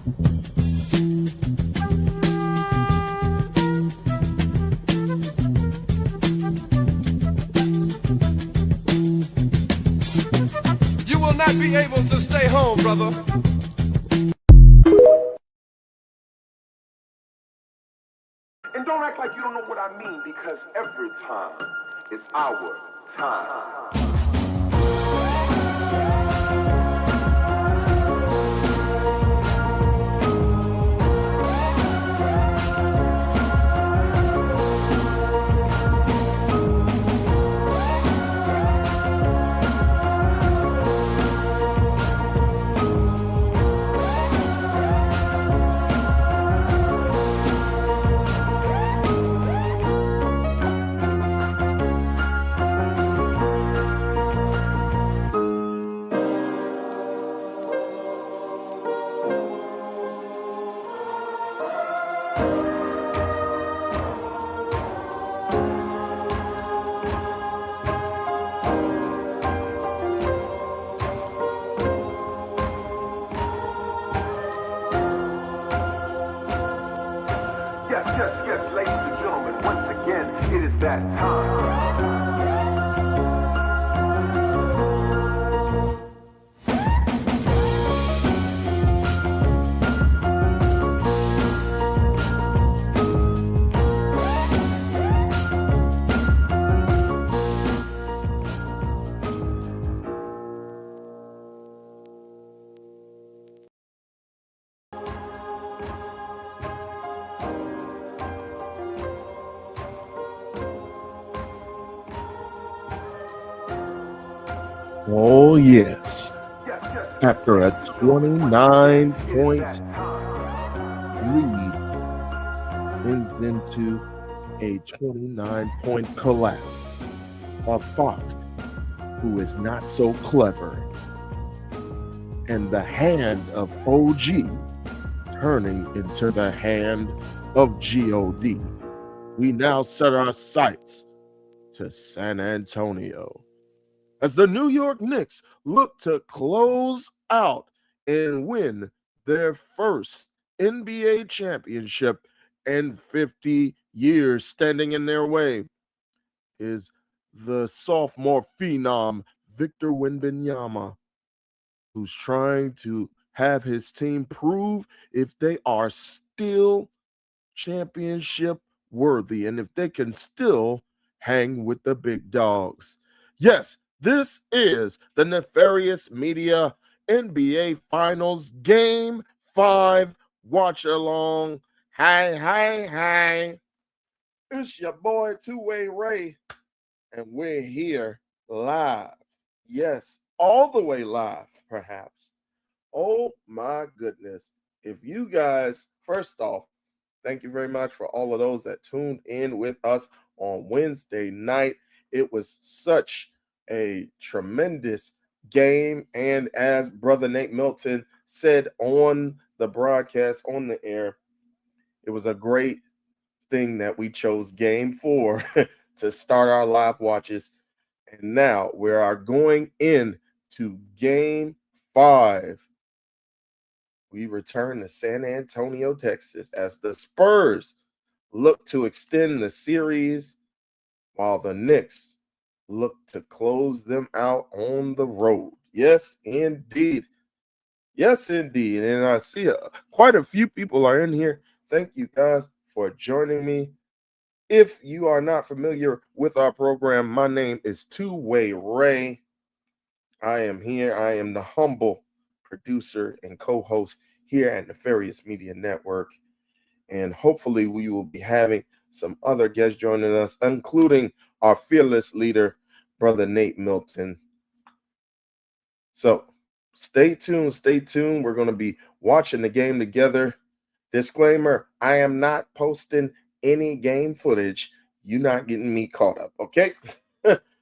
You will not be able to stay home, brother. And don't act like you don't know what I mean, because every time it's our time. Yes, ladies and gentlemen, once again, it is that time. Oh, yes. After a 29-point lead, ends into a 29-point collapse of Fox, who is not so clever, and the hand of OG turning into the hand of God. We now set our sights to San Antonio as the New York Knicks look to close out and win their first NBA championship in 50 years. Standing in their way is the sophomore phenom Victor Wembanyama, who's trying to have his team prove if they are still championship worthy and if they can still hang with the big dogs. Yes, this is the Nefarious Media NBA Finals Game 5 watch along. Hi. It's your boy Two-Way Ray, and we're here live. Yes, all the way live, perhaps. Oh my goodness. If you guys, first off, thank you very much for all of those that tuned in with us on Wednesday night. It was such a tremendous game. And as Brother Nate Milton said on the broadcast, on the air, it was a great thing that we chose Game 4 to start our live watches. And now we are going into Game 5. We return to San Antonio, Texas, as the Spurs look to extend the series while the Knicks look to close them out on the road. Yes, indeed. And I see quite a few people are in here. Thank you guys for joining me. If you are not familiar with our program, my name is Two-Way Ray. I am here. I am the humble producer and co-host here at Nefarious Media Network. And hopefully we will be having some other guests joining us, including our fearless leader, Brother Nate Milton. So stay tuned. We're going to be watching the game together. Disclaimer, I am not posting any game footage. You're not getting me caught up, okay?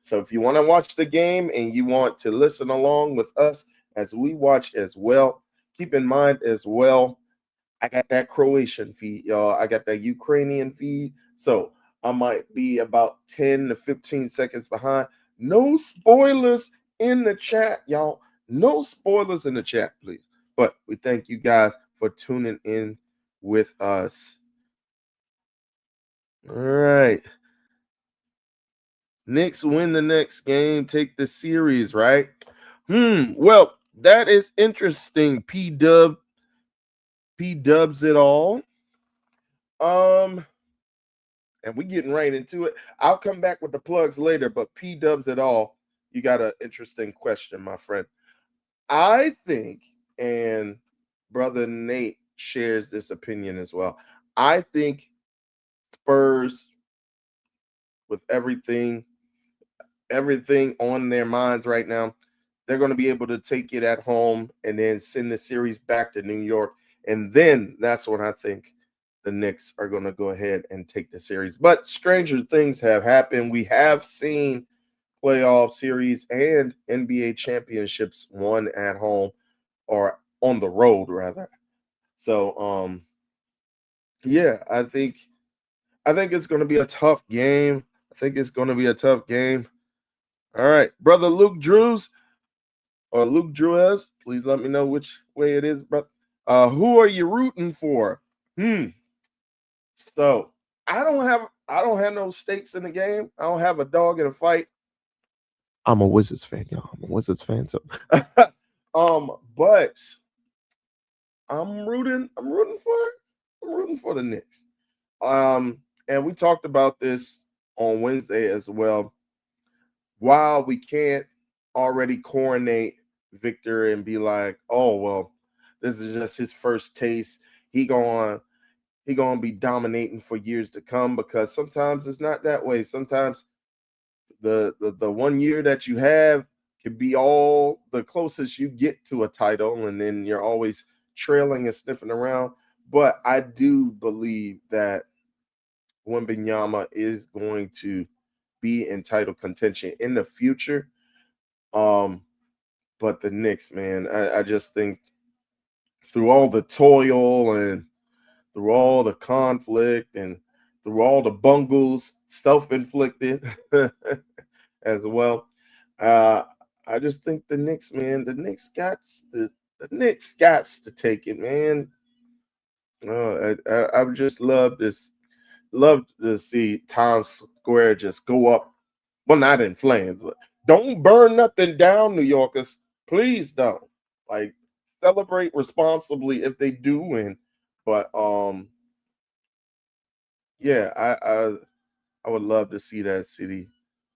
So if you want to watch the game and you want to listen along with us as we watch as well, keep in mind as well, I got that Croatian feed, y'all. I got that Ukrainian feed. So I might be about 10 to 15 seconds behind. No spoilers in the chat, y'all. No spoilers in the chat, please. But we thank you guys for tuning in with us. All right. Knicks win the next game, take the series, right? Well, that is interesting. P-Dubs it all. And we getting right into it. I'll come back with the plugs later, but P-Dubs it all. You got an interesting question, my friend. I think, and brother Nate shares this opinion as well. I think Spurs, with everything on their minds right now, they're going to be able to take it at home and then send the series back to New York. And then that's when I think the Knicks are going to go ahead and take the series. But stranger things have happened. We have seen playoff series and NBA championships won at home or on the road rather. So yeah, I think it's going to be a tough game. All right, brother Luke Drews or Luke Drewes, please let me know which way it is, brother. Who are you rooting for? So I don't have no stakes in the game. I don't have a dog in a fight. I'm a Wizards fan, y'all. I'm a Wizards fan, so but I'm rooting for the Knicks. And we talked about this on Wednesday as well. While we can't already coronate Victor and be like, oh well, this is just his first taste. He gonna be dominating for years to come, because sometimes it's not that way. Sometimes the 1 year that you have could be all the closest you get to a title, and then you're always trailing and sniffing around. But I do believe that Wembanyama is going to be in title contention in the future. But the Knicks, man, I just think through all the toil and through all the conflict and through all the bungles, self-inflicted as well, I just think the Knicks, man, the Knicks got to take it, man. I would just love to see Times Square just go up. Well, not in flames, but don't burn nothing down, New Yorkers. Please don't. Like, celebrate responsibly if they do win. But yeah, I would love to see that city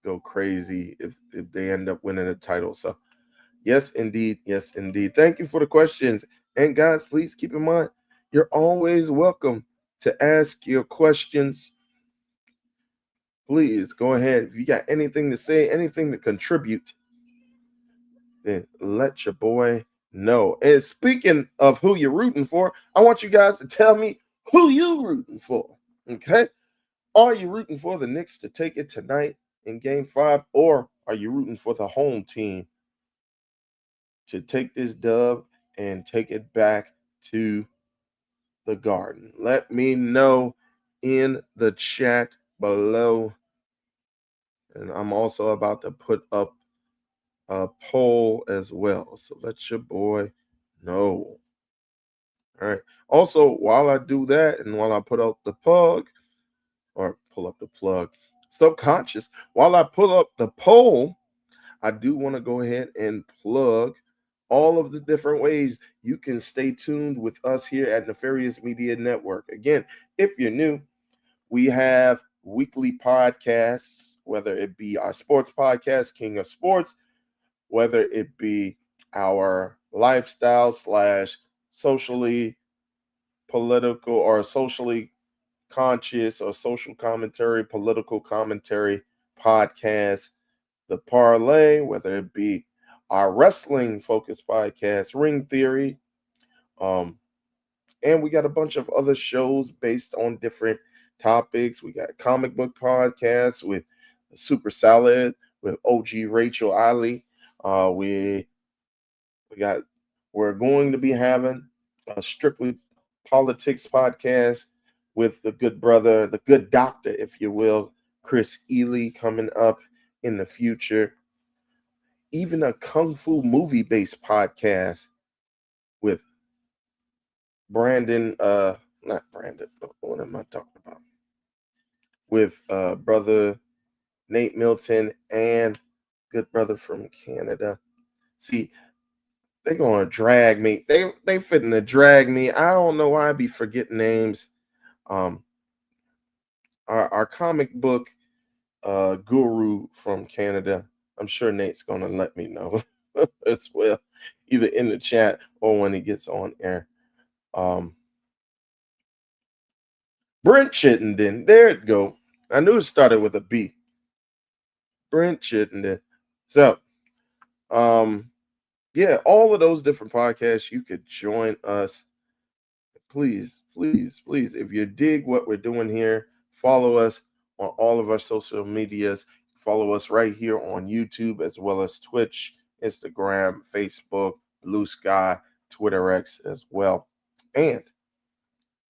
go crazy if they end up winning a title. So yes, indeed. Yes, indeed. Thank you for the questions. And guys, please keep in mind, you're always welcome to ask your questions. Please go ahead. If you got anything to say, anything to contribute, then let your boy know. And speaking of who you're rooting for, I want you guys to tell me who you rooting for. Okay? Are you rooting for the Knicks to take it tonight in Game 5, or are you rooting for the home team to take this dub and take it back to the Garden? Let me know in the chat below. And I'm also about to put up a poll as well. So let your boy know. All right. Also, while I do that and while I put up the plug, or pull up the plug, subconscious, while I pull up the poll, I do want to go ahead and plug all of the different ways you can stay tuned with us here at Nefarious Media Network. Again, if you're new, we have weekly podcasts, whether it be our sports podcast, King of Sports, whether it be our lifestyle / socially political or socially conscious or social commentary, political commentary podcast, the parlay, whether it be our wrestling focused podcast, Ring Theory, and we got a bunch of other shows based on different topics. We got comic book podcasts with Super Salad with OG Rachel Ali. We're going to be having a strictly politics podcast with the good brother, the good doctor, if you will, Chris Ely, coming up in the future. Even a kung fu movie based podcast with Brandon, not Brandon, but what am I talking about? With brother Nate Milton and good brother from Canada. See, they gonna drag me. They fitting to drag me. I don't know why I be forgetting names. Um, our comic book guru from Canada. I'm sure Nate's gonna let me know as well, either in the chat or when he gets on air. Um, Brent Chittenden. There it go. I knew it started with a B. Brent Chittenden. So, um, yeah, all of those different podcasts, you could join us. Please, please, please, if you dig what we're doing here, follow us on all of our social medias. Follow us right here on YouTube as well as Twitch, Instagram, Facebook, Blue Sky, Twitter X as well. And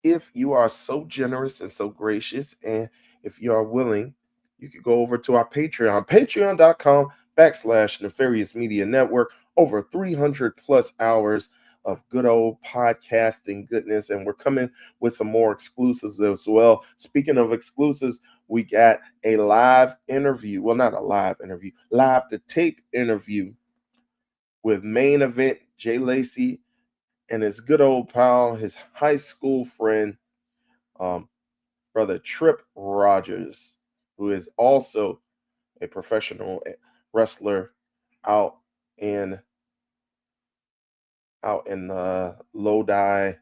if you are so generous and so gracious, and if you are willing, you could go over to our Patreon, patreon.com/Nefarious Media Network. Over 300 plus hours of good old podcasting goodness. And we're coming with some more exclusives as well. Speaking of exclusives, we got a live interview. Well, not a live interview, live to tape interview with main event Jay Lacey and his good old pal, his high school friend, um, brother Trip Rogers, who is also a professional wrestler out in the Lodi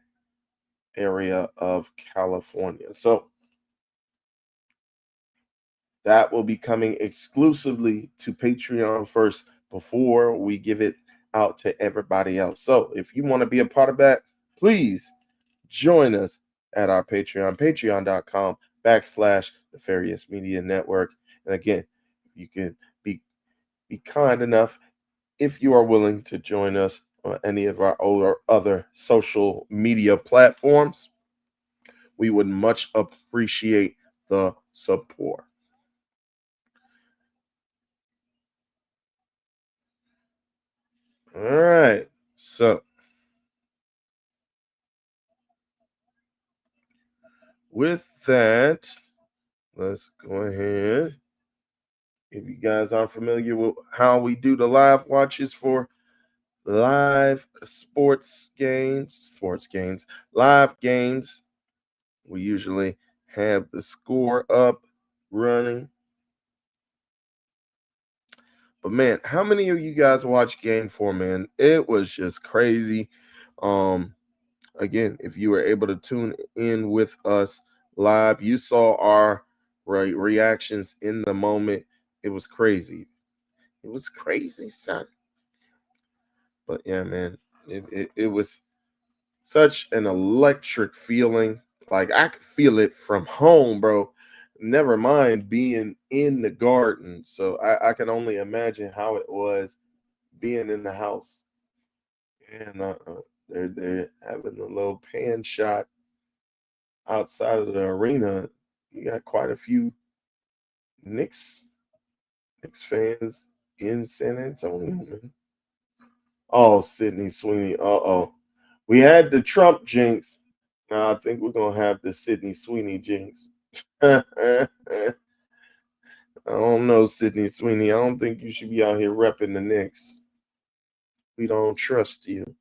area of California. So that will be coming exclusively to Patreon first before we give it out to everybody else. So if you want to be a part of that, please join us at our Patreon, patreon.com/Nefarious Media Network. And again, you can be kind enough, if you are willing, to join us on any of our other social media platforms. We would much appreciate the support. All right. So with that, let's go ahead. If you guys aren't familiar with how we do the live watches for live live games, we usually have the score up running. But man, how many of you guys watched Game 4, man? It was just crazy. Again, if you were able to tune in with us live, you saw our reactions in the moment. It was crazy. It was crazy, son. But yeah, man, it was such an electric feeling. Like I could feel it from home, bro. Never mind being in the garden. So I can only imagine how it was being in the house. And they're having a little pan shot outside of the arena. You got quite a few Knicks fans in San Antonio, man. Oh, Sydney Sweeney. Uh-oh. We had the Trump jinx. Now I think we're gonna have the Sydney Sweeney jinx. I don't know, Sydney Sweeney. I don't think you should be out here repping the Knicks. We don't trust you.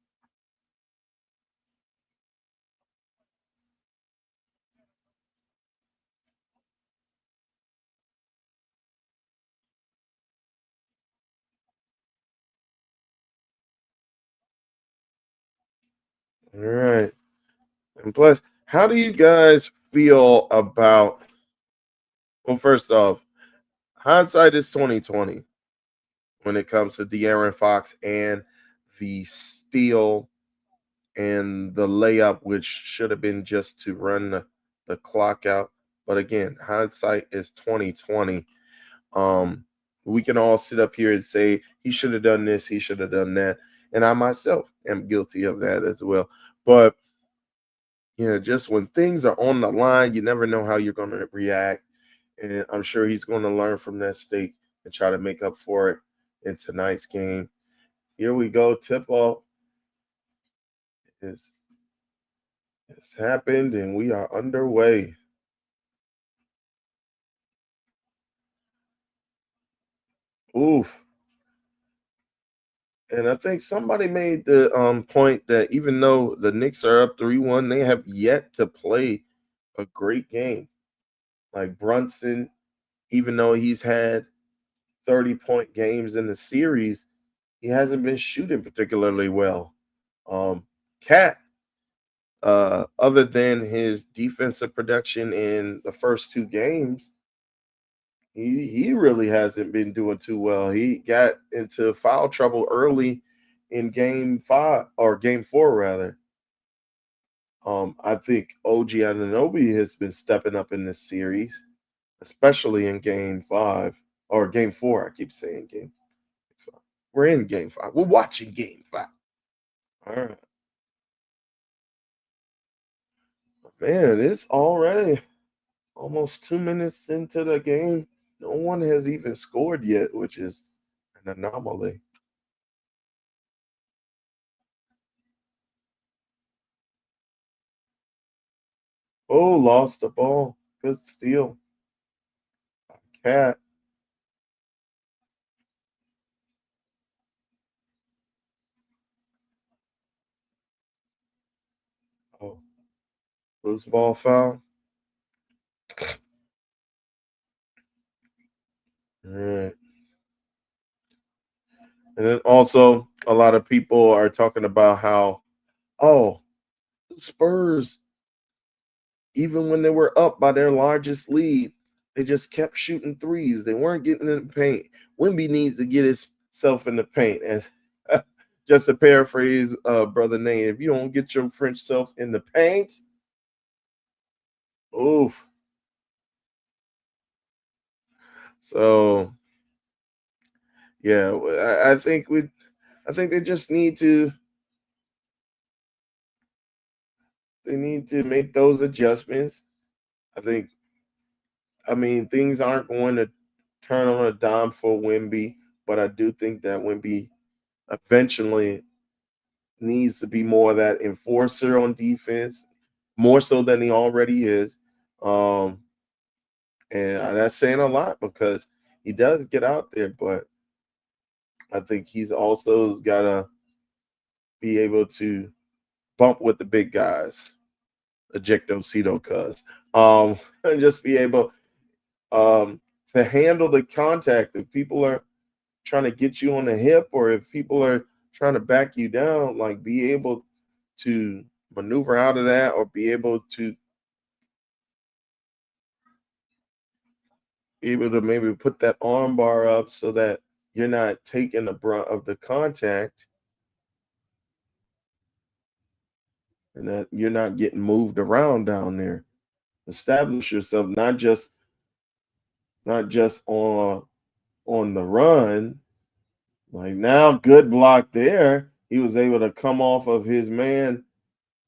All right. And plus, how do you guys feel about, well, first off, hindsight is 2020 when it comes to De'Aaron Fox and the steal and the layup, which should have been just to run the clock out. But again, hindsight is 2020. We can all sit up here and say he should have done this, he should have done that, and I myself am guilty of that as well. But just when things are on the line, you never know how you're going to react, and I'm sure he's going to learn from that mistake and try to make up for it in tonight's game. Here we go. Tip off is It's happened and we are underway. Oof. And I think somebody made the point that even though the Knicks are up 3-1, they have yet to play a great game. Like Brunson, even though he's had 30-point games in the series, he hasn't been shooting particularly well. Cat, other than his defensive production in the first two games, he really hasn't been doing too well. He got into foul trouble early in game five or game four rather. I think OG Ananobi has been stepping up in this series, especially in game five or game four. I keep saying game five. We're in game five. We're watching game five. All right. Man, it's already almost 2 minutes into the game. No one has even scored yet, which is an anomaly. Oh, lost the ball. Good steal. Cat. Oh, loose ball foul. All right. And then also, a lot of people are talking about how, oh, the Spurs, even when they were up by their largest lead, they just kept shooting threes. They weren't getting in the paint. Wimby needs to get himself in the paint. And just to paraphrase Brother Nate, if you don't get your French self in the paint, oof. So yeah, I think they need to make those adjustments. I think I mean things aren't going to turn on a dime for Wimby, but I do think that Wimby eventually needs to be more of that enforcer on defense, more so than he already is. Um, and that's saying a lot because he does get out there, but I think he's also got to be able to bump with the big guys, ejecto cito cuz, and just be able um, to handle the contact. If people are trying to get you on the hip or if people are trying to back you down, like be able to maneuver out of that or be able to maybe put that arm bar up so that you're not taking the brunt of the contact and that you're not getting moved around down there. Establish yourself not just on the run. Like now, good block there. He was able to come off of his man,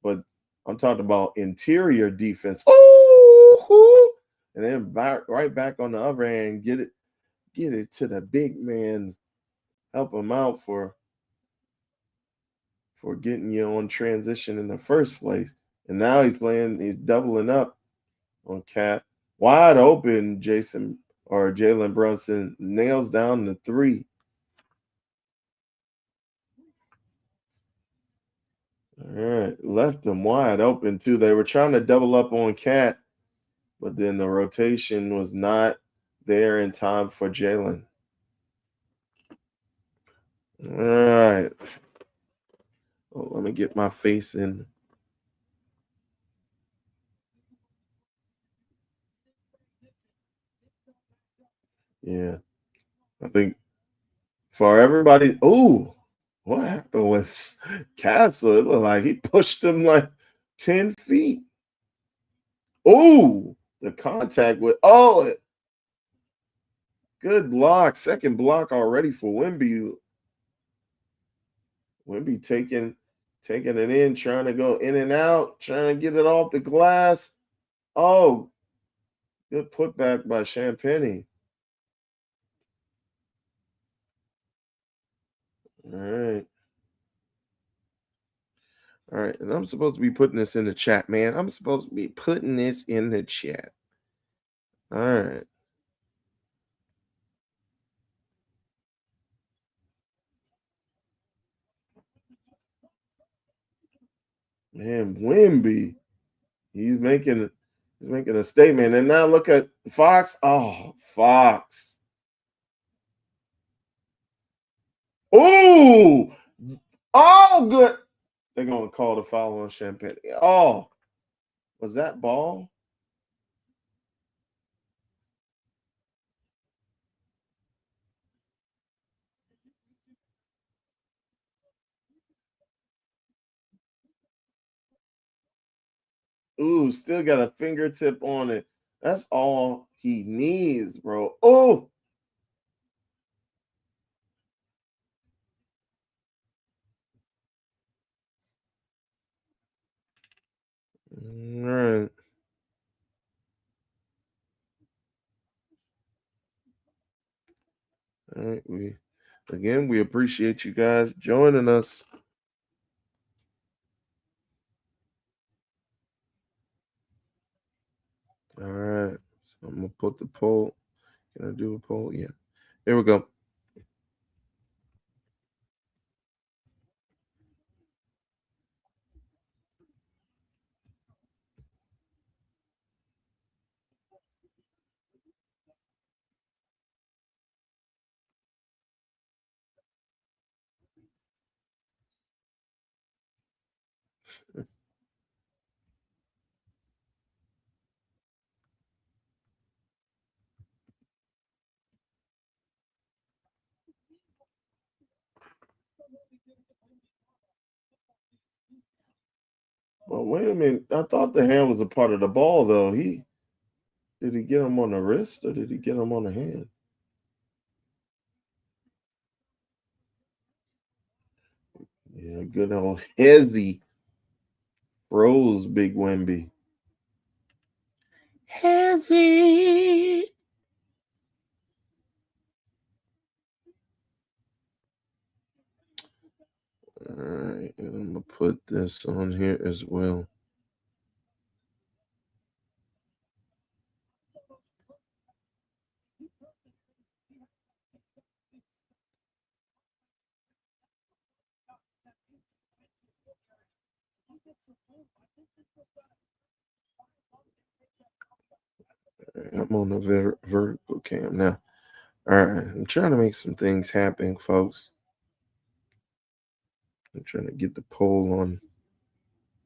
but I'm talking about interior defense. Oh, and then back right back on the other hand, get it to the big man, help him out for getting you on transition in the first place. And now he's doubling up on Cat. Wide open, Jason or Jalen Brunson nails down the three. All right, left them wide open too. They were trying to double up on Cat, but then the rotation was not there in time for Jalen. All right, let me get my face in. Yeah, I think for everybody. Oh, what happened with Castle? It looked like he pushed him like 10 feet. Oh, the contact with good block. Second block already for Wimby. Wimby taking it in, trying to go in and out, trying to get it off the glass. Oh, good putback by Champagne. All right. All right, and I'm supposed to be putting this in the chat, man. I'm supposed to be putting this in the chat. All right. Man, Wimby, he's making a statement. And now look at Fox. Oh, Fox. Oh, good. They're gonna call the foul on Champagne. Oh, was that ball? Ooh, still got a fingertip on it. That's all he needs, bro. Oh, all right. All right. We appreciate you guys joining us. All right. So I'm gonna put the poll. Can I do a poll? Yeah. Here we go. Well, wait a minute. I thought the hand was a part of the ball, though. Did he get him on the wrist or did he get him on the hand? Yeah, good old Hezzy froze Big Wemby. Hezzy. All right, and I'm gonna put this on here as well. Right, I'm on the vertical cam now. All right, I'm trying to make some things happen, folks. I'm trying to get the poll on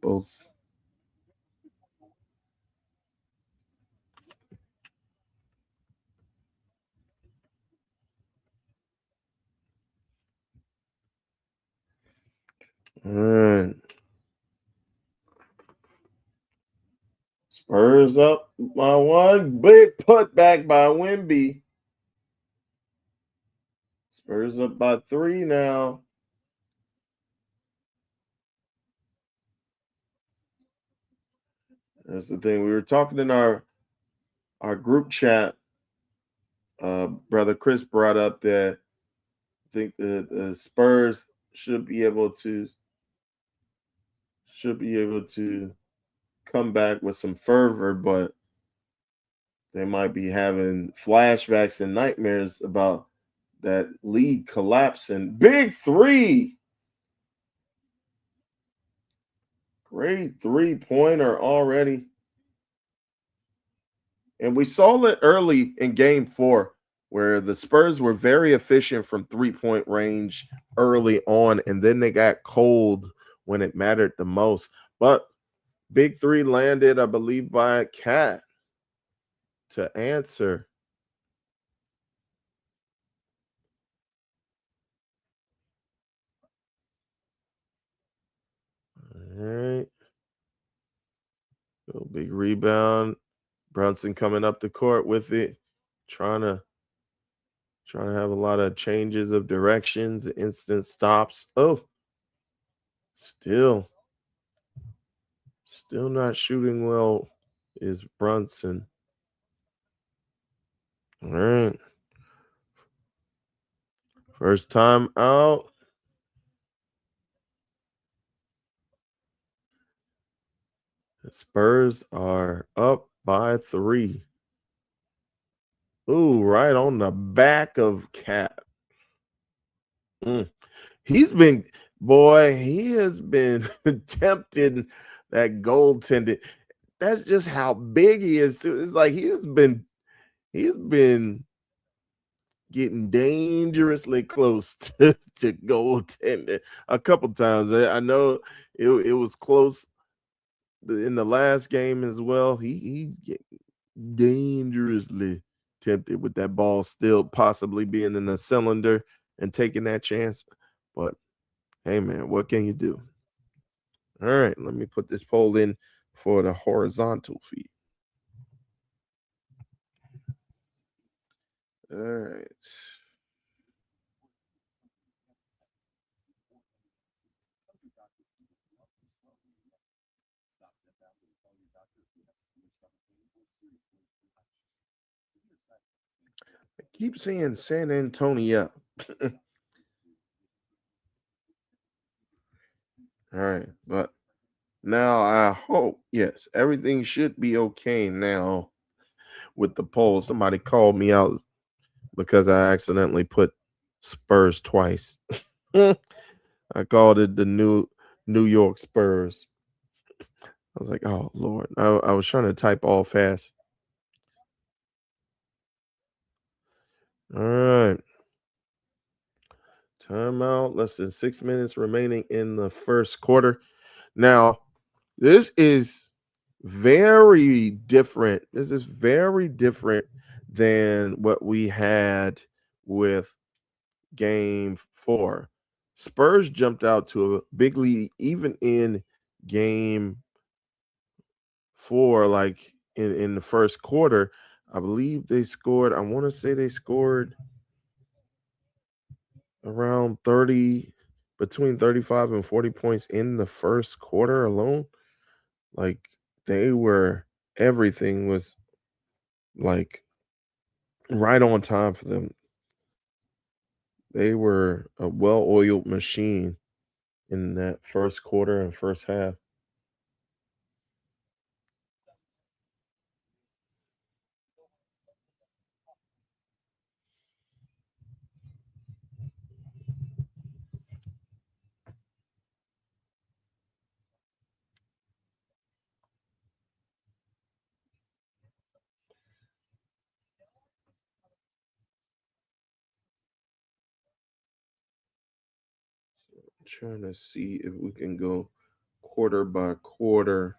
both. All right. Spurs up by one. Big putback by Wemby. Spurs up by 3 now. That's the thing. We were talking in our group chat. Brother Chris brought up that I think the Spurs should be able to come back with some fervor, but they might be having flashbacks and nightmares about that lead collapsing. Big 3. Great 3-pointer already. And we saw it early in game 4 where the Spurs were very efficient from 3-point range early on, and then they got cold when it mattered the most. But Big 3 landed, I believe, by Cat to answer. All right. Little big rebound. Brunson coming up the court with it, trying to have a lot of changes of directions, instant stops. Oh, still not shooting well is Brunson. All right. First time out. Spurs are up by 3. Ooh, right on the back of Cap. He's been, boy, he has been tempting that goaltending. That's just how big he is too. It's like he's been getting dangerously close to goaltending a couple times. I know it was close in the last game as well. He's getting dangerously tempted with that ball still possibly being in the cylinder and taking that chance. But hey, man, what can you do? All right, let me put this poll in for the horizontal feed. All right. I keep saying San Antonio. All right, but now I hope, yes, everything should be okay now with the poll. Somebody called me out because I accidentally put Spurs twice. I called it the New York Spurs. I was like, oh Lord. I was trying to type all fast. All right. Timeout. Less than 6 minutes remaining in the first quarter. Now, this is very different. This is very different than what we had with game 4. Spurs jumped out to a big lead even in game 4, like in the first quarter. I believe they scored, I want to say they scored around 30, between 35 and 40 points in the first quarter alone. Like they were, everything was like right on time for them. They were a well-oiled machine in that first quarter and first half. Trying to see if we can go quarter by quarter.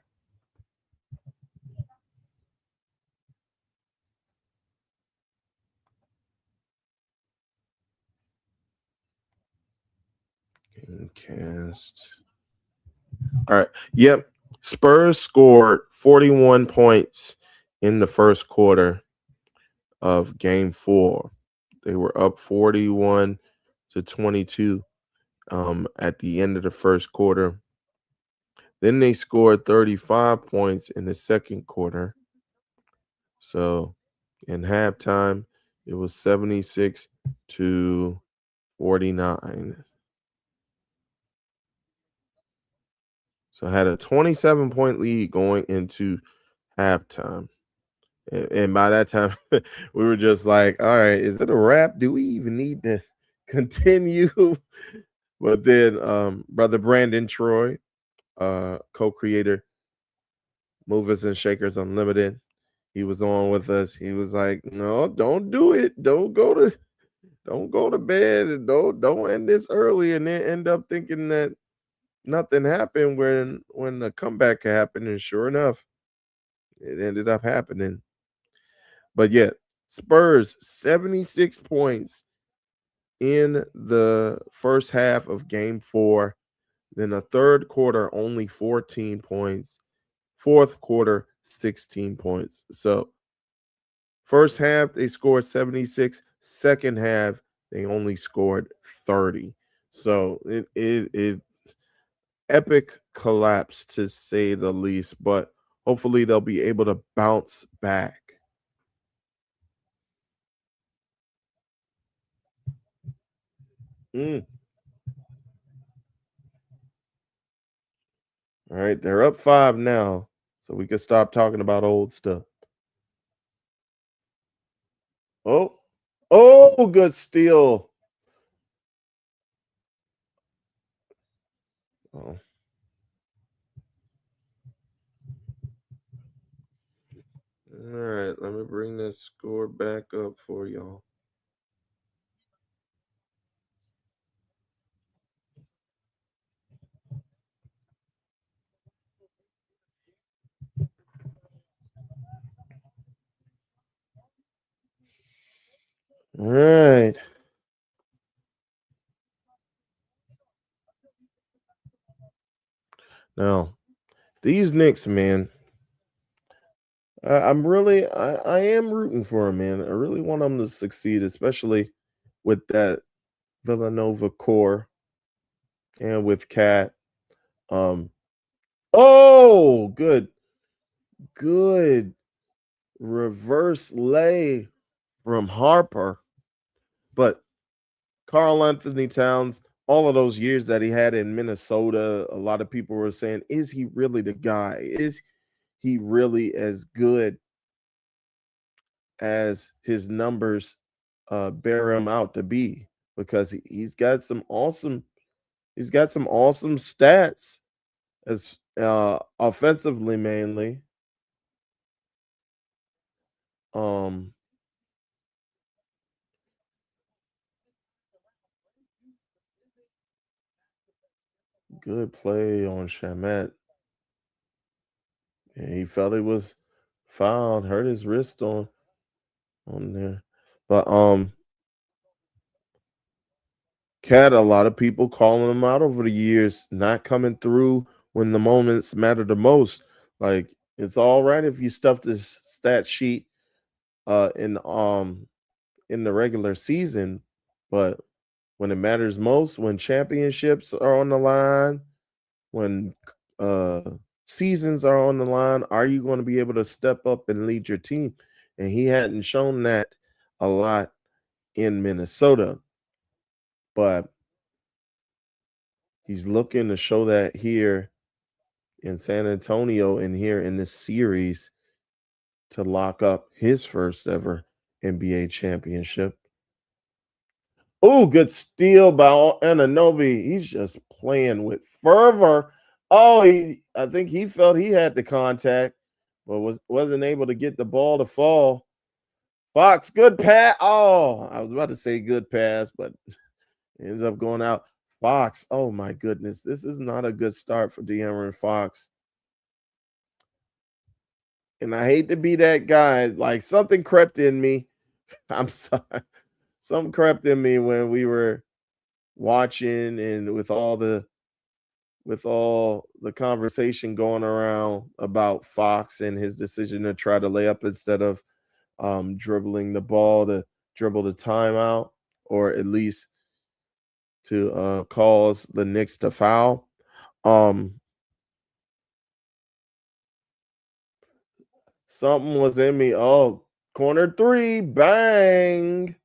Game cast. All right. Yep. Spurs scored 41 points in the first quarter of game 4. They were up 41 to 22 at the end of the first quarter. Then they scored 35 points in the second quarter. So in halftime, it was 76 to 49. So I had a 27-point lead going into halftime. And by that time, we were just like, all right, is it a wrap? Do we even need to continue? But then brother Brandon Troy, co-creator, Movers and Shakers Unlimited, he was on with us. He was like, no, don't do it. Don't go to bed and don't end this early and then end up thinking that nothing happened when the comeback happened. And sure enough, it ended up happening. But yet, Spurs 76 points in the first half of game 4. Then a third quarter, only 14 points. Fourth quarter, 16 points. So first half, they scored 76. Second half, they only scored 30. So it epic collapse to say the least, but hopefully they'll be able to bounce back. Mm. All right, they're up 5 now. so we can stop talking about old stuff. Oh, good steal. Oh. All right, let me bring this score back up for y'all. All right. Now, these Knicks, man, I am rooting for them, man. I really want them to succeed, especially with that Villanova core and with Cat. Um, oh, good reverse lay from Harper. But Carl Anthony Towns, all of those years that he had in Minnesota, a lot of people were saying, is he really the guy? Is he really as good as his numbers bear him out to be? Because he's got some awesome stats as offensively mainly. Um Good play on Shamet. And he felt he was fouled, hurt his wrist on there. But Cat, a lot of people calling him out over the years, not coming through when the moments matter the most. Like, it's all right if you stuff this stat sheet uh in um in the regular season, but when it matters most, when championships are on the line, when uh seasons are on the line, are you going to be able to step up and lead your team? And he hadn't shown that a lot in Minnesota, but he's looking to show that here in San Antonio and here in this series to lock up his first ever NBA championship. Oh, good steal by Anunoby. He's just playing with fervor. Oh, I think he felt he had the contact, but wasn't able to get the ball to fall. Fox, good pass. Oh, I was about to say good pass, but ends up going out. Fox, oh my goodness. This is not a good start for De'Aaron Fox. And I hate to be that guy. Like, something crept in me. I'm sorry. Something crept in me when we were watching and with all the conversation going around about Fox and his decision to try to lay up instead of dribbling the ball to dribble the timeout, or at least to cause the Knicks to foul. Something was in me. Oh, corner three, bang.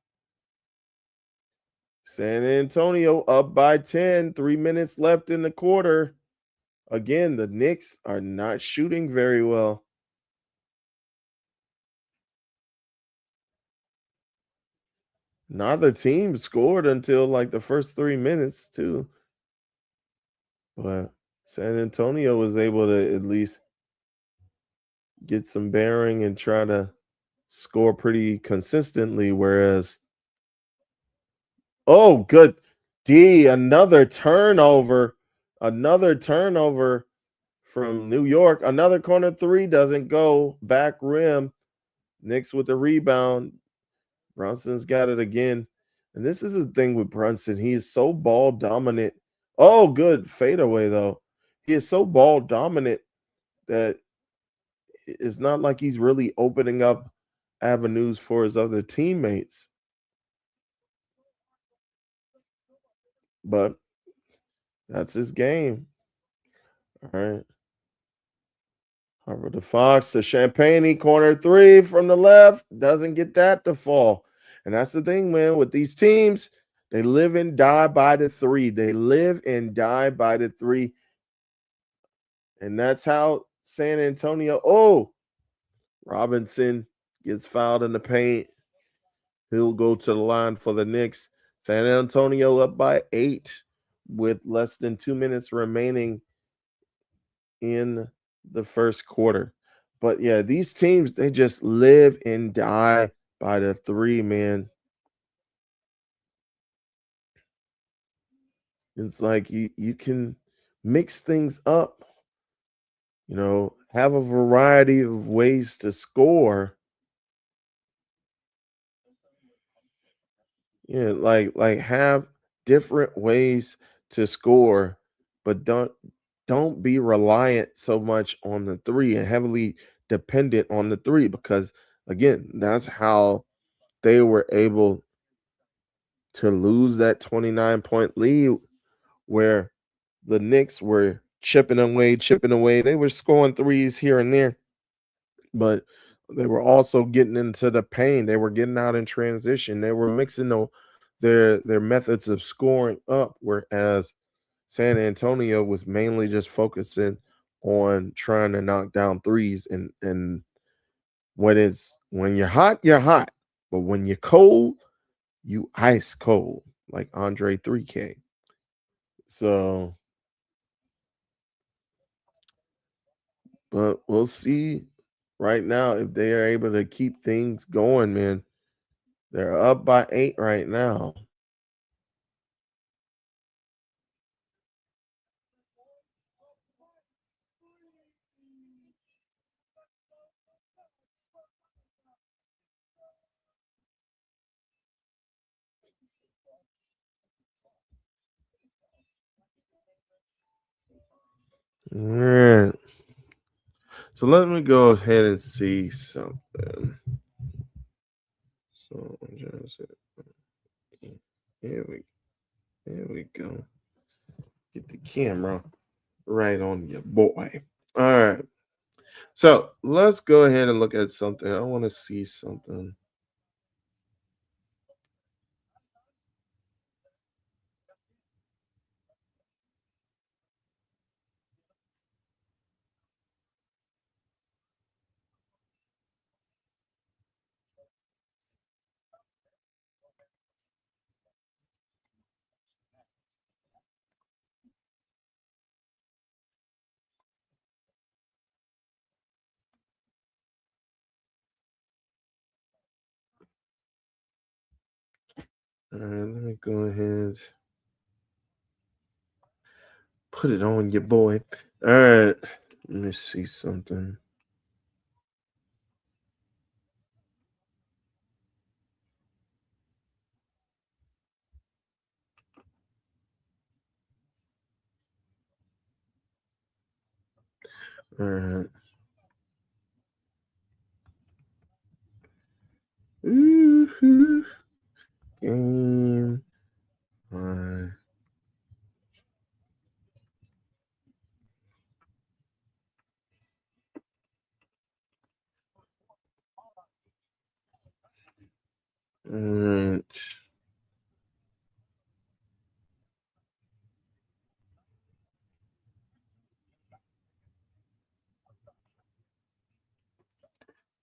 San Antonio up by 10, 3 minutes left in the quarter. Again, the Knicks are not shooting very well. Neither team scored until like the first 3 minutes, too. But San Antonio was able to at least get some bearing and try to score pretty consistently. Whereas, oh, good D, another turnover from New York. Another corner three doesn't go, back rim. Knicks with the rebound. Brunson's got it again. And this is the thing with Brunson. He is so ball dominant. Oh, good fadeaway, though. He is so ball dominant that it's not like he's really opening up avenues for his other teammates. But that's his game. All right. Harper to Fox to Champagne, corner three from the left. Doesn't get that to fall. And that's the thing, man, with these teams, they live and die by the three. They live and die by the three. And that's how San Antonio. Oh, Robinson gets fouled in the paint. He'll go to the line for the Knicks. San Antonio up by 8 with less than 2 minutes remaining in the first quarter. But yeah, these teams, they just live and die by the three, man. It's like you can mix things up, have a variety of ways to score. Yeah, like have different ways to score, but don't be reliant so much on the three and heavily dependent on the three because again, that's how they were able to lose that 29-point lead where the Knicks were chipping away, chipping away. They were scoring threes here and there, but they were also getting into the paint. They were getting out in transition. They were mixing their methods of scoring up, whereas San Antonio was mainly just focusing on trying to knock down threes. And when you're hot, you're hot. But when you're cold, you ice cold, like Andre 3K. So, but we'll see right now if they are able to keep things going, man. They're up by 8 right now. All right. So let me go ahead and see something. So just here we go. Get the camera right on your boy. All right. So let's go ahead and look at something. I want to see something. All right, let me go ahead. Put it on your boy. All right. Let me see something. All right. Ooh, game. All right. All right.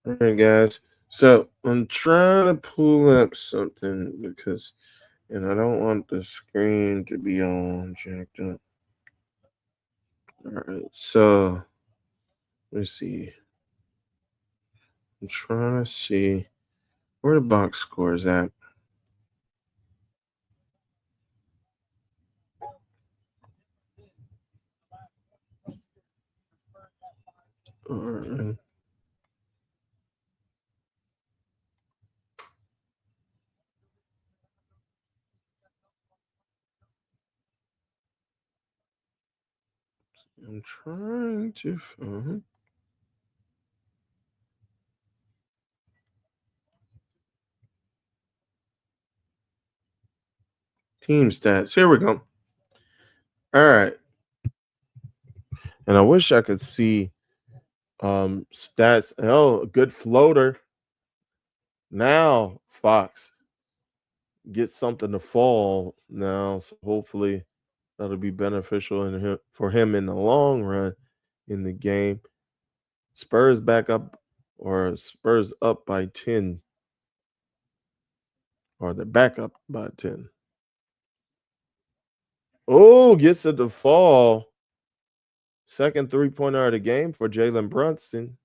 All right, guys. So I'm trying to pull up something because, and I don't want the screen to be on jacked up. All right. So let's see. I'm trying to see where the box score is at. All right. I'm trying to find team stats. Here we go. All right. And I wish I could see stats. Oh, a good floater. Now Fox gets something to fall now. So hopefully that'll be beneficial for him in the long run in the game. Spurs back up, or Spurs up by 10, or they're back up by 10. Oh, gets it to fall. Second 3-pointer of the game for Jalen Brunson.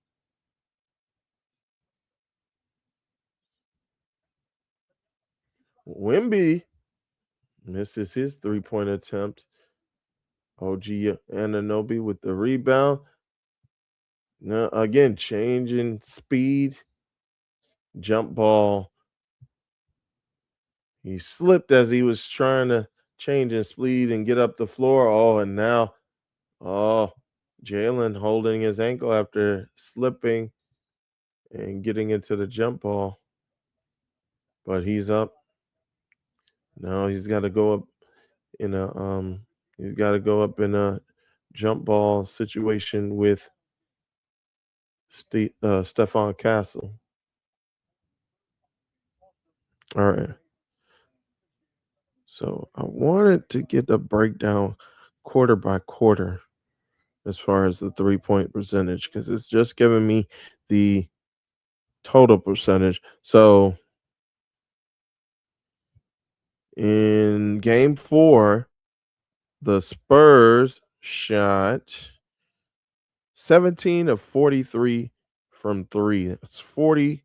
Wimby misses his 3-point attempt. OG Ananobi with the rebound. Now, again, changing speed. Jump ball. He slipped as he was trying to change in speed and get up the floor. Oh, and now, Jalen holding his ankle after slipping and getting into the jump ball. But he's up. Now he's got to go up in a jump ball situation with Stephon Castle. All right. So I wanted to get a breakdown quarter by quarter as far as the 3-point percentage, because it's just giving me the total percentage. So in game 4, the Spurs shot 17 of 43 from 3. That's 40%.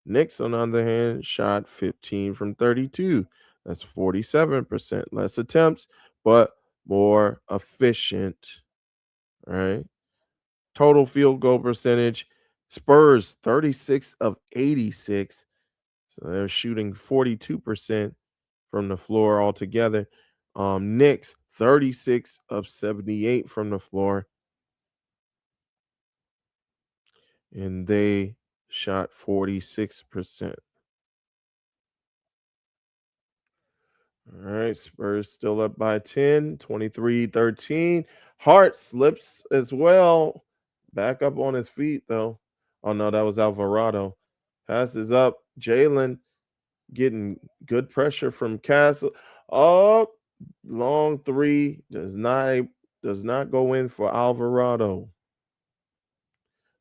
Knicks, on the other hand, shot 15 from 32. That's 47%. Less attempts, but more efficient. All right. Total field goal percentage, Spurs 36 of 86. So they're shooting 42% from the floor altogether. Knicks 36 of 78 from the floor. And they shot 46%. All right, Spurs still up by 10, 23-13. Hart slips as well. Back up on his feet, though. Oh, no, that was Alvarado. Passes up. Jalen getting good pressure from Castle. Oh, long three does not go in for Alvarado.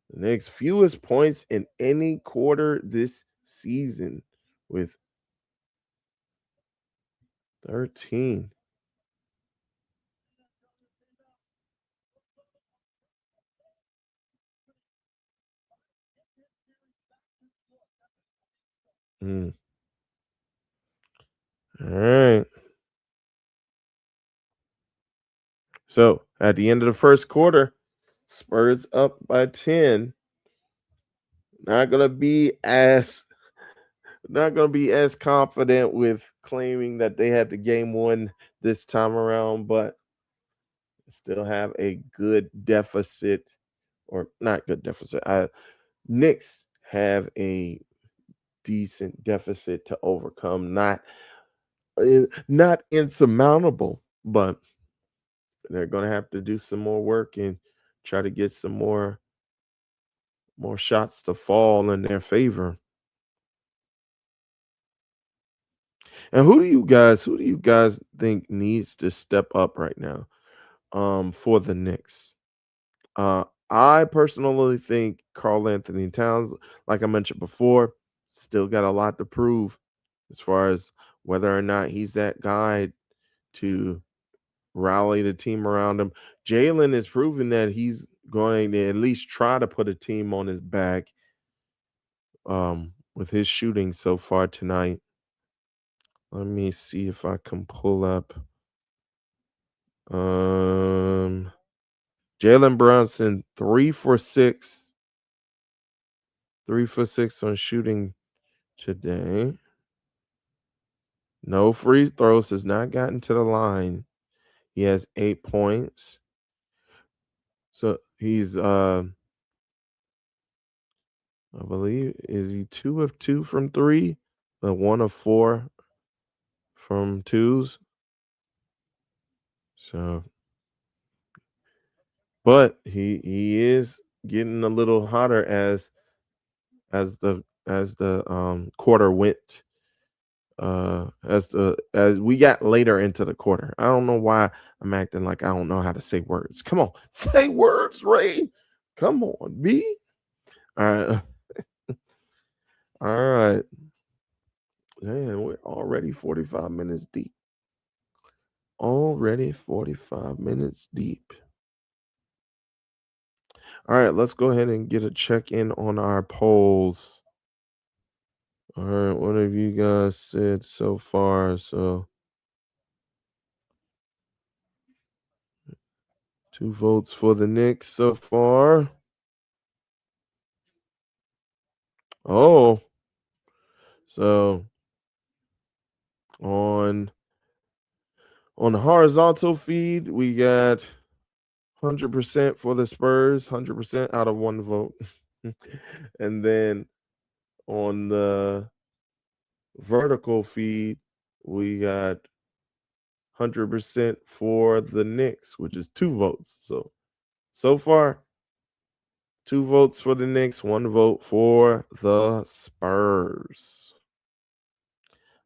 The Knicks fewest points in any quarter this season with 13. Mm. All right. So at the end of the first quarter, Spurs up by 10. Not gonna be as confident with claiming that they had the game won this time around, but still have a good deficit, or not good deficit. Knicks have a decent deficit to overcome. Not insurmountable, but they're going to have to do some more work and try to get some more shots to fall in their favor. And who do you guys think needs to step up right now for the Knicks? I personally think Carl Anthony Towns, like I mentioned before, still got a lot to prove as far as whether or not he's that guy to rally the team around him. Jalen is proving that he's going to at least try to put a team on his back with his shooting so far tonight. Let me see if I can pull up. Jalen Brunson, 3 for 6. 3 for 6 on shooting today. No free throws, has not gotten to the line. He has 8 points. So he's I believe, is he 2 of 2 from 3, but 1 of 4 from twos. So, but he is getting a little hotter as the quarter went. As we got later into the quarter. I don't know why I'm acting like I don't know how to say words. Come on, say words, Ray. Come on, B. All right. All right. Man, we're already 45 minutes deep. Already 45 minutes deep. All right, let's go ahead and get a check in on our polls. All right, what have you guys said so far? So 2 votes for the Knicks so far. Oh, so on the horizontal feed, we got 100% for the Spurs, 100% out of 1 vote. And then on the vertical feed, we got 100% for the Knicks, which is 2 votes. So far, 2 votes for the Knicks, 1 vote for the Spurs.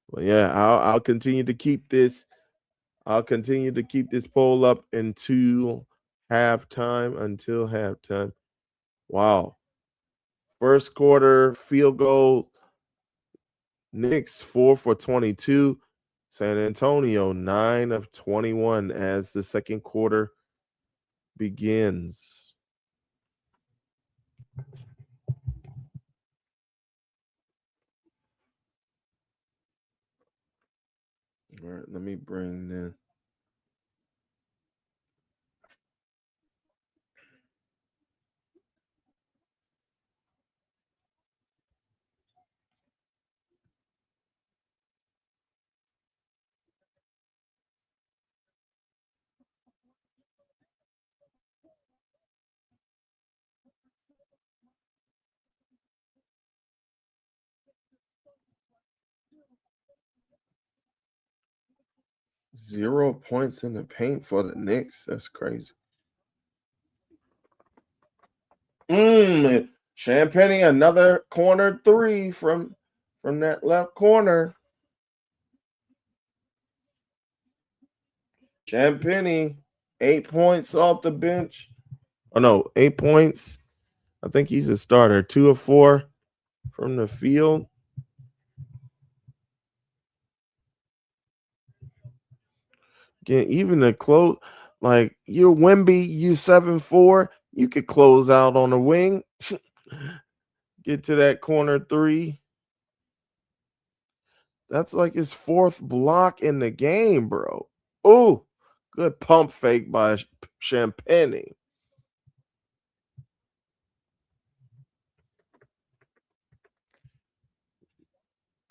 Well, yeah, I'll continue to keep this. I'll continue to keep this poll up until halftime. Wow. First quarter field goal, Knicks 4 for 22. San Antonio 9 of 21 as the second quarter begins. All right, let me bring in. Zero points in the paint for the Knicks. That's crazy. Champagne, another corner 3 from that left corner. Champagne, 8 points off the bench. Oh no, 8 points. I think he's a starter. 2 of 4 from the field. Again, even the close, like you're Wemby, you 7'4", you could close out on the wing. Get to that corner 3. That's like his 4th block in the game, bro. Oh, good pump fake by Champagne.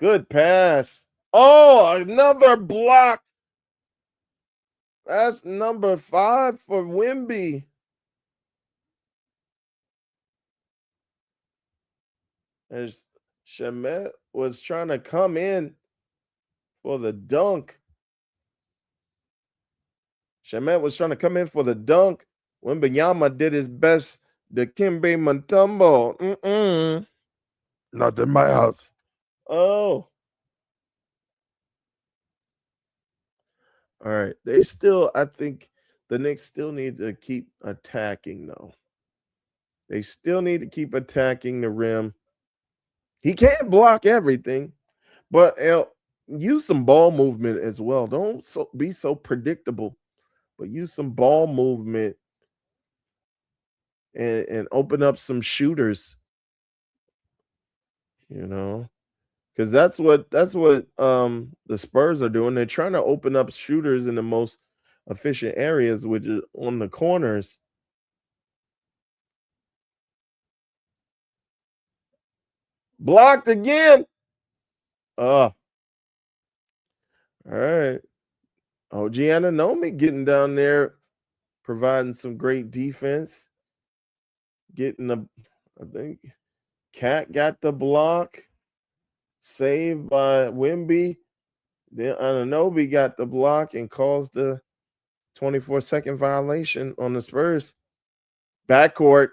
Good pass. Oh, another block. That's number 5 for Wemby. As Shamet was trying to come in for the dunk. Wembenyama did his best. The Kimbe Mutombo. Not in my house. Oh. All right. I think the Knicks still need to keep attacking, though. They still need to keep attacking the rim. He can't block everything, but use some ball movement as well. Don't be so predictable, but use some ball movement and open up some shooters. Because that's what the Spurs are doing. They're trying to open up shooters in the most efficient areas, which is on the corners. Blocked again. All right. OG Anunoby getting down there, providing some great defense. I think Cat got the block. Saved by Wemby. Then Anunoby got the block and caused the 24-second violation on the Spurs. Backcourt.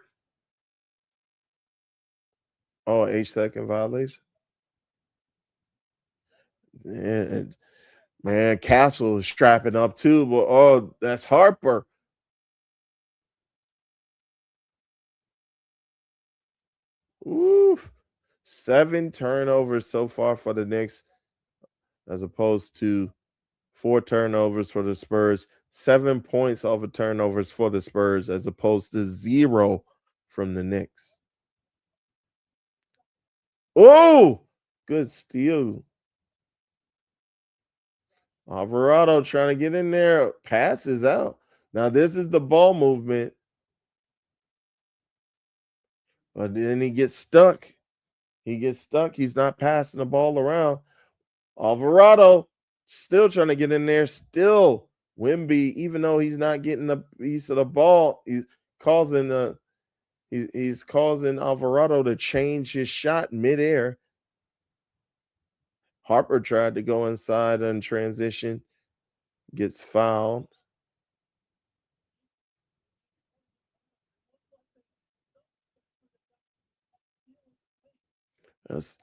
Oh, 8-second violation. And man, Castle is strapping up too, but oh, that's Harper. Oof. 7 turnovers so far for the Knicks, as opposed to 4 turnovers for the Spurs. 7 points off of turnovers for the Spurs, as opposed to 0 from the Knicks. Oh, good steal. Alvarado trying to get in there, passes out. Now this is the ball movement, but then he gets stuck. He gets stuck. He's not passing the ball around. Alvarado still trying to get in there. Still Wimby, even though he's not getting a piece of the ball, causing he's causing Alvarado to change his shot midair. Harper tried to go inside and transition, gets fouled.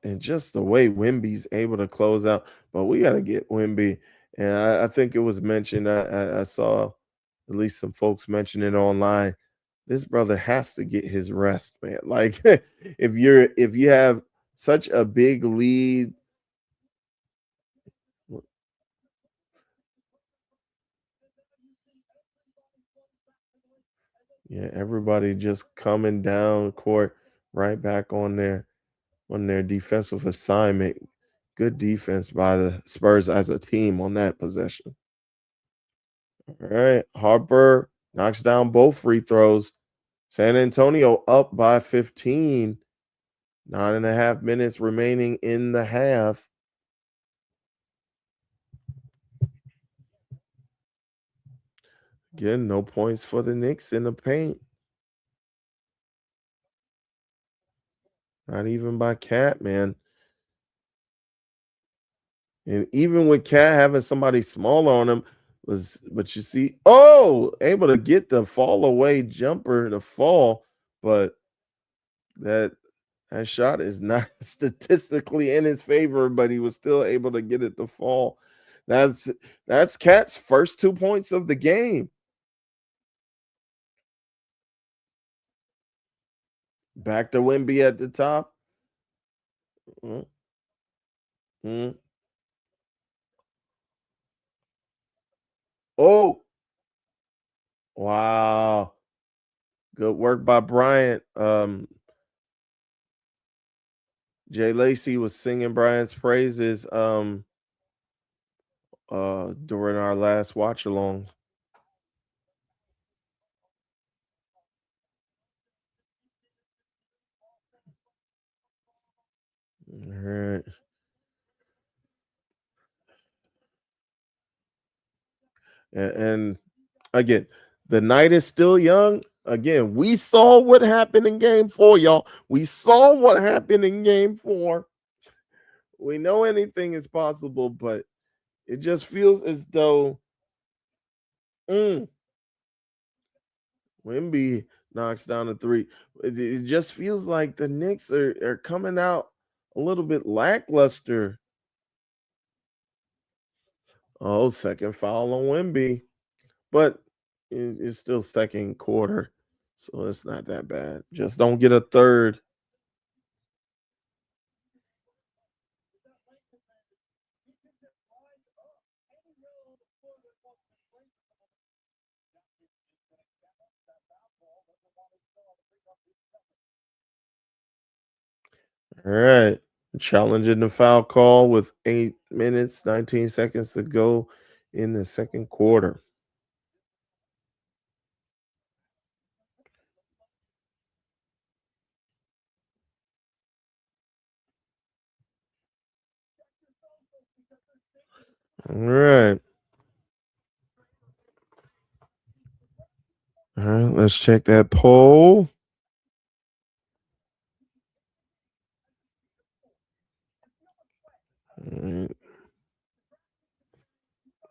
And just the way Wimby's able to close out, but we got to get Wimby. And I think it was mentioned. I saw at least some folks mention it online. This brother has to get his rest, man. Like if you have such a big lead, yeah, everybody just coming down court, right back on their defensive assignment. Good defense by the Spurs as a team on that possession. All right. Harper knocks down both free throws. San Antonio up by 15. 9.5 minutes remaining in the half. Again, no points for the Knicks in the paint. Not even by Cat, man. And even with Cat having somebody smaller on him, but you see, able to get the fall away jumper to fall, but that that shot is not statistically in his favor, but he was still able to get it to fall. That's Cat's first 2 points of the game. Back to Wemby at the top. Mm, mm. Oh, wow. Good work by Bryant. Jay Lacey was singing Bryant's praises during our last watch along. All right. And again, the night is still young. Again, we saw what happened in game 4, y'all. We saw what happened in game 4. We know anything is possible, but it just feels as though Wemby knocks down a 3. It just feels like the Knicks are coming out a little bit lackluster. Oh, second foul on Wemby. But it's still second quarter, so it's not that bad. Just don't get a third. All right. Challenging the foul call with 8 minutes, 19 seconds to go in the second quarter. All right. All right. Let's check that poll. All right.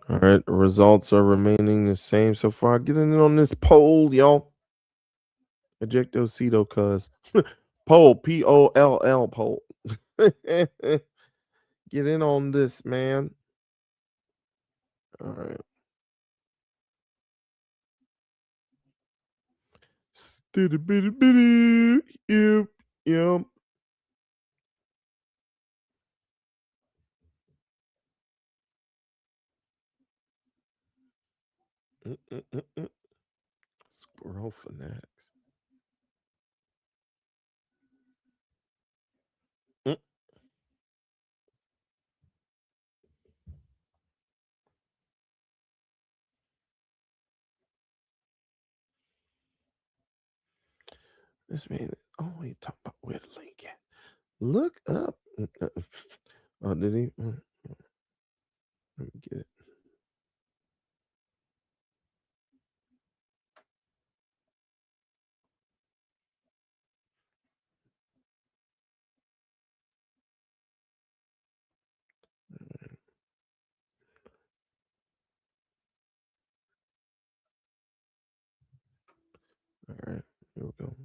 All right. The results are remaining the same so far. Getting in on this poll, y'all. Ejectocito, cuz. Poll, Poll, poll. Get in on this, man. All right. Stitty bitty bitty. Yep. Yep. Mm-mm-mm-mm. Squirrel fanatics. Mm. This man. Oh, he talking about where the link at. Look up. Oh, did he? Let me get it. All right. Here we go.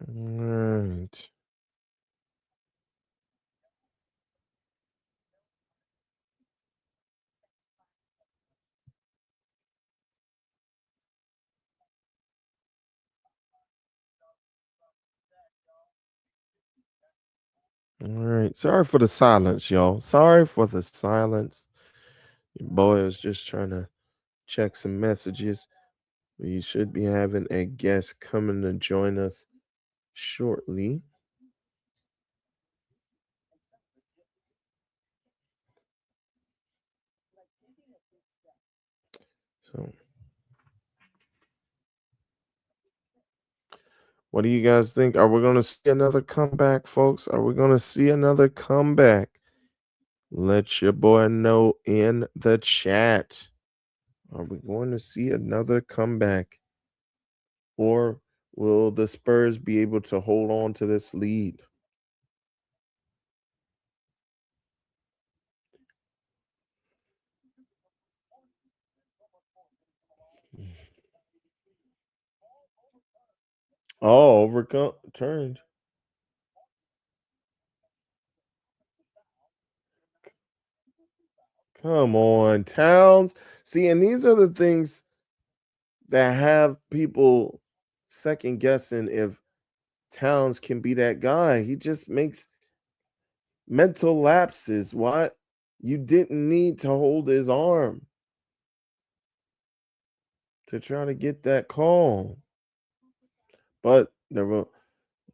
All right. All right. Sorry for the silence, y'all. Sorry for the silence. Your boy is just trying to check some messages. We should be having a guest coming to join us shortly. So, what do you guys think? Are we going to see another comeback, folks? Are we going to see another comeback? Let your boy know in the chat. Are we going to see another comeback? Or will the Spurs be able to hold on to this lead? Oh, overturned. Come on, Towns. See, and these are the things that have people second guessing if Towns can be that guy. He just makes mental lapses. Why? You didn't need to hold his arm to try to get that call. But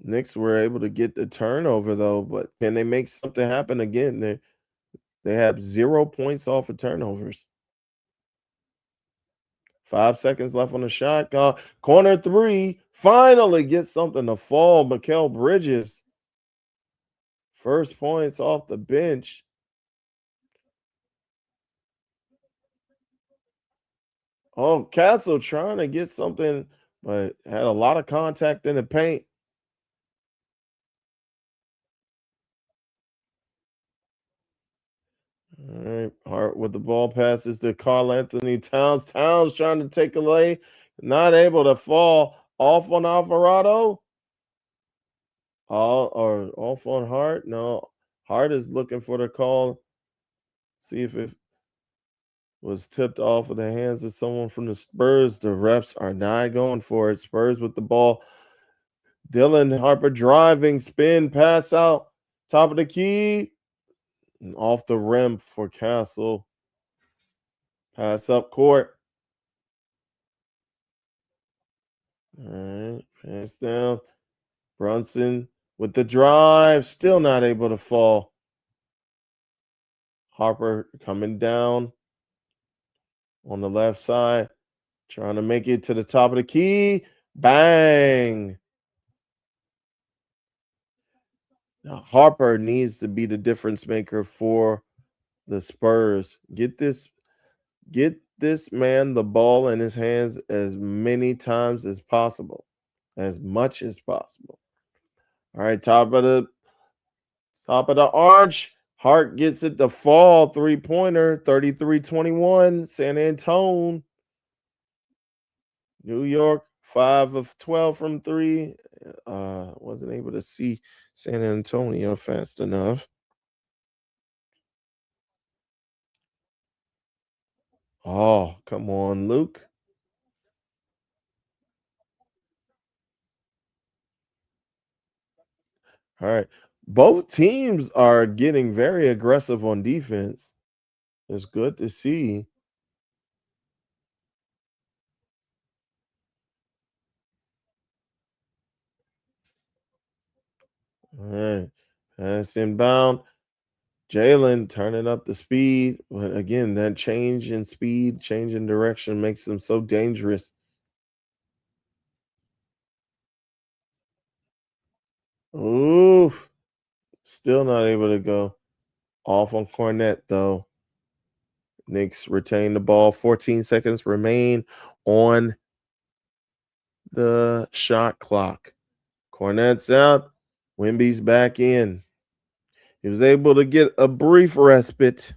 Knicks were able to get the turnover though. But can they make something happen again? They have 0 points off of turnovers. 5 seconds left on the shot clock. Corner three. Finally gets something to fall. Mikal Bridges. First points off the bench. Oh, Castle trying to get something, but had a lot of contact in the paint. All right, Hart with the ball passes to Carl Anthony Towns. Towns trying to take a lay, not able to fall off on Alvarado. All or off on Hart. No, Hart is looking for the call. See if it was tipped off of the hands of someone from the Spurs. The refs are not going for it. Spurs with the ball. Dylan Harper driving, spin, pass out, top of the key, and off the rim for Castle. Pass up court. All right, pass down. Brunson with the drive, still not able to fall. Harper coming down on the left side, trying to make it to the top of the key. Bang. Now, Harper needs to be the difference maker for the Spurs. Get this man the ball in his hands as many times as possible. as much as possible. All right, top of the arch. Hart gets it to fall. 3-pointer, 33-21. San Antonio. New York, 5 of 12 from three. Wasn't able to see San Antonio fast enough. Oh, come on, Luke. All right. Both teams are getting very aggressive on defense. It's good to see. All right. Pass inbound. Jalen turning up the speed. But again, that change in speed, change in direction makes them so dangerous. Oof. Still not able to go. Off on Cornette, though. Knicks retain the ball. 14 seconds remain on the shot clock. Cornette's out. Wemby's back in. He was able to get a brief respite.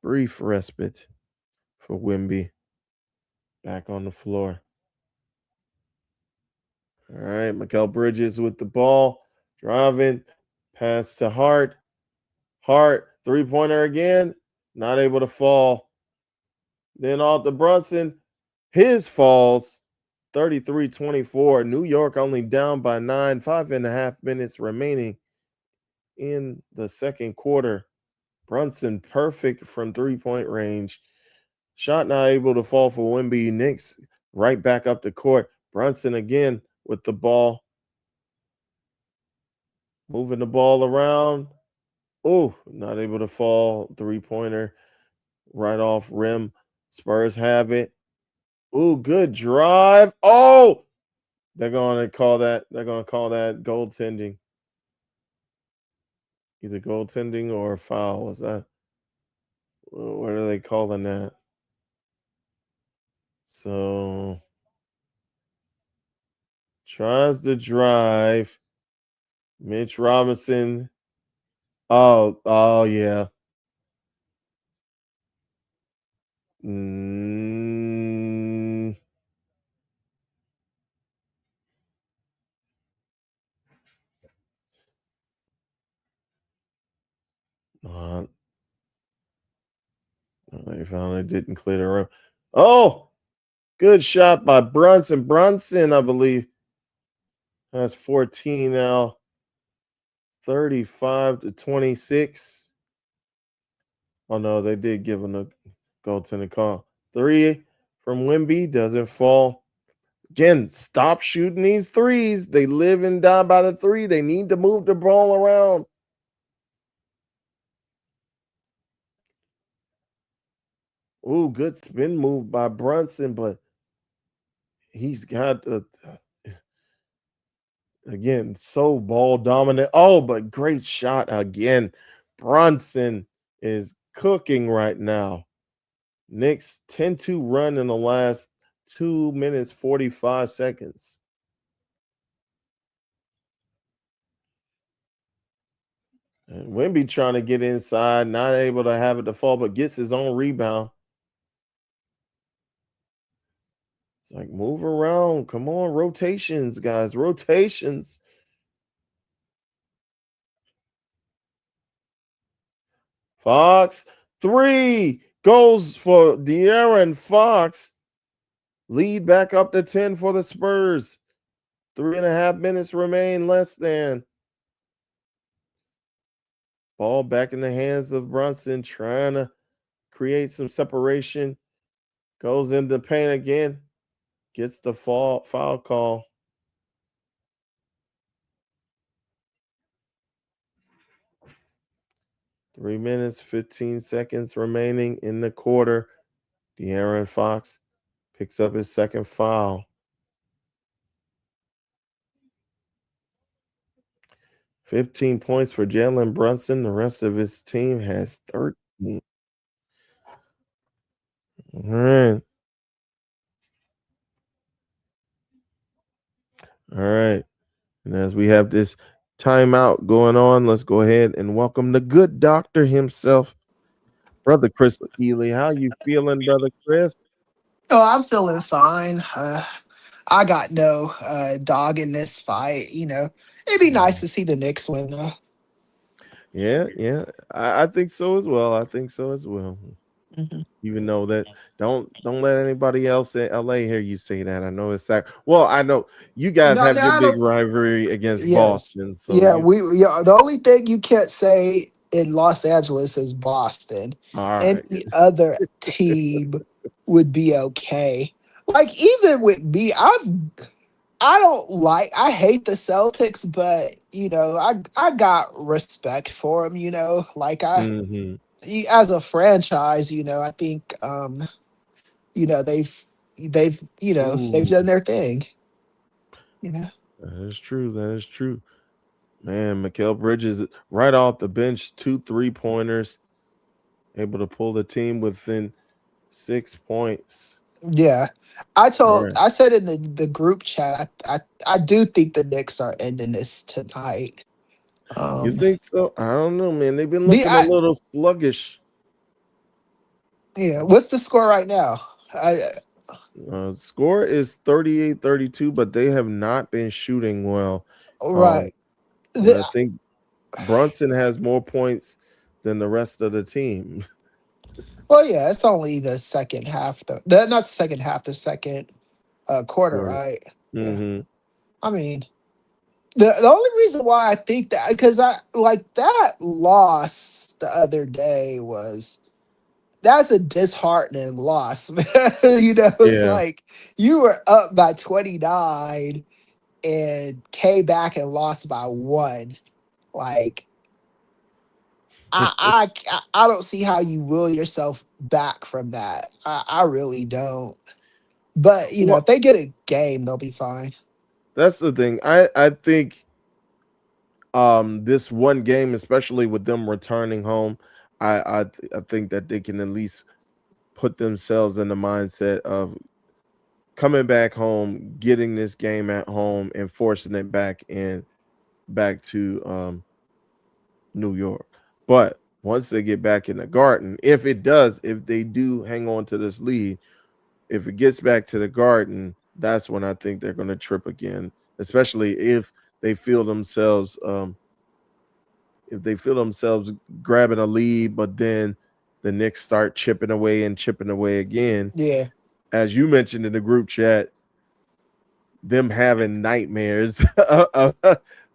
Brief respite for Wemby. Back on the floor. All right, Mikal Bridges with the ball. Driving. Pass to Hart. Hart, three-pointer again. Not able to fall. Then off to Brunson. His falls. 33-24. New York only down by 9. 5.5 minutes remaining in the second quarter. Brunson perfect from three-point range. Shot not able to fall for Wemby. Knicks right back up the court. Brunson again with the ball. Moving the ball around. Oh, not able to fall. Three-pointer right off rim. Spurs have it. Oh, good drive. Oh, they're going to call that. They're going to call that goaltending. Either goaltending or a foul. Was that? What are they calling that? So tries to drive. Mitch Robinson. Oh yeah. Mm, uh, they finally didn't clear the rim. Oh, good shot by Brunson. Brunson, I believe, has 14 now. 35-26. Oh no, they did give him a goaltending call. 3 from Wemby doesn't fall. Again, stop shooting these threes. They live and die by the three. They need to move the ball around. Ooh, good spin move by Brunson, but he's got again so ball dominant. Oh, but great shot again. Brunson is cooking right now. Knicks 10-2 run in the last 2 minutes 45 seconds. And Wemby trying to get inside, not able to have it to fall, but gets his own rebound. It's like move around. Come on, rotations, guys. Rotations. Fox, 3 goes for De'Aaron Fox. Lead back up to 10 for the Spurs. 3.5 minutes remain, less than. Ball back in the hands of Brunson, trying to create some separation. Goes into paint again. Gets the foul call. Three minutes, 15 seconds remaining in the quarter. De'Aaron Fox picks up his second foul. 15 points for Jalen Brunson. The rest of his team has 13. All right. All right. And as we have this timeout going on, let's go ahead and welcome the good doctor himself, Brother Chris Ely. How you feeling, Brother Chris? Oh, I'm feeling fine. I got no dog in this fight. It'd be nice to see the Knicks win, though. Yeah, yeah. I think so as well. I think so as well. Mhm. Even though that don't let anybody else in LA hear you say that. I know it's sad. Well, I know you guys No, have no, your I big don't. rivalry against Yes, Boston, so yeah. you The only thing you can't say in Los Angeles is Boston. all right. Any other team would be okay. Like even with me, I don't like. I hate the Celtics, but I got respect for them. Hmm. As a franchise, I think you know, they've they've Ooh, done their thing. You know. that is true. That is true. Man, Mikal Bridges right off the bench, 2 3 pointers, able to pull the team within 6 points. Yeah, All right. I said in the group chat, I do think the Knicks are ending this tonight. You Um, think so? I don't know, man. They've been the looking a I little sluggish. Yeah, what's the score right now? I Score is 38-32, but they have not been shooting well. Um, Right. and The, I think Brunson has more points than the rest of the team. well, yeah, it's only the second half though. Not the second half, the second quarter, Quarter. right? Yeah. Hmm. I mean, the only reason why I think that because I like that loss the other day was that's a disheartening loss, man. It's Yeah. like you were up by 29 and came back and lost by one. Like I don't see how you will yourself back from that. I really don't. But if Well, they get a game, they'll be fine. that's the thing. I think this one game, especially with them returning home, I think that they can at least put themselves in the mindset of coming back home, getting this game at home, and forcing it back to New York. But once they get back in the Garden, if they do hang on to this lead, if it gets back to the Garden, that's when I think they're going to trip again. Especially they feel themselves, if they feel themselves grabbing a lead, but then the Knicks start chipping away again. Yeah. As you mentioned in the group chat, them having nightmares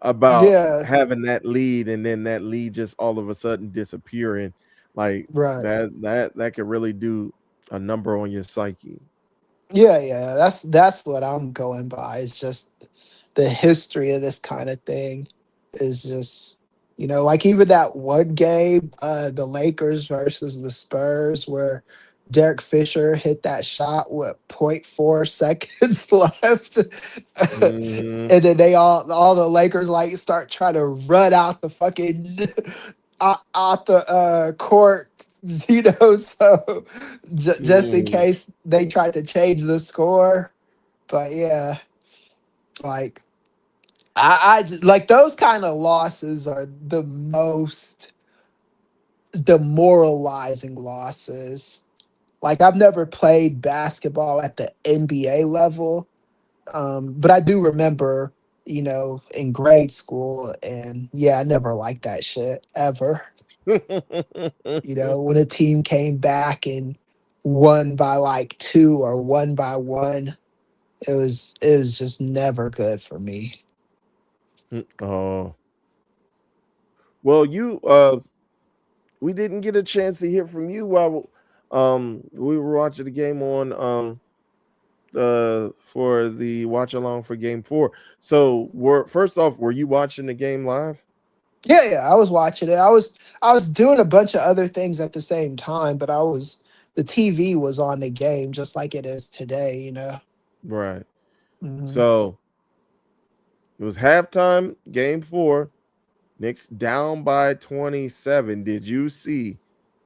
about Yeah. having that lead and then that lead just all of a sudden disappearing, like Right. that could really do a number on your psyche. Yeah, yeah. That's what I'm going by. It's just the history of this kind of thing is just like even that one game, the Lakers versus the Spurs, where Derek Fisher hit that shot with point 0.4 seconds left. Hmm. And then all the Lakers like start trying to run out the fucking out the court, so just in Hmm. case they tried to change the score. But yeah, like I just like those kind of losses are the most demoralizing losses. Like I've never played basketball at the NBA level, but I do remember, in grade school, and yeah, I never liked that shit ever. When a team came back and won by like two or won by one, it was just never good for me. Oh, well, you we didn't get a chance to hear from you while we were watching the game on for the watch along for game 4. So, were first off, were you watching the game live? Yeah, yeah, I was watching it. I was doing a bunch of other things at the same time, but the TV was on the game just like it is today. Right. Hmm. So, it was halftime, game 4. Knicks down by 27. Did you see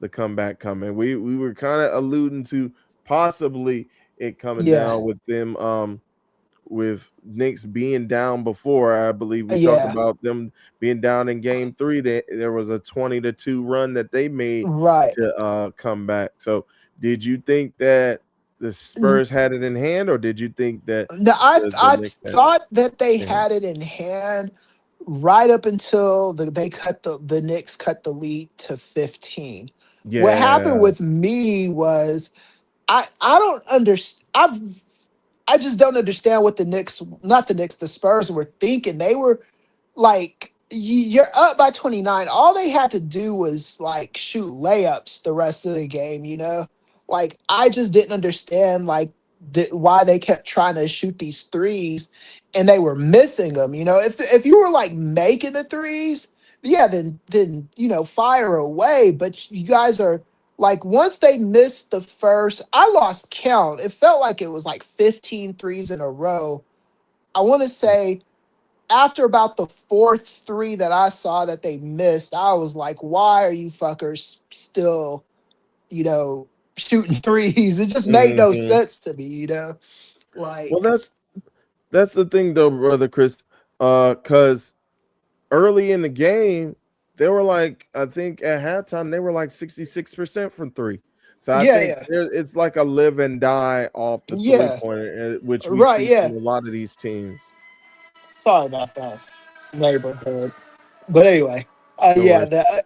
the comeback coming? We were kind of alluding to possibly it coming Yeah, down with them with Knicks being down before. I believe we talked Yeah, about them being down in game 3. There was a 20-2 run that they made right. to come back. So did you think that the Spurs had it in hand, or did you think that No, the I Knicks had it thought that they in hand? had it in hand right up until they cut the Knicks cut the lead to 15. What happened Yeah. with me was I don't understand. I just don't understand what the Knicks, not the Knicks, the Spurs were thinking. They were like, you're up by 29. All they had to do was like shoot layups the rest of the game, you know? Like, I just didn't understand like why they kept trying to shoot these threes and they were missing them, you know? If you were like making the threes, yeah, then you know, fire away, but you guys are like once they missed the first, I lost count. It felt like it was like 15 threes in a row. I want to say after about the fourth three that I saw that they missed, I was like, why are you fuckers still, you know, shooting threes? It just made no Hmm. sense to me, you know? Well, Like, that's the thing though, brother Chris. Cause early in the game, they were like, I think at halftime they were like 66% from three. So I yeah, think yeah. it's like a live and die off the three Yeah. pointer, which we Right, see from yeah. a lot of these teams. Sorry about that. Neighborhood. But anyway, No yeah, worries. the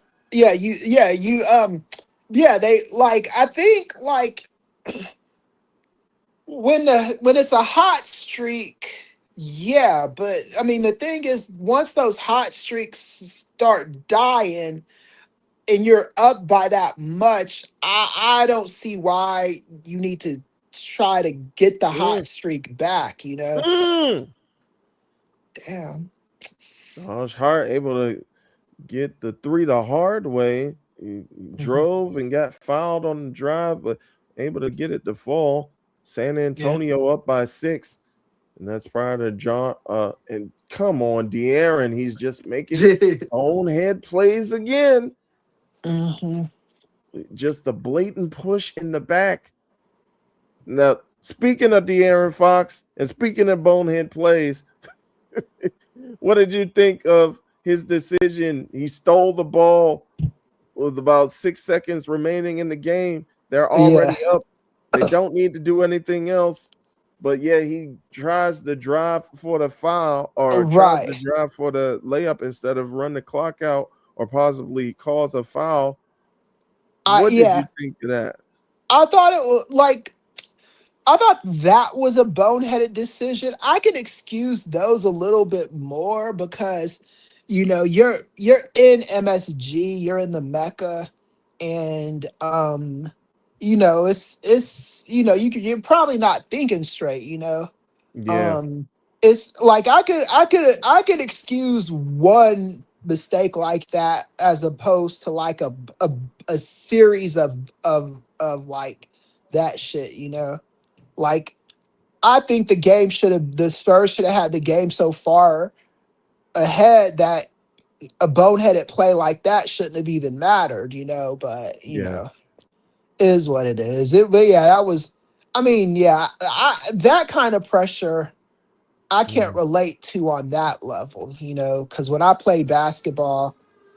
yeah, they like I think like when it's a hot streak, yeah, but I mean the thing is once those hot streaks start dying and you're up by that much, I don't see why you need to try to get the Mm, hot streak back, you know? mm. Damn. Josh Hart able to get the three the hard way. He Mhm. drove and got fouled on the drive, but able to get it to fall. San Yeah. Antonio up by 6. And that's prior to John. And come on, De'Aaron. He's just making own head plays again. Hmm. Just the blatant push in the back. Now, speaking of De'Aaron Fox and speaking of bonehead plays, what did you think of his decision? He stole the ball with about 6 seconds remaining in the game. They're Yeah. already up. They don't need to do anything else. But yeah, he tries to drive for the foul or tries to Right. drive for the layup instead of run the clock out or possibly cause a foul. What did you Yeah. think of that? I thought it was like I thought that was a boneheaded decision. I can excuse those a little bit more because you know you're in MSG, you're in the Mecca, and you know it's you know you're probably not thinking straight, you know. Yeah, Um it's like I could excuse one mistake like that as opposed to like a series of like that shit, you know. Like I think the Spurs should have had the game so far ahead that a boneheaded play like that shouldn't have even mattered, you know, but you yeah. know, it is what it is. But yeah, that was I mean, yeah, that kind of pressure I can't Mm. relate to on that level, you know, because when I played basketball,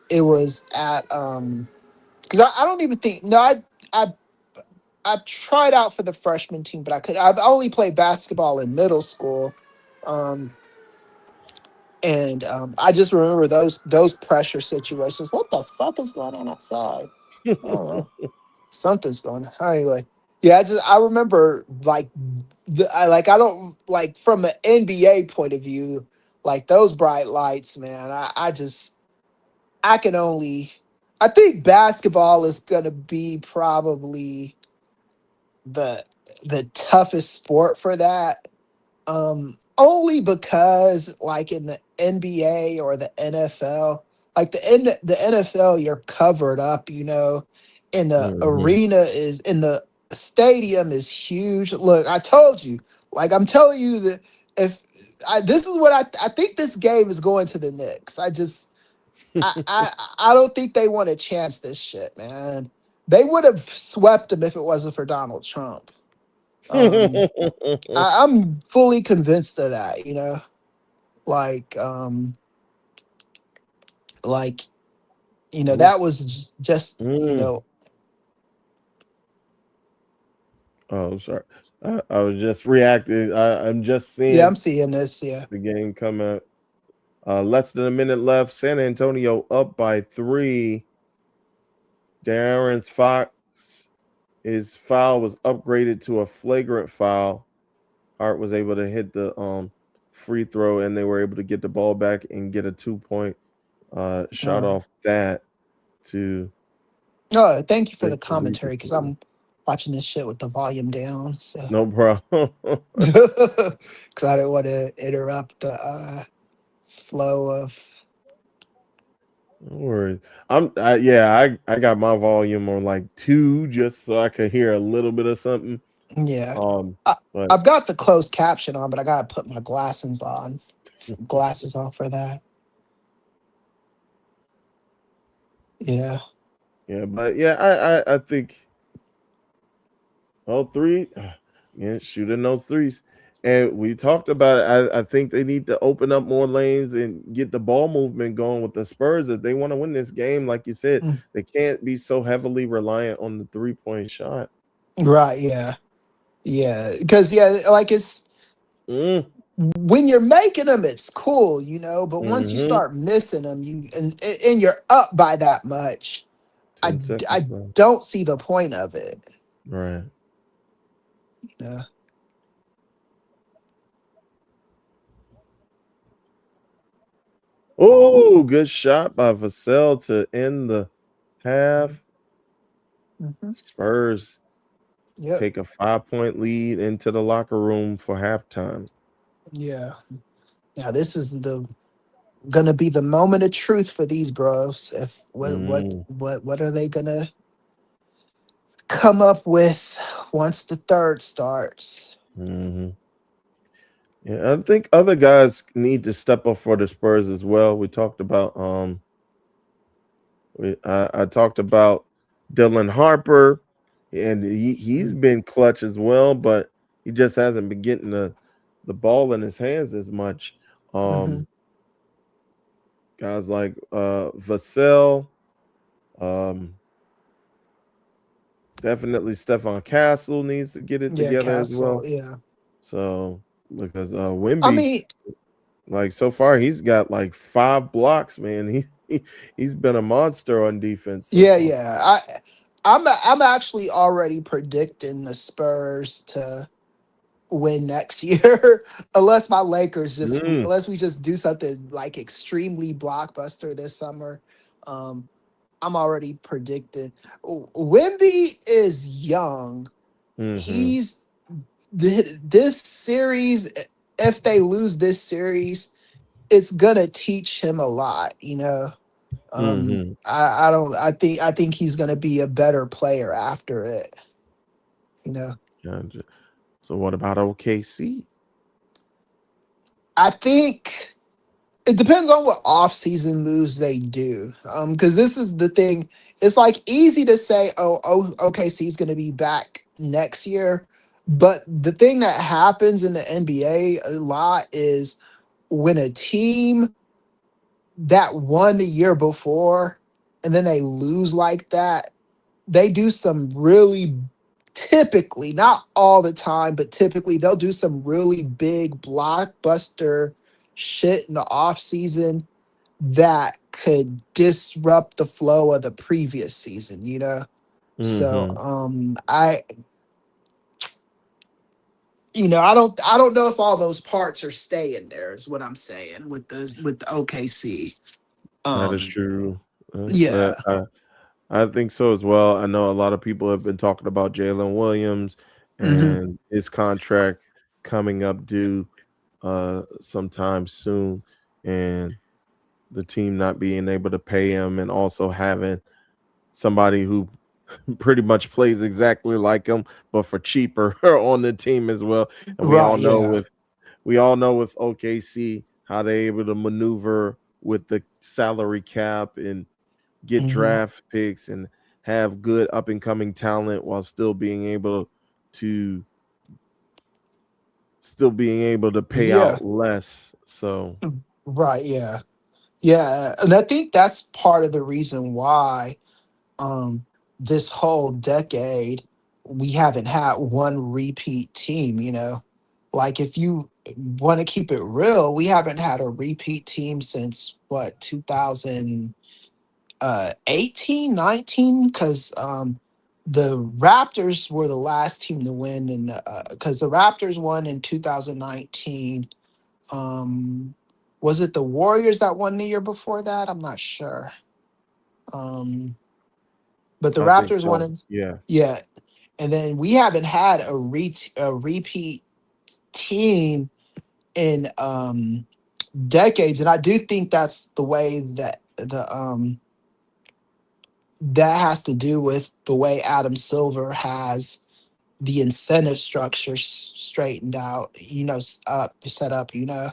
it was at because I don't even think no, I I tried out for the freshman team, but I've only played basketball in middle school. Um and I just remember those pressure situations. What the fuck is going on outside? I don't know. Something's going on. Anyway, yeah, I remember like I don't like from an NBA point of view, like those bright lights, man. I can only I think basketball is gonna be probably the the toughest sport for that. Only because like in the NBA or the NFL, like the NFL, you're covered up, you know, and the Mhm. arena is in the stadium is huge. Look, I told you, like I'm telling you that if this is what I think this game is going to the Knicks. I don't think they want to chance this shit, man. They would have swept them if it wasn't for Donald Trump. Um, I'm fully convinced of that. Like like that was just Mm. Oh, sorry. I was just reacting. I'm just yeah, seeing I'm seeing this. Yeah. the game come out. Less than a minute left. San Antonio up by 3. Darren Fox, his foul was upgraded to a flagrant foul. Hart was able to hit the free throw, and they were able to get the ball back and get a 2-point shot Uh, off that to oh, thank you for the take the lead to commentary because 4. I'm watching this shit with the volume down. So, No problem. because I didn't want to interrupt the flow of. No worries. I got my volume on like 2 just so I could hear a little bit of something. Yeah. Um, I, but I've got the closed caption on, but I gotta put my glasses on for that. Yeah. I think all 3, yeah, shooting those threes. And we talked about it. I think they need to open up more lanes and get the ball movement going with the Spurs if they want to win this game. Like you said, Mm. they can't be so heavily reliant on the 3-point shot. Right. Yeah. Yeah. Because like it's Mm, when you're making them, it's cool, but once you mm-hmm. start missing them, and you're up by that much, 10 I seconds left. don't see the point of it. Right. You know? Oh, good shot by Vassell to end the half. Hmm. Spurs Yep. take a 5-point lead into the locker room for halftime. Yeah. Now this is the gonna be the moment of truth for these bros. If Mm, what are they gonna come up with once the third starts? hmm Yeah, I think other guys need to step up for the Spurs as well. We talked about I talked about Dylan Harper, and he's been clutch as well, but he just hasn't been getting the ball in his hands as much. Hmm. Um, Guys like Vassell, um, definitely Stephon Castle needs to get it Yeah, together as Castle. well. Yeah. So because I Wimby, mean, like so far, he's got like 5 blocks, man. He's been a monster on defense so yeah, far. yeah. I'm actually already predicting the Spurs to win next year, unless my Lakers Mm, unless we just do something like extremely blockbuster this summer. Um, I'm already predicting. Wimby is young. mm-hmm. He's this series. If they lose this series, it's gonna teach him a lot. Mm-hmm. I don't. I think he's gonna be a better player after it. You know. Gotcha. So what about OKC? I think it depends on what off-season moves they do. Because this is the thing. It's like easy to say, oh, OKC is going to be back next year, but the thing that happens in the NBA a lot is when a team that won the year before and then they lose like that, they do some really typically, not all the time, but typically they'll do some really big blockbuster shit in the off season that could disrupt the flow of the previous season. So Mm-hmm. I don't know if all those parts are staying there is what I'm saying with the OKC. That is Um true. yeah. I think so as well. I know a lot of people have been talking about Jalen Williams Hmm. and his contract coming up due sometime soon, and the team not being able to pay him, and also having somebody who pretty much plays exactly like him but for cheaper on the team as well. And Right, yeah. we all know with OKC how they're able to maneuver with the salary cap and get Hmm. draft picks and have good up and coming talent while still being able to still being able to pay Yeah. out less. So Right. Yeah. Yeah. And I think that's part of the reason why um this whole decade we haven't had one repeat team, you know. Like if you want to keep it real, we haven't had a repeat team since what 2018, 19 because the Raptors were the last team to win and because the Raptors won in 2019. um was it the Warriors that won the year before that? I'm not sure. um but the I think Raptors won so. in, Yeah. yeah. And then we haven't had a repeat team in decades, and I do think that's the way that that has to do with the way Adam Silver has the incentive structure straightened out, you know, up set up, you know.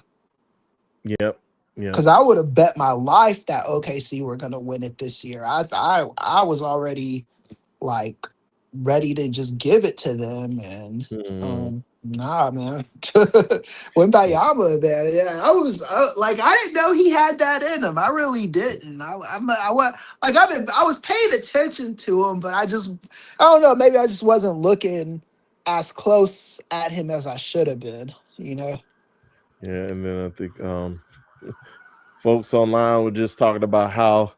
Yep. Yep. Because I would have bet my life that OKC were gonna win it this year. I was already like ready to just give it to them, and Mhm. nah, man. When Bayama, man, yeah, like I didn't know he had that in him. I really didn't. I was like I was paying attention to him, but I don't know. Maybe I just wasn't looking as close at him as I should have been. You know. Yeah, and then I think folks online were just talking about how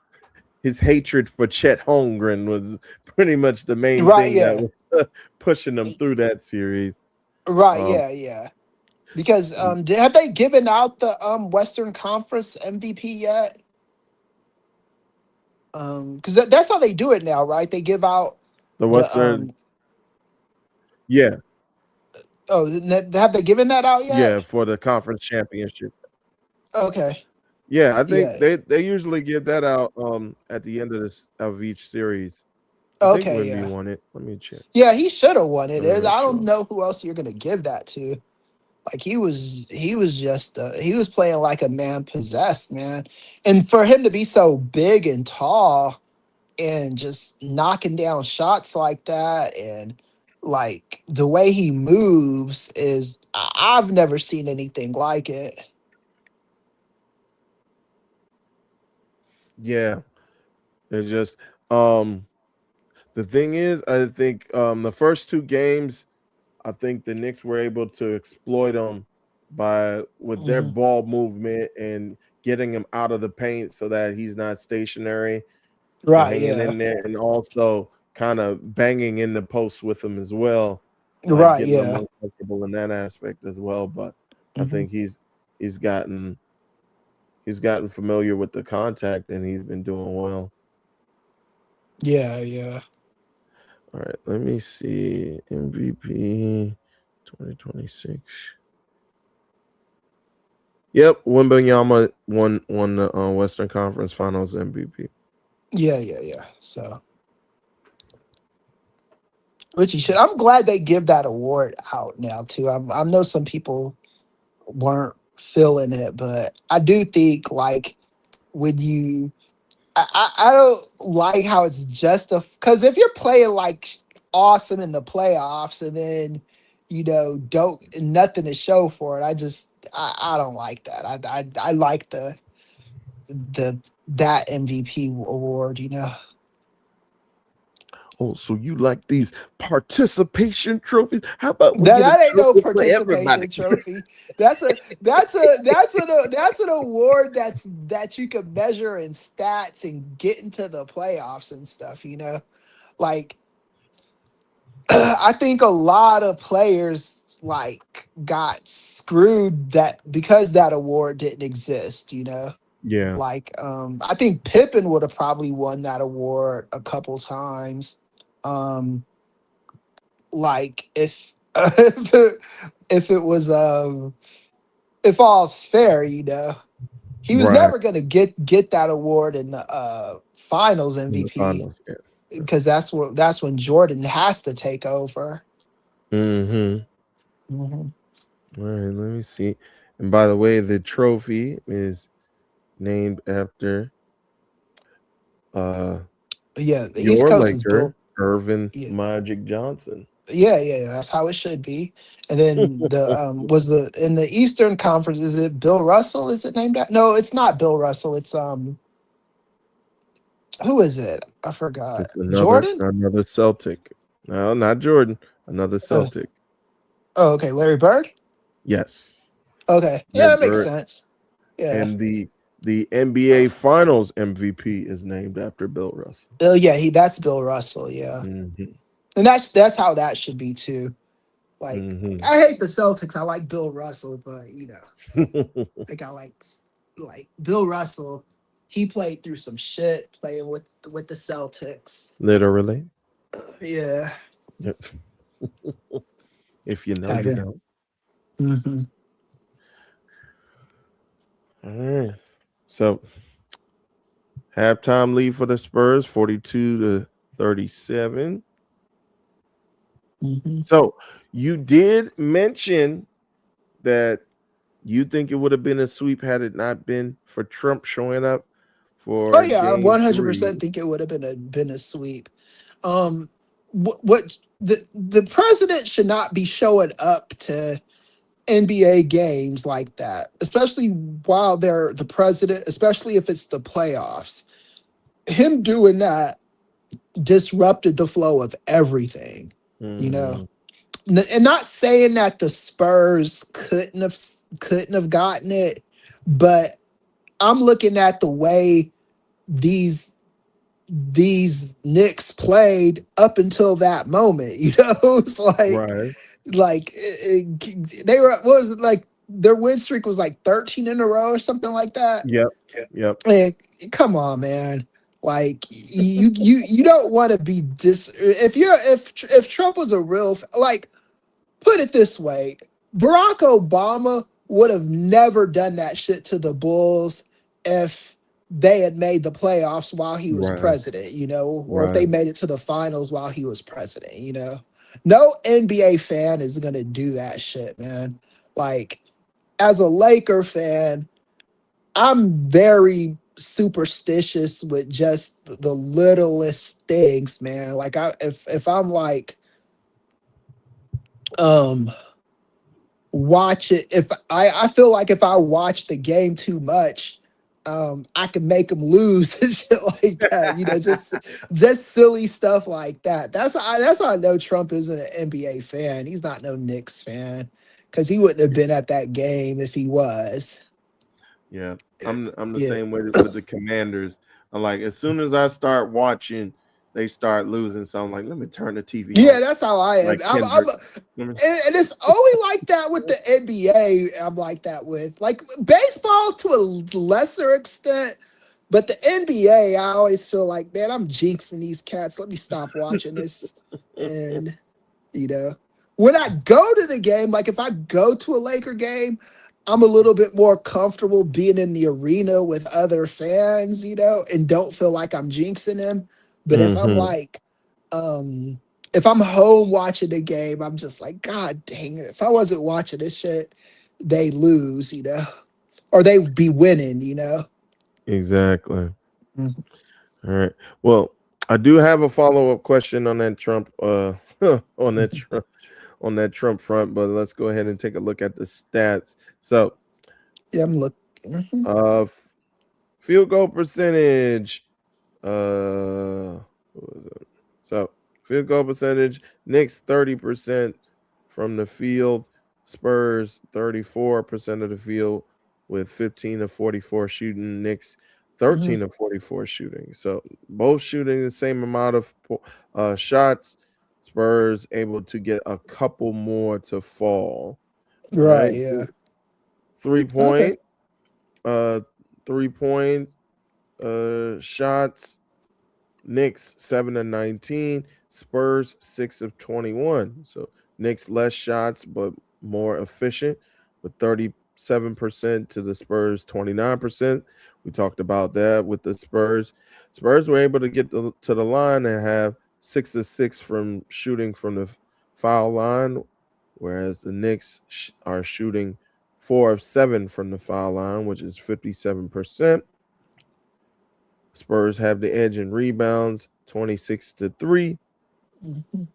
his hatred for Chet Holmgren was pretty much the main Right. thing that Yeah. was pushing him through that series. Right. Um, Yeah. Yeah. Because have they given out the Western Conference MVP yet? Because that's how they do it now, right? They give out the the Western, yeah, have they given that out yeah, yet? for the conference championship. Okay. Yeah, I think Yeah. they usually give that out at the end of each series. I think Okay. Wimby Yeah. won it. Let me check. Yeah. He should have won it. Let me make I don't sure. know who else you're gonna give that to. Like he was just he was playing like a man possessed, man. And for him to be so big and tall and just knocking down shots like that, and like the way he moves is I've never seen anything like it. Yeah, it's just um the thing is, I think the first two games, I think the Knicks were able to exploit them by with their Mhm. ball movement and getting him out of the paint so that he's not stationary and Right, hanging yeah. in there, and also kind of banging in the post with him as well, like Right, getting them yeah. uncomfortable in that aspect as well. But I Hmm. think he's gotten he's gotten familiar with the contact and he's been doing well. Yeah, yeah. All right, let me see MVP 2026. Yep, Wembanyama won the Western Conference Finals MVP. Yeah, yeah, yeah. So which you should, I'm glad they give that award out now too. I know some people weren't feeling it, but I do think like when you I don't like how it's just a because if you're playing like awesome in the playoffs and then you know don't nothing to show for it, I don't like that. I like the that MVP award. You know Oh, so you like these participation trophies? How about we that get a that ain't no trophy for everybody? participation trophy. That's an award that you can measure in stats and get into the playoffs and stuff. You know like I think a lot of players like got screwed that because that award didn't exist, you know. Yeah, Like I think Pippen would have probably won that award a couple times. Um like if it was if all's fair, you know. He was right. never going to get that award in the finals In the MVP finals. Yeah. because that's when Jordan has to take over. Mm-hmm. Hmm. All right, let me see. And by the way, the trophy is named after uh Yeah, the East your Coast is built. Laker, Irvin Yeah, Magic Johnson. Yeah, that's how it should be. And then the was the in the Eastern Conference, is it Bill Russell? Is it named that? No, it's not Bill Russell. It's who is it? I forgot. It's another Jordan? another Celtic. No, not Jordan. Another Uh, Celtic. oh, okay, Larry Bird. Yes. Okay, yeah, Larry that makes Bird. sense. Yeah. And the NBA Finals MVP is named after Bill Russell. Oh yeah, that's Bill Russell. Yeah, Hmm. and that's how that should be too. Like, Hmm. I hate the Celtics. I like Bill Russell, but like I like Bill Russell. He played through some shit playing with the Celtics. Literally. Yeah. Yep. If you know, you Okay. know. Hmm. All right. So halftime lead for the Spurs, 42-37. Hmm. So you did mention that you think it would have been a sweep had it not been for Trump showing up Oh for yeah, I game 100% three. think it would have been a sweep. Um, what the president should not be showing up to NBA games like that, especially while they're the president, especially if it's the playoffs. Him doing that disrupted the flow of everything, you know. Mhm. And not saying that the Spurs couldn't have gotten it, but I'm looking at the way these Knicks played up until that moment. It's Right. they were, what was it, like their win streak was like 13 in a row or something like that. Yep. Yep. Like, come on, man. Like, you don't want to be if Trump was a real like, put it this way, Barack Obama would have never done that shit to the Bulls if they had made the playoffs while he was Right. president, or if they Right. made it to the finals while he was president. No NBA fan is gonna do that shit, man. Like, as a Laker fan, I'm very superstitious with just the littlest things, man. Like, if I'm like um watch it, if I feel like if I watch the game too much, I can make them lose and shit like that. Just silly stuff like that. That's how I know Trump isn't an NBA fan. He's not no Knicks fan, because he wouldn't have been at that game if he was. Yeah. I'm the Yeah. same way with the Commanders. I'm like, as soon as I start watching, they start losing. So I'm like, let me turn the TV Yeah, off. that's how I am. Like Kendrick. Let me- And it's only like that with the NBA. I'm like that with like baseball to a lesser extent, but the NBA, I always feel like, man, I'm jinxing these cats. Let me stop watching this. And you know, when I go to the game, like if I go to a Laker game, I'm a little bit more comfortable being in the arena with other fans, and don't feel like I'm jinxing them. But Mhm. if I'm home watching the game, I'm just like, God dang it. If I wasn't watching this shit, they lose, or they be winning. Exactly. Mhm. All right. Well, I do have a follow-up question on that Trump on that Trump front, but let's go ahead and take a look at the stats. So, Yeah, I'm looking. Mhm. f- field goal percentage. What was it? So, field goal percentage. Knicks 30% from the field. Spurs 34% of the field with 15 of 44 shooting. Knicks 13 Mhm. of 44 shooting. So both shooting the same amount of shots. Spurs able to get a couple more to fall. All Right, right. yeah. Three Okay. point, uh, 3 point shots. Knicks 7 of 19, Spurs 6 of 21. So Knicks less shots but more efficient with 37% to the Spurs 29%. We talked about that with the Spurs. Spurs were able to get to the line and have 6 of 6 from shooting from the foul line, whereas the Knicks are shooting 4 of 7 from the foul line, which is 57%. Spurs have the edge in rebounds, 26-3. Mhm.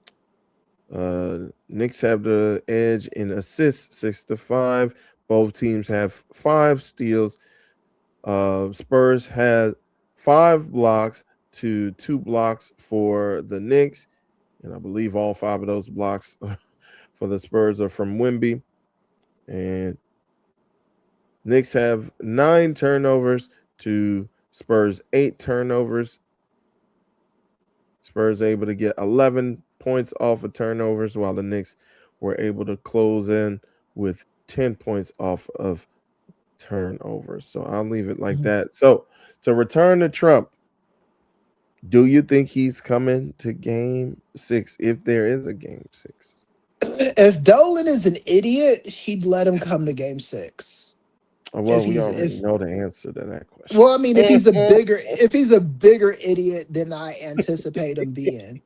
Knicks have the edge in assists, 6-5. Both teams have 5 steals. Spurs had 5 blocks to 2 blocks for the Knicks, and I believe all 5 of those blocks for the Spurs are from Wemby. And Knicks have 9 turnovers to Spurs 8 turnovers. Spurs able to get 11 points off of turnovers, while the Knicks were able to close in with 10 points off of turnovers. So I'll leave it like that. So to return to Trump, do you think he's coming to game 6 if there is a game 6? If Dolan is an idiot, he'd let him come to game 6. Well, If we he's already if know the answer to that question. Well, I mean, if he's a bigger idiot than I anticipate him being,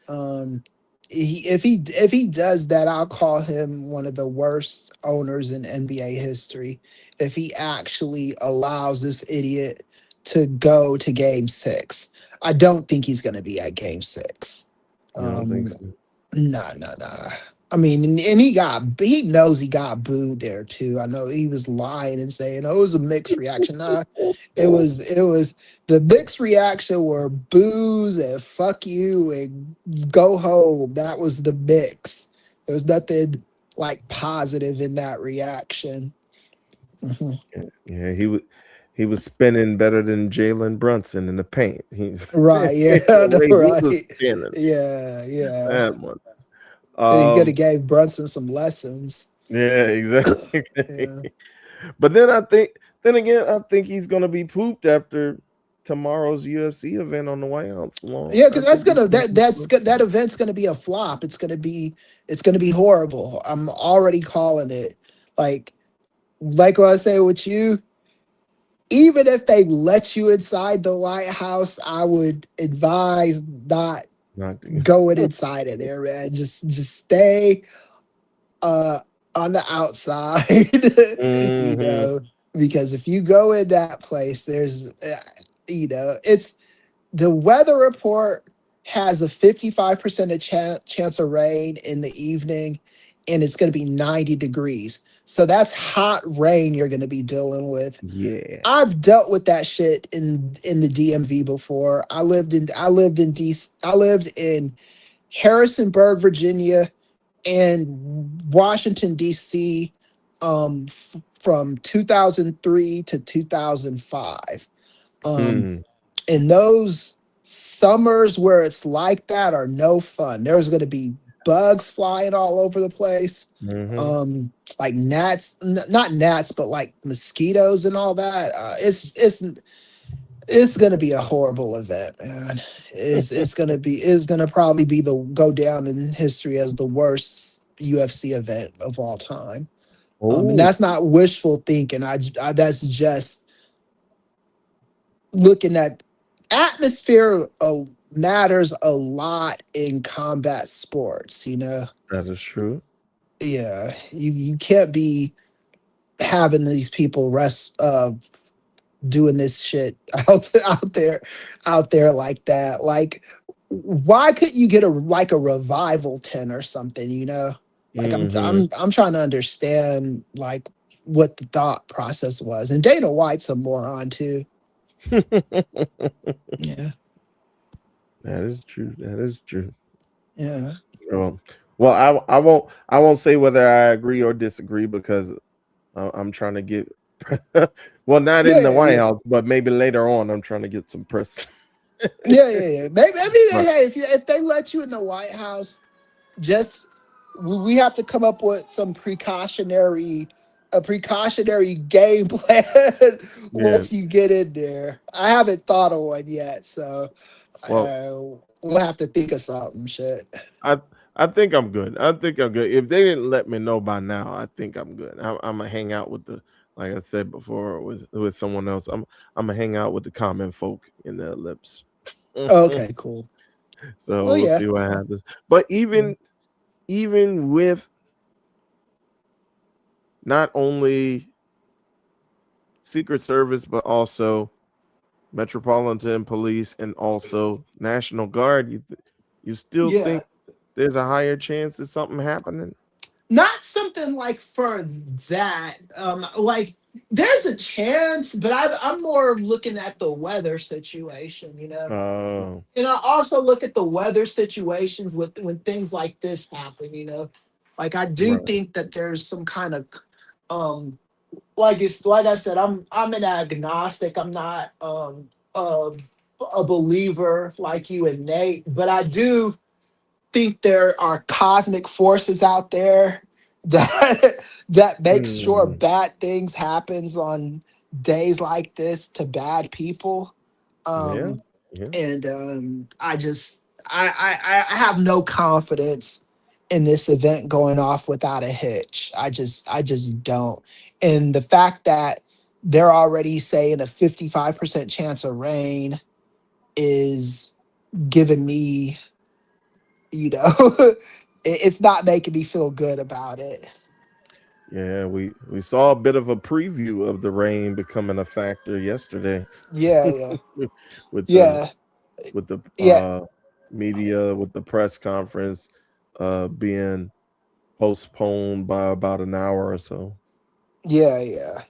um, if he does that, I'll call him one of the worst owners in NBA history. If he actually allows this idiot to go to Game 6, I don't think he's going to be at Game 6. You don't think Um, so? no, no, no. I mean, and he knows he got booed there too. I know he was lying and saying, "Oh, it was a mixed reaction." Nah, it was the mixed reaction were boos and fuck you and go home. That was the mix. There was nothing like positive in that reaction. Mhm. Yeah, he was spinning better than Jalen Brunson in the paint. Right? Yeah. The I know, way he was right? spinning Yeah. Yeah. that one. He could have Um, gave Brunson some lessons. yeah, exactly. Yeah. But then again, I think he's gonna be pooped after tomorrow's UFC event on the White House lawn. Yeah, I because that's think he's gonna gonna that be that's pooped. good. That event's gonna be a flop. It's gonna be horrible. I'm already calling it. Like what I say with you. Even if they let you inside the White House, I would advise not Not the- going inside of there, man. Just stay uh on the outside, you Mhm. know, because if you go in that place, it's the weather report has a 55% chance of rain in the evening, and it's going to be 90 degrees. So that's hot rain you're going to be dealing with. Yeah. I've dealt with that shit in the DMV before. I lived in Harrisonburg, Virginia, and Washington D.C. From 2003 to 2005. Um, Mm. and those summers where it's like that are no fun. There's going to be bugs flying all over the place. Mhm. Like gnats, not gnats, but like mosquitoes and all that. It's going to be a horrible event, man. It's going to probably go down in history as the worst UFC event of all time. And Oh, that's not wishful thinking. That's just looking at atmosphere matters a lot in combat sports. that is true. Yeah, you can't be having these people doing this shit out there like that. Like, why couldn't you get a revival tent or something? Like I'm Mhm. I'm I'm trying to understand like what the thought process was. And Dana White's a moron too. Yeah, That is true. That is true. yeah, Um, well, I won't say whether I agree or disagree because I'm trying to get well, not yeah, in the yeah, White yeah. House, but maybe later on I'm trying to get some press. Yeah, yeah, yeah. Maybe, I mean, Right. hey, if they let you in the White House, just we have to come up with some precautionary game plan Yeah. once you get in there. I haven't thought of one yet, so Well, we'll have to think of something. Shit. I I think I'm good. I think I'm good. If they didn't let me know by now, I think I'm good. I'm gonna hang out with the, like I said before, with someone else. I'm gonna hang out with the common folk in the ellipse. Okay, cool. So Well, we'll yeah. see what happens. But Yeah. even with not only Secret Service, but also Metropolitan Police and also National Guard, you still Yeah. think there's a higher chance of something happening? Not something like for that. Like there's a chance, but I'm more looking at the weather situation, you know. Oh, And I also look at the weather situations with when things like this happen, you know. Like I do right. think that there's some kind of um like it's like I said, I'm an agnostic. I'm not a believer like you and Nate, but I do think there are cosmic forces out there that that make sure Mm, bad things happens on days like this to bad people. yeah, Um yeah, and I just I have no confidence in this event going off without a hitch. I just don't. And the fact that they're already saying a 55% chance of rain is giving me, you know, it's not making me feel good about it. yeah. We saw a bit of a preview of the rain becoming a factor yesterday Yeah, yeah, with the yeah, with the yeah, media, with the press conference being postponed by about an hour or so. yeah, yeah.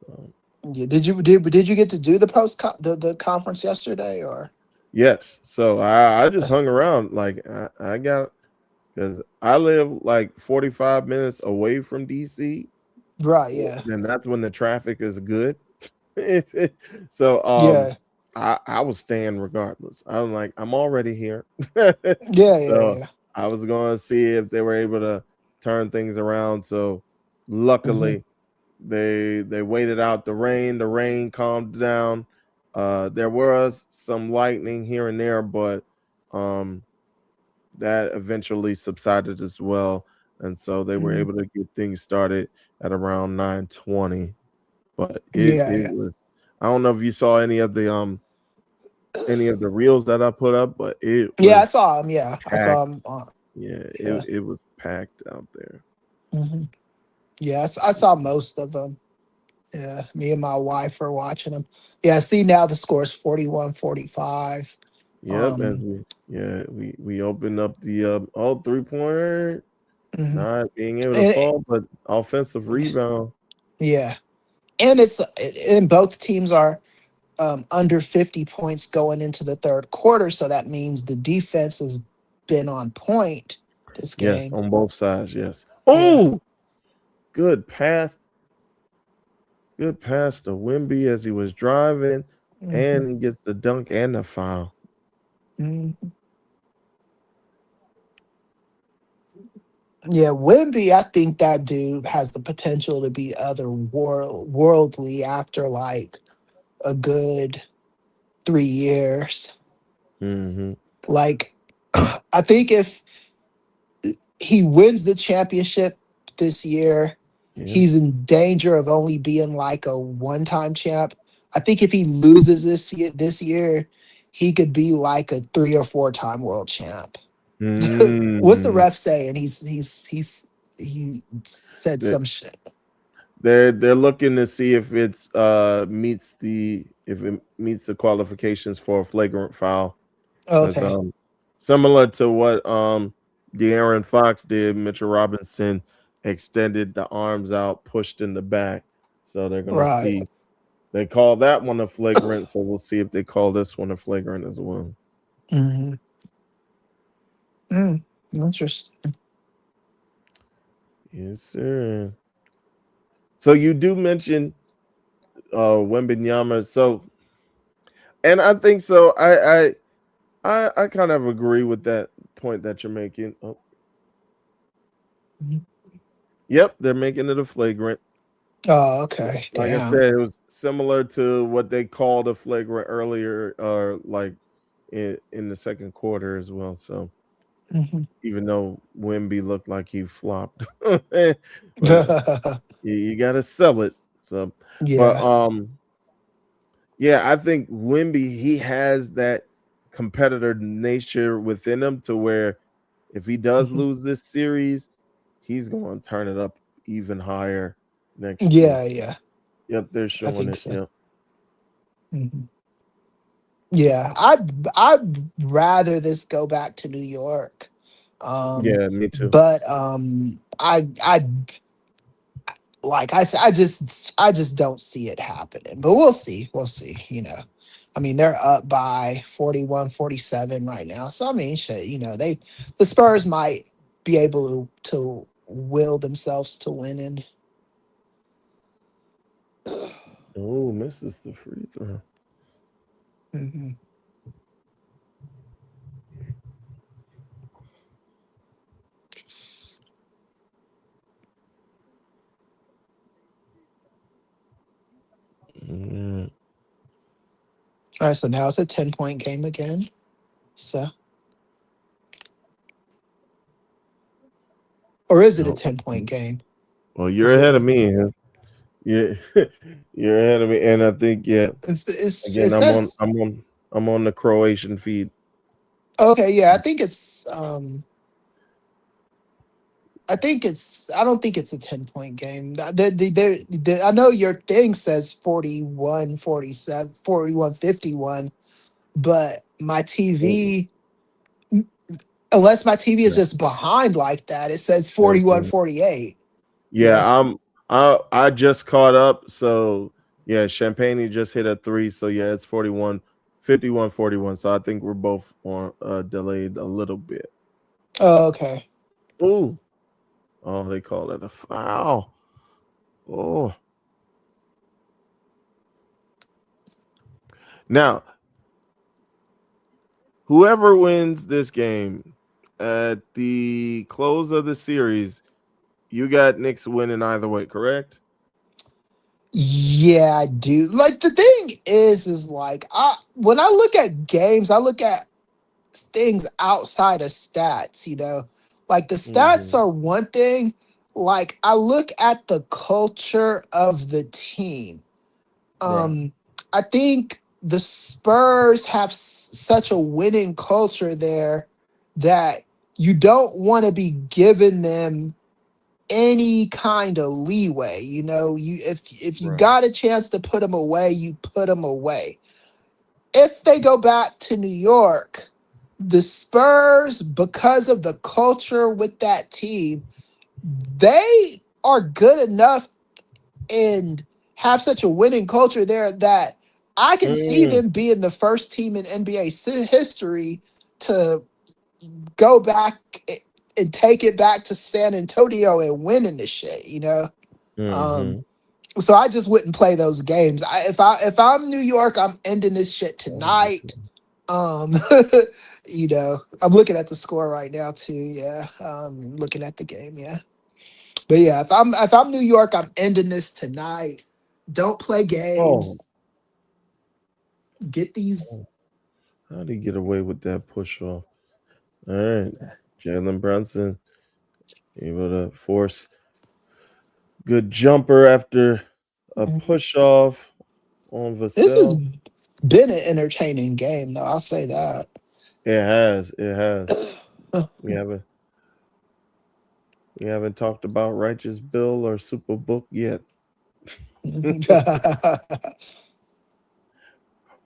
So Yeah. Did you get to do the the conference yesterday or? yes, so I just hung around. Like I got because I live like 45 minutes away from DC, Right, yeah, and that's when the traffic is good. So yeah, I was staying regardless. I'm like, I'm already here. yeah, yeah, So yeah. I was going to see if they were able to turn things around. So Hmm. luckily they waited out the rain calmed down. There was some lightning here and there, but um that eventually subsided as well. And so they were Hmm. able to get things started at around 9:20. But Yeah, it yeah, was, I don't know if you saw any of the reels that I put up, but it yeah. I was saw him. Yeah, I packed. saw him. Yeah, Yeah, it was packed out there. hmm, yeah. I saw most of them. Yeah, me and my wife are watching them. Yeah, I see now the score is 41-45. Yep, as Um, we opened up the 3-pointer mhm. not being able to and, fall, but offensive rebound. yeah, and it's and both teams are under 50 points going into the third quarter. So that means the defense has been on point this Yes, game. on both sides. Yes. Yeah. Oh, good pass. Good pass to Wimby as he was driving, Hmm. and he gets the dunk and the foul. Hmm. Yeah, Wimby, I think that dude has the potential to be worldly after like a good 3 years. Hmm. Like, I think if he wins the championship this year, Yeah. he's in danger of only being like a one-time champ. I think if he loses this year, he could be like a 3 or 4 time world champ. What's the Mm. ref saying? He said They- some shit. They're looking to see if it's if it meets the qualifications for a flagrant foul because Okay, similar to what De'Aaron Fox did, Mitchell Robinson extended the arms out, pushed in the back. So they're gonna right. see. They call that one a flagrant, so we'll see if they call this one a flagrant as well. Hmm. Mm, interesting. Yes, sir. So you do mention Wembenyama. So and I think so. I kind of agree with that point that you're making. Oh, Mhm. yep, they're making it a flagrant. Oh, okay. Like I Damn. said, it was similar to what they called a flagrant earlier, or like in the second quarter as well. So Hmm. even though Wimby looked like he flopped, but you got to sell it. So, but Yeah. yeah, I think Wimby he has that competitor nature within him to where if he does Mhm. lose this series, he's going to turn it up even higher next year. Yeah, yeah. Yep, they're I showing think it. so. Yep. Mhm. Yeah, I'd rather this go back to New York. Yeah, me too. But I like I said, I just don't see it happening. But we'll see. We'll see. I mean, they're up by 41-47 right now. So I mean, shit, the Spurs might be able to will themselves to winning. Oh, misses the free throw. Mhm. Mm, All right, so now it's a 10-point game again. So, or is it a no. 10-point game? Well, you're Is it? ahead of me. Huh? Yeah, you're ahead of me, and I think It again, says I'm on the Croatian feed. okay. Yeah, I think it's. I don't think it's a 10-point game. I know your thing says 41-47, 41-51, but my Mm, TV, unless my TV is yeah. just behind like that, it says Mhm. 41-48. You Yeah, know? I just caught up. So yeah, Champagne just hit a three. So yeah, it's 41, 51, 41. So I think we're both on delayed a little bit. Oh, okay. Ooh. Oh, they call it a foul. Oh. Now, whoever wins this game at the close of the series, you got Knicks winning either way, correct? Yeah, I do. Like the thing is like I when I look at games, I look at things outside of stats, Like the stats Mm-hmm. are one thing. Like I look at the culture of the team. Right. Um I think the Spurs have such a winning culture there that you don't want to be giving them any kind of leeway. If you Right. got a chance to put them away, you put them away. If they go back to New York, the Spurs, because of the culture with that team, they are good enough and have such a winning culture there that I can see Mm, them being the first team in NBA history to go back and take it back to San Antonio and winning the shit. Um, mm-hmm. so I just wouldn't play those games. If I'm New York, I'm ending this shit tonight. Um, I'm looking at the score right now too. Yeah, looking at the game. Yeah, but yeah, if I'm New York, I'm ending this tonight. Don't play Oh, games. Get these. how did he get away with that push off? All right. Jalen Brunson able to force good jumper after a push off on This has Vassell. been an entertaining game, though. I'll say that. It has. It has. We haven't we haven't talked about Righteous Bill or Superbook yet.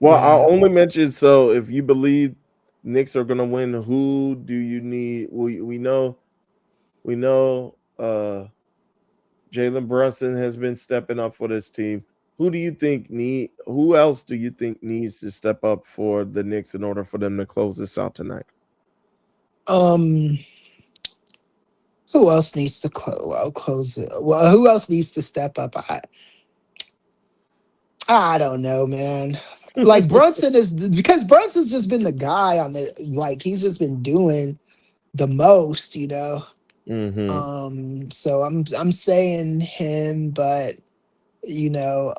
Well, Yeah. I'll only mention so if you believe Knicks are gonna win, who do you need? We know Jalen Brunson has been stepping up for this team. Who else do you think needs to step up for the Knicks in order for them to close this out tonight? Um. Who else needs to close it? Well, who else needs to step up? I don't know, man. Like Brunson is because Brunson's just been the guy on the like he's just been doing the most. Mm-hmm. So I'm saying him, but you know,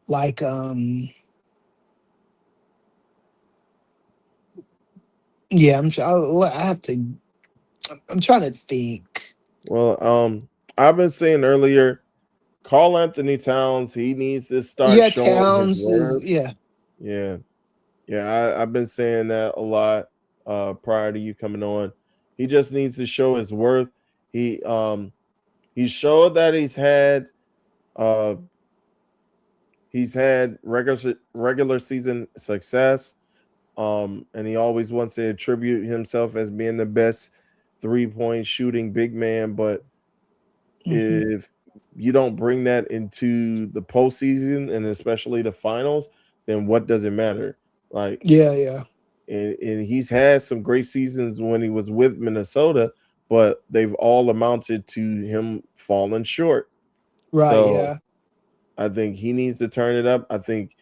like yeah, I have to. I'm trying to think. Well, I've been saying earlier, Carl Anthony Towns, he needs to start Yeah, showing his Towns is worth. yeah. Yeah. Yeah, I've been saying that a lot prior to you coming on. He just needs to show his worth. He he showed that uh he's had regular season success. And he always wants to attribute himself as being the best 3-point shooting big man. But Mhm. if you don't bring that into the postseason and especially the finals, then what does it matter? Like, Yeah, yeah. and he's had some great seasons when he was with Minnesota, but they've all amounted to him falling short. Right, So yeah. I think he needs to turn it up. I think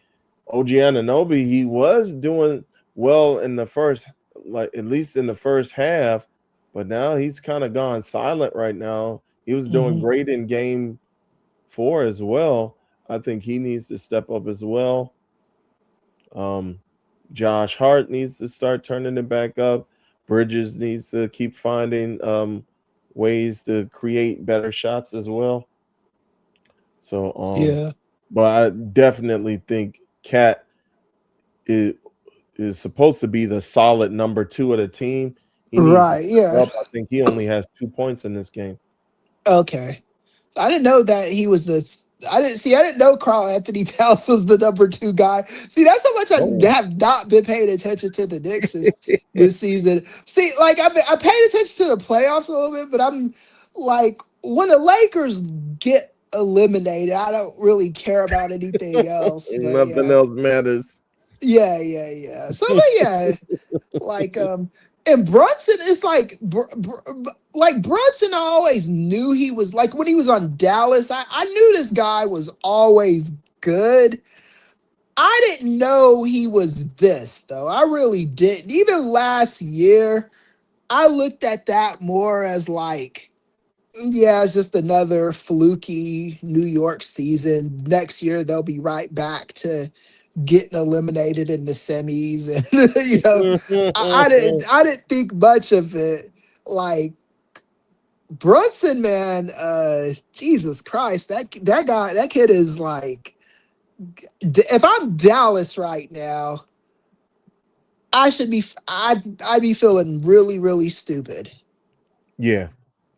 OG Anunoby, he was doing well in the first, like at least in the first half, but now he's kind of gone silent right now. He was doing Mhm. great in game 4 as well. I think he needs to step up as well. Um, Josh Hart needs to start turning it back up. Bridges needs to keep finding ways to create better shots as well. So, Yeah. but I definitely think Cat is, is supposed to be the solid number 2 of the team. He needs to Right, step yeah. up. I think he only has 2 points in this game. Okay. I didn't know that he was this. I didn't know Carl Anthony Towns was the number 2 guy. See, that's how much I Oh, have not been paying attention to the Knicks this season. See, like I paid attention to the playoffs a little bit, but I'm like when the Lakers get eliminated, I don't really care about anything else. But nothing yeah, else matters. yeah, yeah, yeah. So, but yeah, like and Brunson is like Brunson. I always knew he was like when he was on Dallas. I knew this guy was always good. I didn't know he was this though. I really didn't. Even last year, I looked at that more as like, yeah, it's just another fluky New York season. Next year they'll be right back to getting eliminated in the semis, and I didn't think much of it. Like Brunson, man, Jesus Christ, that guy, that kid is like, if I'm Dallas right now, I'd be feeling really really stupid. Yeah,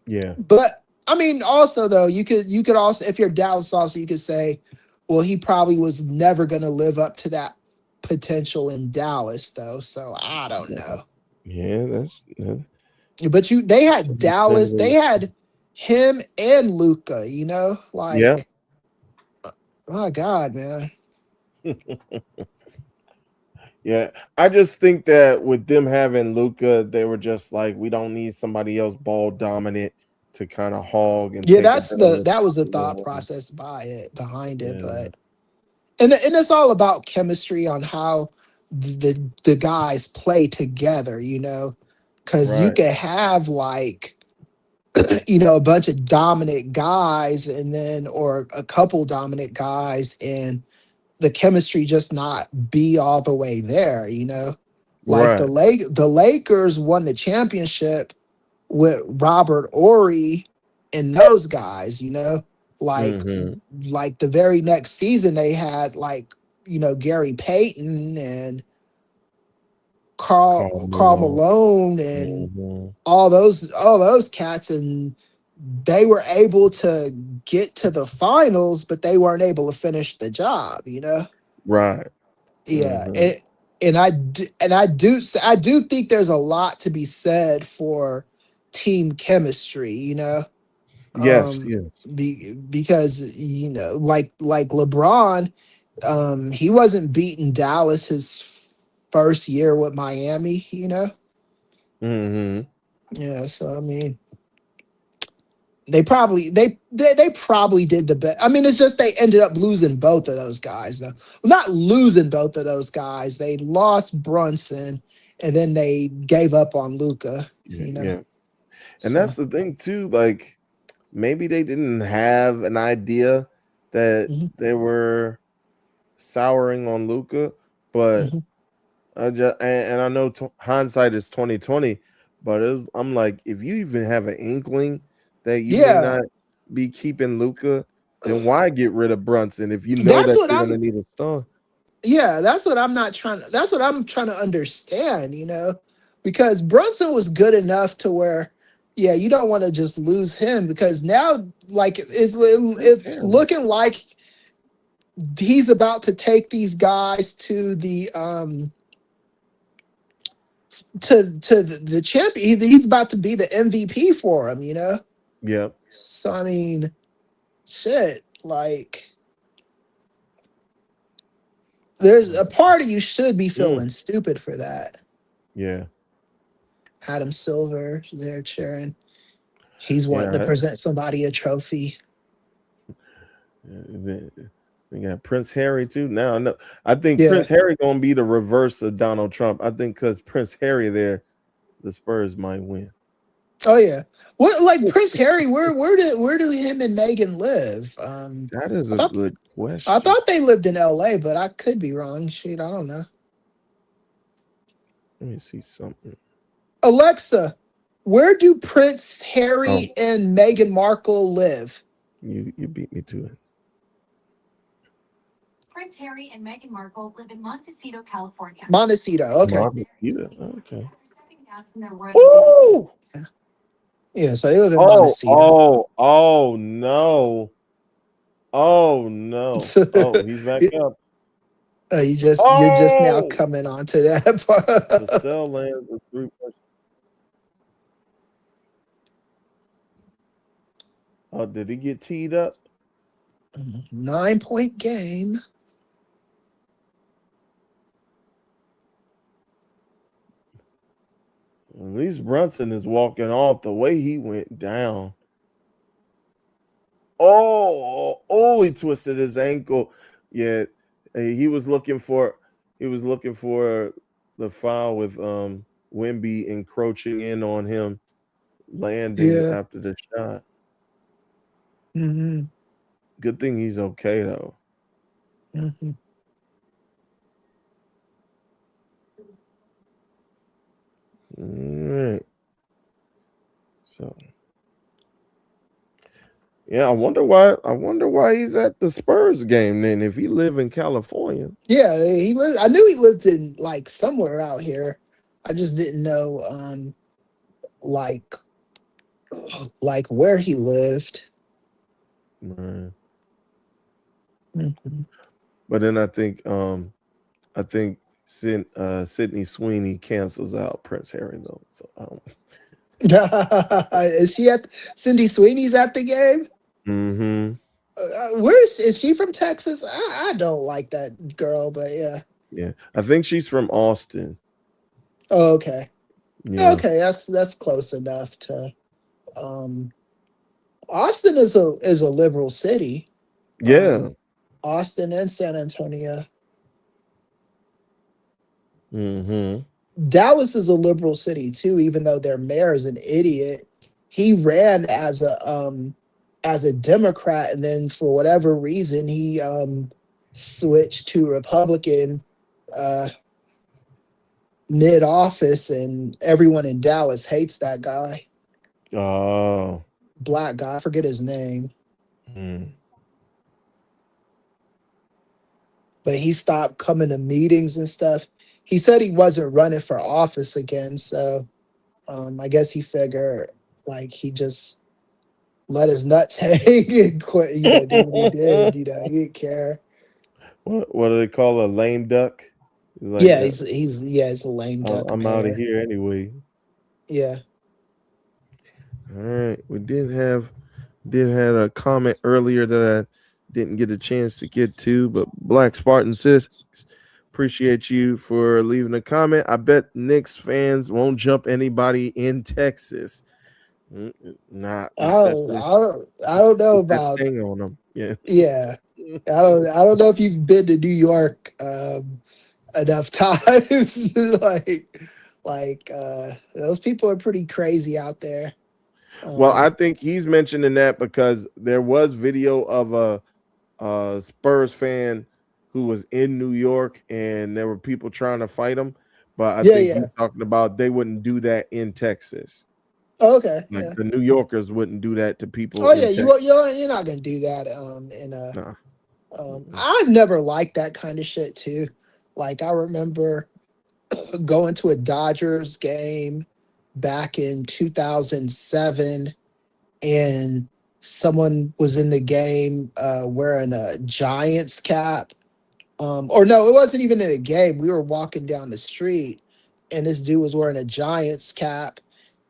yeah, But I mean, also though, you could also, if you're Dallas, also you could say, well, he probably was never going to live up to that potential in Dallas, though. So I don't know. yeah. But they To had be said Dallas, they is- had him and Luca. yeah. Like, my God, man. Yeah, I just think that with them having Luca, they were just like, we don't need somebody else ball dominant to kind of hog and Yeah, take a bit of the that was the spotlight thought away. process behind it, Yeah, but and it's all about chemistry on how the guys play together, because you right, could have like a bunch of dominant guys and then or a couple dominant guys and the chemistry just not be all the way there. Like right. The Lakers won the championship with Robert Ory and those guys. Like Mm-hmm. like the very next season they had like Gary Payton and Call Carl Malone. Malone and Hmm. all those cats, and they were able to get to the finals, but they weren't able to finish the job. Right. Yeah, Hmm. and I do think there's a lot to be said for team chemistry. Yes, Um, yes. because like LeBron, he wasn't beating Dallas his first year with Miami. Hmm. Yeah, so I mean, they probably did the best. I mean, it's just they ended up losing both of those guys, though. Well, not losing both of those guys. They lost Brunson, and then they gave up on Luca. Yeah, yeah. And So that's the thing too. Like maybe they didn't have an idea that mhm, they were souring on Luca, but mhm. and I know hindsight is 2020, but I'm like, if you even have an inkling that you may Yeah, not be keeping Luca, then why get rid of Brunson if you know that's that what you're gonna I'm. need a star? Yeah, that's what I'm not trying. That's what I'm trying to understand. Because Brunson was good enough to where, yeah, you don't want to just lose him because now, like, That's it's terrible. looking like he's about to take these guys to to the champion. He's about to be the MVP for him, Yep. So I mean, shit, like there's a part of you should be feeling stupid for that. Yeah. Adam Silver there cheering. He's wanting to Yeah. present somebody a trophy. We got Prince Harry too. Now, no, I think Yeah. Prince Harry gonna be the reverse of Donald Trump. I think because Prince Harry there, the Spurs might win. Oh yeah. What like Prince Harry? Where do him and Meghan live? That is I a thought good I question. thought they lived in L.A., but I could be wrong. Shit, I don't know. Let me see something. Alexa, where do Prince Oh, Harry and Meghan Markle live? you beat me to it. Prince Harry and Meghan Markle live in Montecito, California. Montecito. Okay. Montecito. Okay. Stepping down from their royal duties. Ooh! Yeah, so they live in Oh, Montecito. oh no. Oh no. Oh, he's back up. You're just now Oh, coming onto that the part. cell lands a 3-point. Oh, did he get teed up? 9-point game. At least Brunson is walking off the way he went down. Oh, he twisted his ankle. Yeah, he was looking for the foul with Wemby encroaching in on him, landing Yeah. after the shot. hmm Good thing he's okay though. hmm All right. So yeah, I wonder why he's at the Spurs game then if he live in California. Yeah, he lived. I knew he lived in like somewhere out here. I just didn't know like where he lived. Man. Mhm. But then I think Sydney Sweeney cancels out Prince Harry though. So I don't. Is she at Cindy Sweeney's at the game? Mm-hmm. Where is she from Texas? I don't like that girl, but yeah. Yeah. I think she's from Austin. Oh, okay. Yeah. Okay, that's close enough to um Austin is a liberal city. Yeah. Austin and San Antonio. Mm-hmm. Dallas is a liberal city too, even though their mayor is an idiot. He ran as a Democrat, and then for whatever reason he switched to Republican uh mid office, and everyone in Dallas hates that guy. Oh. Black guy, I forget his name. Mm. But he stopped coming to meetings and stuff. He said he wasn't running for office again, so I guess he figured like he just let his nuts hang and quit, did what he did, he didn't care. What do they call a lame duck? He's like, Yeah, he's a lame duck I'm out of mayor. here anyway. Yeah. All right. We did have a comment earlier that I didn't get a chance to get to, but Black Spartan says, appreciate you for leaving a comment. I bet Knicks fans won't jump anybody in Texas. Not I don't know with that about thing on them. Yeah. yeah. I don't know if you've been to New York enough times. Those people are pretty crazy out there. Well, I think he's mentioning that because there was video of a Spurs fan who was in New York and there were people trying to fight him. But I Yeah, think yeah. he's talking about they wouldn't do that in Texas. Oh, okay, Like yeah. the New Yorkers wouldn't do that to people Oh in yeah, Texas. you're not gonna do that in a Nah. I've never liked that kind of shit too. Like I remember going to a Dodgers game back in 2007, and someone was in the game wearing a Giants cap. Or no, it wasn't even in a game. We were walking down the street, and this dude was wearing a Giants cap,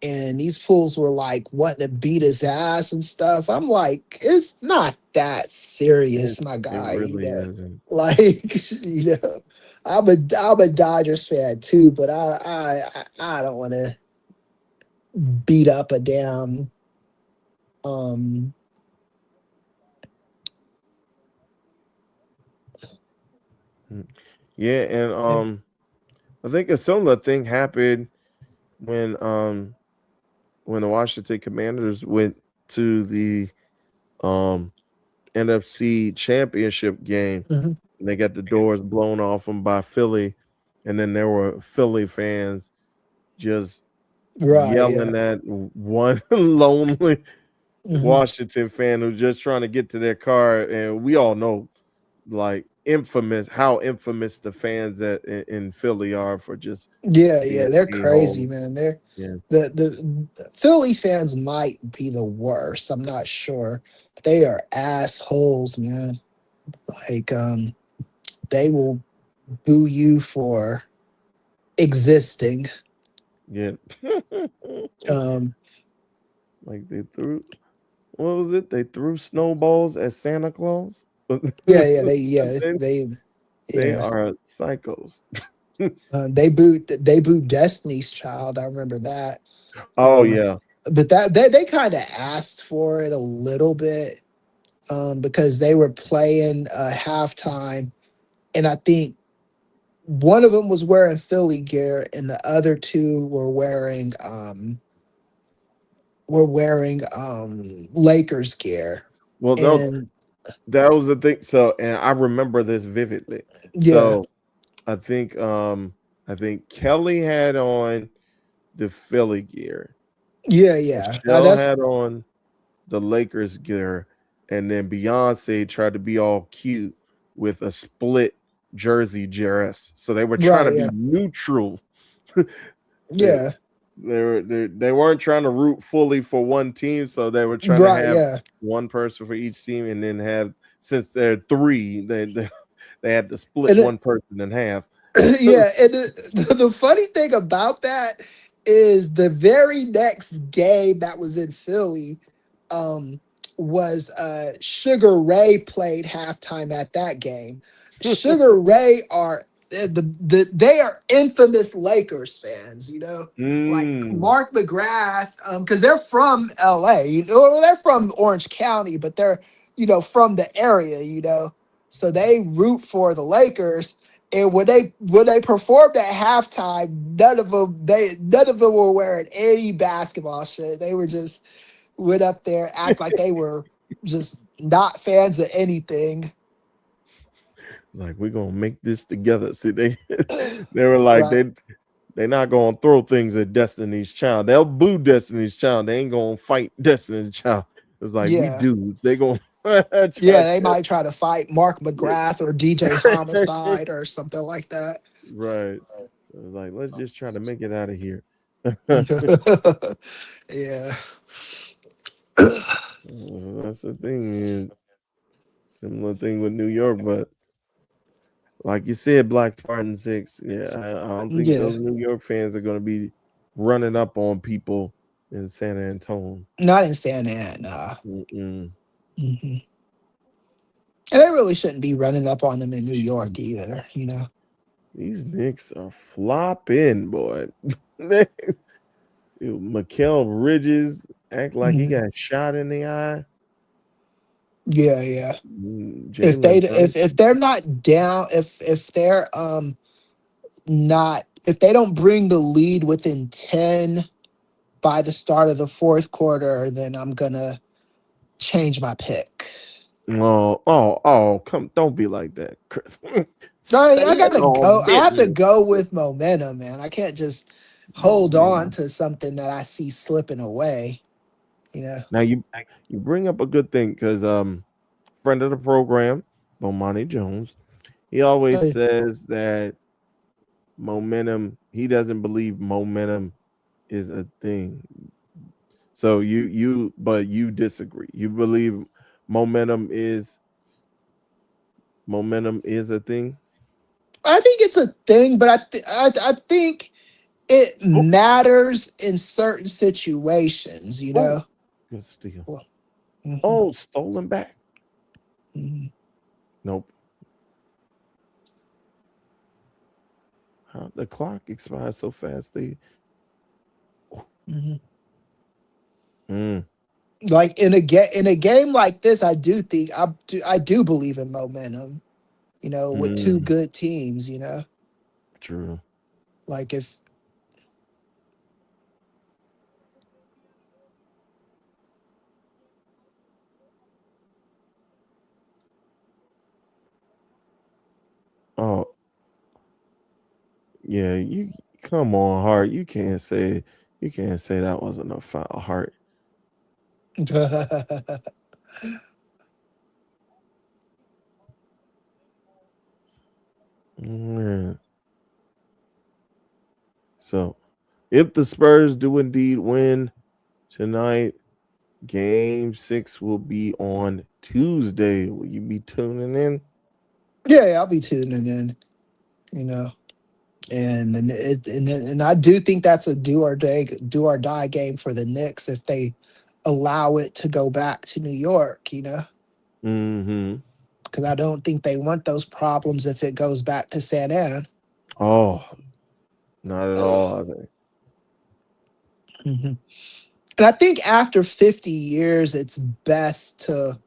and these fools were like wanting to beat his ass and stuff. I'm like, it's not that It, serious, my it guy. really isn't. Like, I'm a Dodgers fan too, but I don't want to beat up a damn um Mm. Yeah, and yeah. I think a similar thing happened when the Washington Commanders went to the um NFC Championship game, Mhm. and they got the doors blown off them by Philly, and then there were Philly fans just Right, yeah. yelling at one lonely Mhm. Washington fan who's just trying to get to their car, and we all know, like, how infamous the fans in Philly are for just Yeah, yeah, being they're being crazy, all man. They're yeah. the Philly fans might be the worst. I'm not sure. But they are assholes, man. Like they will boo you for existing. Yeah. Um Like they threw what was it? They threw snowballs at Santa Claus. yeah, yeah, they, they yeah. are psychos. They booed Destiny's Child. I remember that. Oh Uh, yeah. but that they kind of asked for it a little bit because they were playing halftime, and I think one of them was wearing Philly gear, and the other two were wearing Lakers gear, Well, no, and that was the thing. So, and I remember this vividly. yeah, So, I think Kelly had on the Philly gear. yeah. Michelle That's had on the Lakers gear, and then Beyonce tried to be all cute with a split jersey dress. So they were trying to right. be Yeah, neutral. they, yeah, they weren't trying to root fully for one team, so they were trying to right. have Yeah. one person for each team, and then have, since there are three, they had to split And one person in half. yeah, and the funny thing about that is the very next game that was in Philly um, was Sugar Ray played halftime at that game. Sugar Ray are they are infamous Lakers fans, like Mm, Mark McGrath, because they're from LA, well, they're from Orange County, but they're from the area, so they root for the Lakers. And when they performed at halftime, none of them were wearing any basketball shit. They were just went up there, act like they were just not fans of anything. like, we're gonna make this together. See, they were like, Right. they're not gonna throw things at Destiny's Child. They'll boo Destiny's Child. They ain't gonna fight Destiny's Child. It's like, we Yeah. dudes. They gonna try Yeah, they to might try to fight Mark McGrath or DJ Homicide or something like that. right. So it's like, let's just try to make it out of here. Yeah. That's the thing. Is similar thing with New York, but like you said, Black Spartan Six. Yeah, I don't think Yeah. those New York fans are gonna be running up on people in San Antonio. Not in Santa Ana. Mm-mm. Hmm. And they really shouldn't be running up on them in New York either. These Knicks are flopping, boy. Mikael Bridges act like he Mhm. got shot in the eye. Yeah, yeah. If they Jalen if Brunson. they're not down, if they're not if they don't bring the lead within 10 by the start of the fourth quarter, then I'm gonna change my pick. Come, don't be like that, Chris. No, I Stand gotta go. on I have to business. go with momentum, man. I can't just hold on Momentum. to something that I see slipping away. You know. Now you bring up a good thing because friend of the program, Bomani Jones, he always Hey, says that momentum. He doesn't believe momentum is a thing. So but you disagree. You believe momentum is momentum is a thing. I think it's a thing, but I think it Oh, matters in certain situations, you oh, know. good steal. Well, mhm, Oh, stolen back. mhm, Nope. How the clock expires so fast? mhm. Mm, Like in a game like this, I do think I do believe in momentum. You know, with two mm, good teams, you know, true. like if Oh, yeah. You come on, Hart. You can't say that wasn't a foul, Hart. Mm. So, if the Spurs do indeed win tonight, Game 6 will be on Tuesday. Will you be tuning in? yeah, I'll be tuning in. You know, and I do think that's a do or die game for the Knicks if they allow it to go back to New York. You know, Mm-hmm. because I don't think they want those problems if it goes back to San An. Oh, not at all. I think. Mhm. And I think after 50 years, it's best to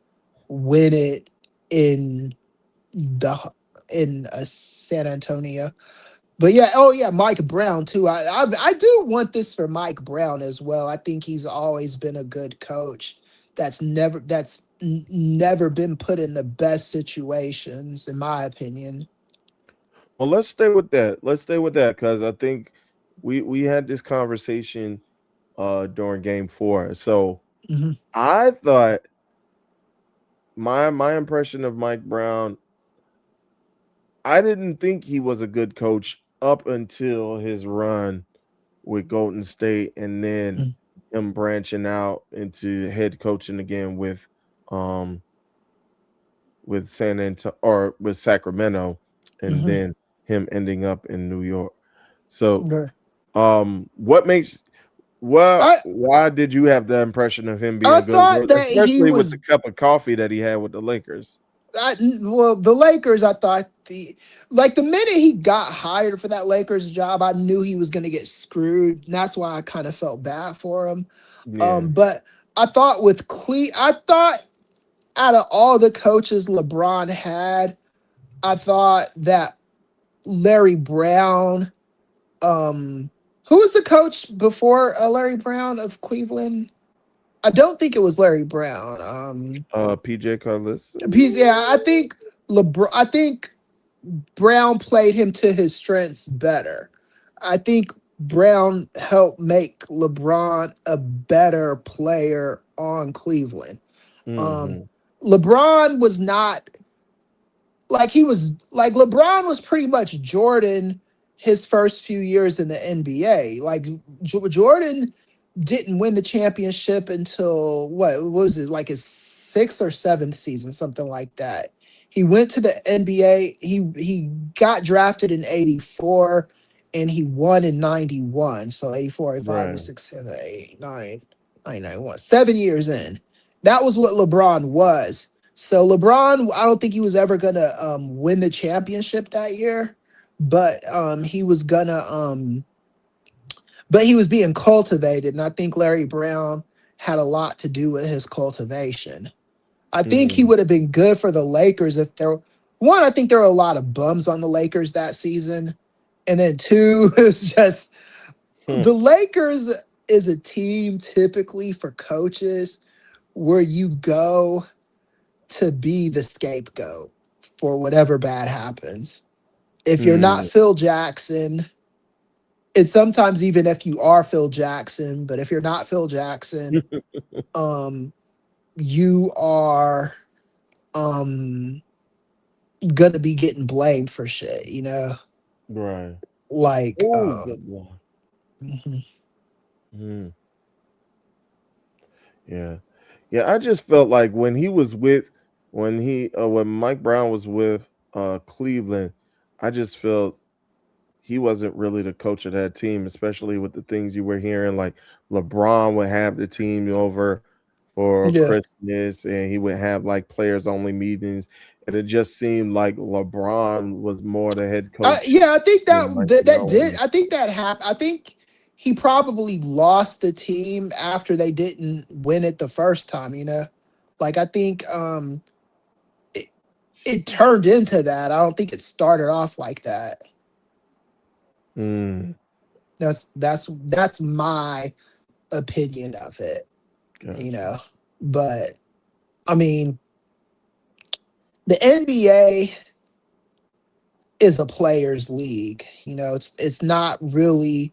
win it in the San Antonio. But yeah, oh yeah, Mike Brown too. I do want this for Mike Brown as well. I think he's always been a good coach. Never been put in the best situations, in my opinion. Well, let's stay with that. Let's stay with that because I think we had this conversation during Game 4. So Hmm. I thought my impression of Mike Brown, I didn't think he was a good coach up until his run with Golden State, and then him branching out into head coaching again um with San Antonio or with Sacramento, and Hmm. then him ending up in New York. So, Okay. what makes what I why did you have the impression of him I being good, thought that he especially with was the cup of coffee that he had with the Lakers? well, the Lakers, I thought the minute he got hired for that Lakers job, I knew he was going to get screwed. And that's why I kind of felt bad for him. Yeah. But I thought I thought out of all the coaches LeBron had, I thought that Larry Brown, who was the coach before Larry Brown of Cleveland? I don't think it was Larry Brown. PJ Carlis. Yeah, I think LeBron. I think Brown played him to his strengths better. I think Brown helped make LeBron a better player on Cleveland. Um, Mm-hmm. LeBron was not like LeBron was pretty much Jordan his first few years in the NBA. Like Jordan didn't win the championship until what was it, like his sixth or seventh season, something like that. He went to the NBA. He got drafted in '84 and he won in '91. So '84, '85, Right. '86, '7, 9, 91. 7 years in. That was what LeBron was. So LeBron, I don't think he was ever gonna win the championship that year, but he was being cultivated, and I think Larry Brown had a lot to do with his cultivation. I think he Mm. would have been good for the Lakers if there one, I think there were a lot of bums on the Lakers that season. And then two, it's just Hmm. the Lakers is a team typically for coaches where you go to be the scapegoat for whatever bad happens. If you're not Mm. Phil Jackson, and sometimes even if you are Phil Jackson, but if you're not Phil Jackson, um, you are um gonna be getting blamed for shit, you know? Right. Like Oh, good Lord. mhm, Mm. Yeah. Yeah, I just felt like when Mike Brown was with Cleveland, I just felt he wasn't really the coach of that team, especially with the things you were hearing. Like LeBron would have the team over for Yeah. Christmas, and he would have like players only meetings, and it just seemed like LeBron was more the head coach Yeah, I think than like that did. Melo. I think that happened. I think he probably lost the team after they didn't win it the first time. Like I think it, it turned into that. I don't think it started off like that. Mm, That's my opinion of it. You gotcha. know, but I mean, the NBA is a players' league. It's not really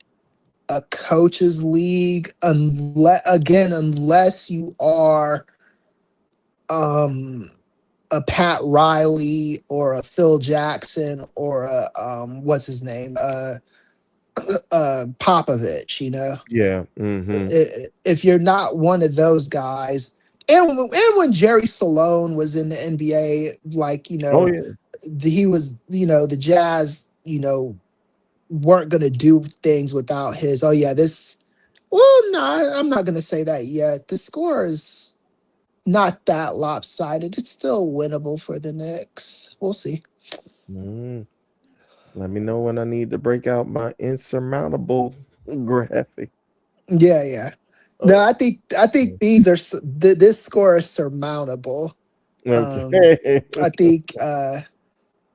a coaches league unless you are um a Pat Riley or a Phil Jackson or a what's his name Popovich. Yeah. Mm-hmm. If you're not one of those guys, and when Jerry Salone was in the NBA, like Oh yeah. he was, the Jazz, weren't going to do things without his. Oh yeah, this. Well, no, I'm not going to say that yet. The score is not that lopsided. It's still winnable for the Knicks. We'll see. Mm. Let me know when I need to break out my insurmountable graphic. Yeah, yeah. No, Oh, I think these are this score is surmountable. Um, okay. I think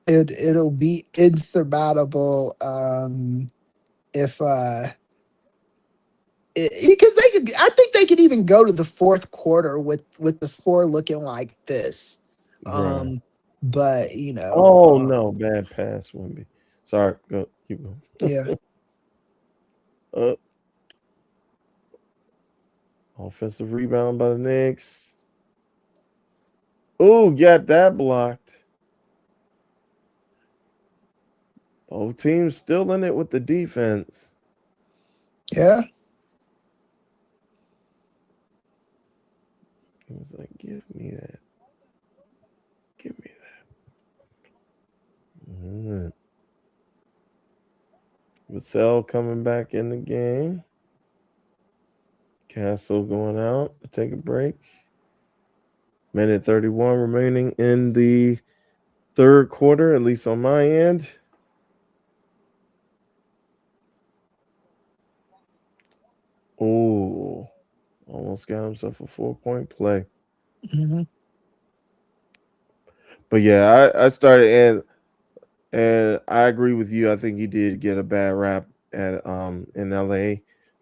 it'll be insurmountable if because they could. I think they could even go to the fourth quarter with the score looking like this. Right. Um, but Oh no, bad pass, Wimby. Sorry, go keep going. yeah, Uh, offensive rebound by the Knicks. Oh, got that blocked. Both teams still in it with the defense. yeah. He was like, "Give me that. Give me that." Vassell coming back in the game. Castle going out to take a break. Minute 31 remaining in the third quarter, at least on my end. Oh, almost got himself a 4-point play. Hmm. But yeah, I started and I agree with you. I think he did get a bad rap at in LA,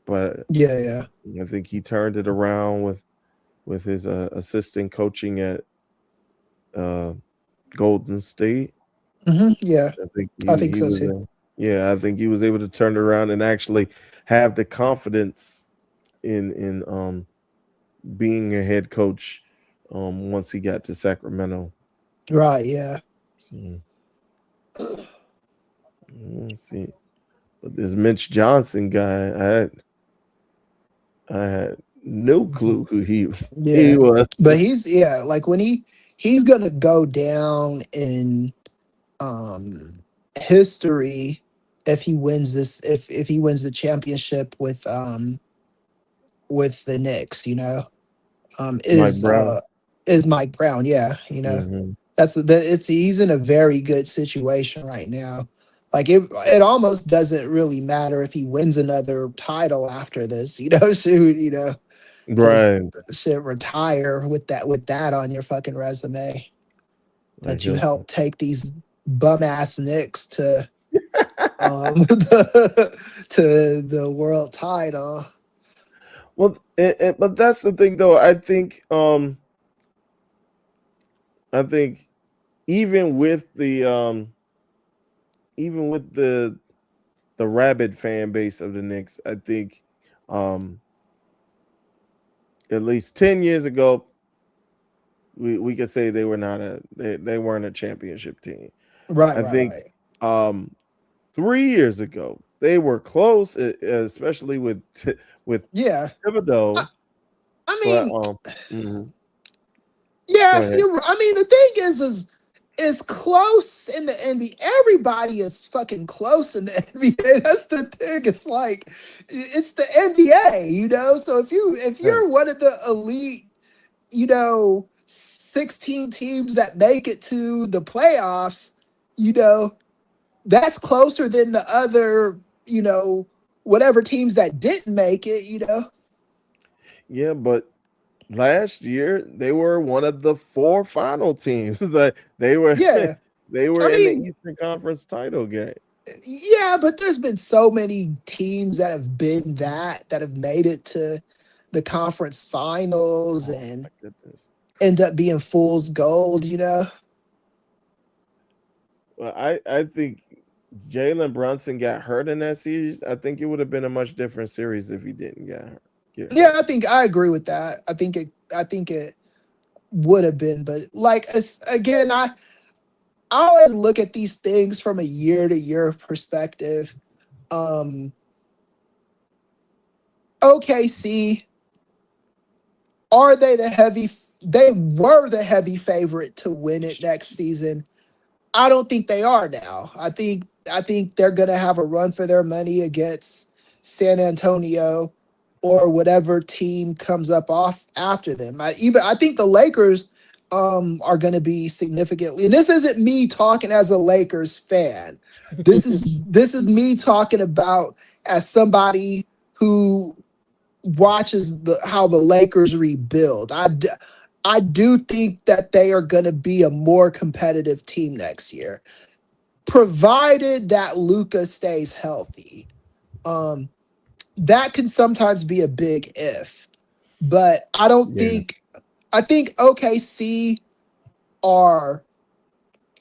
but Yeah, yeah. I think he turned it around with his assistant coaching at uh, Golden State. Yeah. I think I think he so was too. yeah, I think he was able to turn it around and actually have the confidence in being a head coach once he got to Sacramento. Right. Yeah. So, let's see. But this Mitch Johnson guy, I had no Mhm. clue who he Yeah. was. But like when he's gonna go down in um history if he wins this if he wins the championship with the Knicks, Mike Brown. is Mike Brown. Yeah, Hmm. he's in a very good situation right now. Like it almost doesn't really matter if he wins another title after this, shoot, just Right. should retire with that on your fucking resume Like that you he'll helped take these bum ass Knicks to to the world title. well, but that's the thing though. I think even with the even with the rabid fan base of the Knicks, I think um at least 10 years ago we could say they weren't a championship team. Right, I right, think right. um 3 years ago they were close, especially with with Yeah. I, Thibodeau. I But mean, mhm. Go yeah, ahead. I mean, the thing is is close in the NBA. Everybody is fucking close in the NBA. That's the thing. It's like it's the NBA, you know. So if Yeah. you're one of the elite, 16 teams that make it to the playoffs, that's closer than the other, whatever teams that didn't make it. Yeah, but last year they were one of the four final teams. That they were Yeah. they were I in the mean, Eastern Conference title game. yeah, but there's been so many teams that have been that have made it to the conference finals Oh and my goodness. end up being fool's gold. Well, I think Jalen Brunson got hurt in that series. I think it would have been a much different series if he didn't get Yeah, hurt. I think I agree with that. I think it would have been, but like again, I always look at these things from a year to year perspective. Um OKC, are they were the heavy favorite to win it next season. I don't think they are now. I think they're gonna have a run for their money against San Antonio or whatever team comes up off after them. I think the Lakers are gonna be significantly, and this isn't me talking as a Lakers fan. This is me talking about as somebody who watches how the Lakers rebuild. I do think that they are going to be a more competitive team next year, provided that Luka stays healthy. Um, that can sometimes be a big if, but I don't Yeah. think. I think OKC are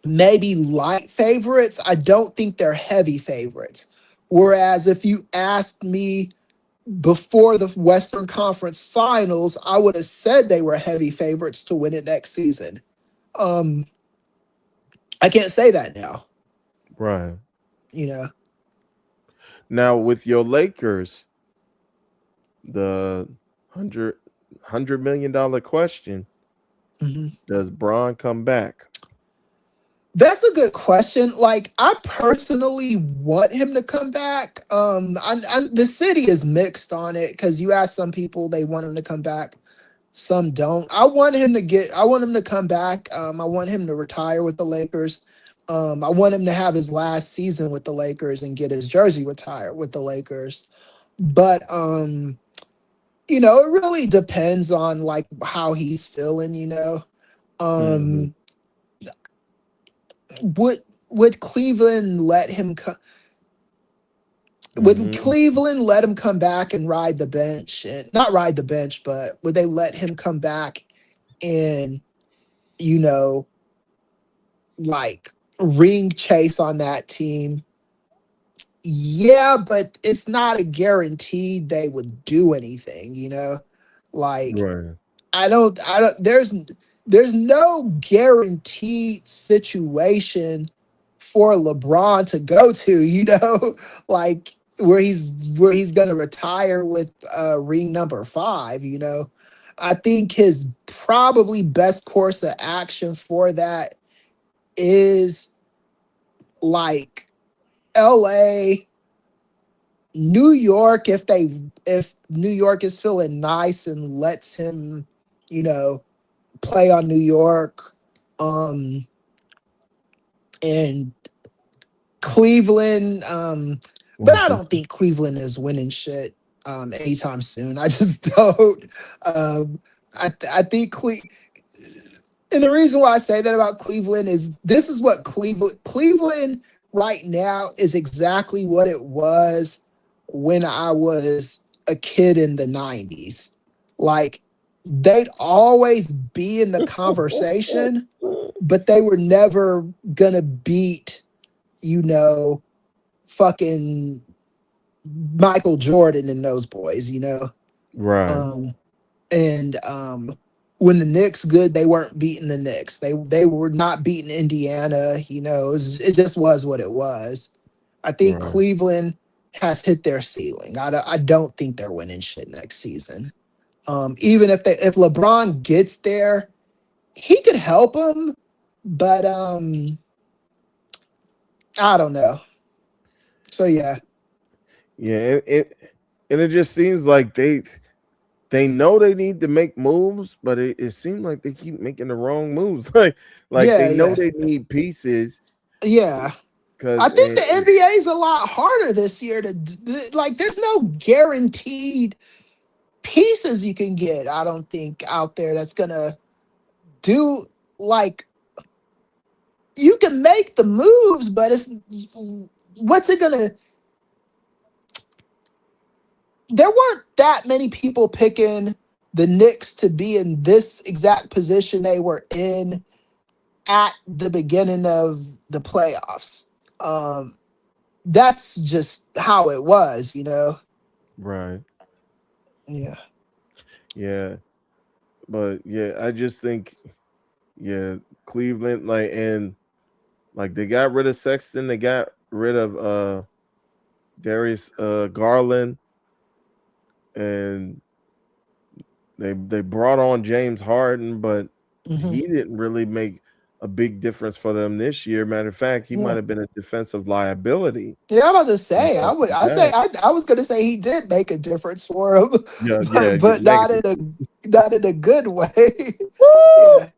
maybe light favorites. I don't think they're heavy favorites. Whereas if you asked me before the Western Conference Finals, I would have said they were heavy favorites to win it next season. Um, I can't say that now. Right. You know, Now with your Lakers, the hundred $100 million question: Mhm. does Braun come back? That's a good question. Like, I personally want him to come back. The city is mixed on it because you ask some people they want him to come back, some don't. I want him to come back. I want him to retire with the Lakers. I want him to have his last season with the Lakers and get his jersey retired with the Lakers. But it really depends on like how he's feeling. Hmm. Um would would Cleveland let him would Hmm. Cleveland let him come back and ride the bench, and not ride the bench, but would they let him come back and you know like ring chase on that team? Yeah, but it's not a guarantee they would do anything. Like, Right. I don't there's no guaranteed situation for LeBron to go to, like where he's gonna retire with ring number 5. I think his probably best course of action for that is like LA, New York, if New York is feeling nice and lets him, you know, play on New York, um, and Cleveland, but I don't think Cleveland is winning shit anytime soon. I just don't. I think and the reason why I say that about Cleveland is this is what Cleveland right now is exactly what it was when I was a kid in the 90s. Like, they'd always be in the conversation, but they were never gonna beat, you know, fucking Michael Jordan and those boys. Right. Um, and when the Knicks good, they weren't beating the Knicks. They were not beating Indiana. It just was what it was. I think Right. Cleveland has hit their ceiling. I don't think they're winning shit next season. Even if LeBron gets there, he could help them, But I don't know. So yeah, Yeah, and it just seems like they know they need to make moves, but it seems like they keep making the wrong moves. Like they yeah, know yeah, they need pieces yeah. I because think the NBA is a lot harder this year like. There's no guaranteed pieces you can get. I don't think out there that's gonna do like you can make the moves, but it's what's it gonna? There weren't that many people picking the Knicks to be in this exact position they were in at the beginning of the playoffs. Um, that's just how it was, you know. right, Yeah. yeah, but yeah, I just think yeah, Cleveland like they got rid of Sexton, they got rid of Darius Garland, and they brought on James Harden, but Hmm. he didn't really make a big difference for them this year. Matter of fact, he might Yeah. have been a defensive liability. Yeah, I'm about to say, Uh, I was gonna say he did make a difference for him, yeah, yeah, but negative. not in a good way. Woo! Yeah,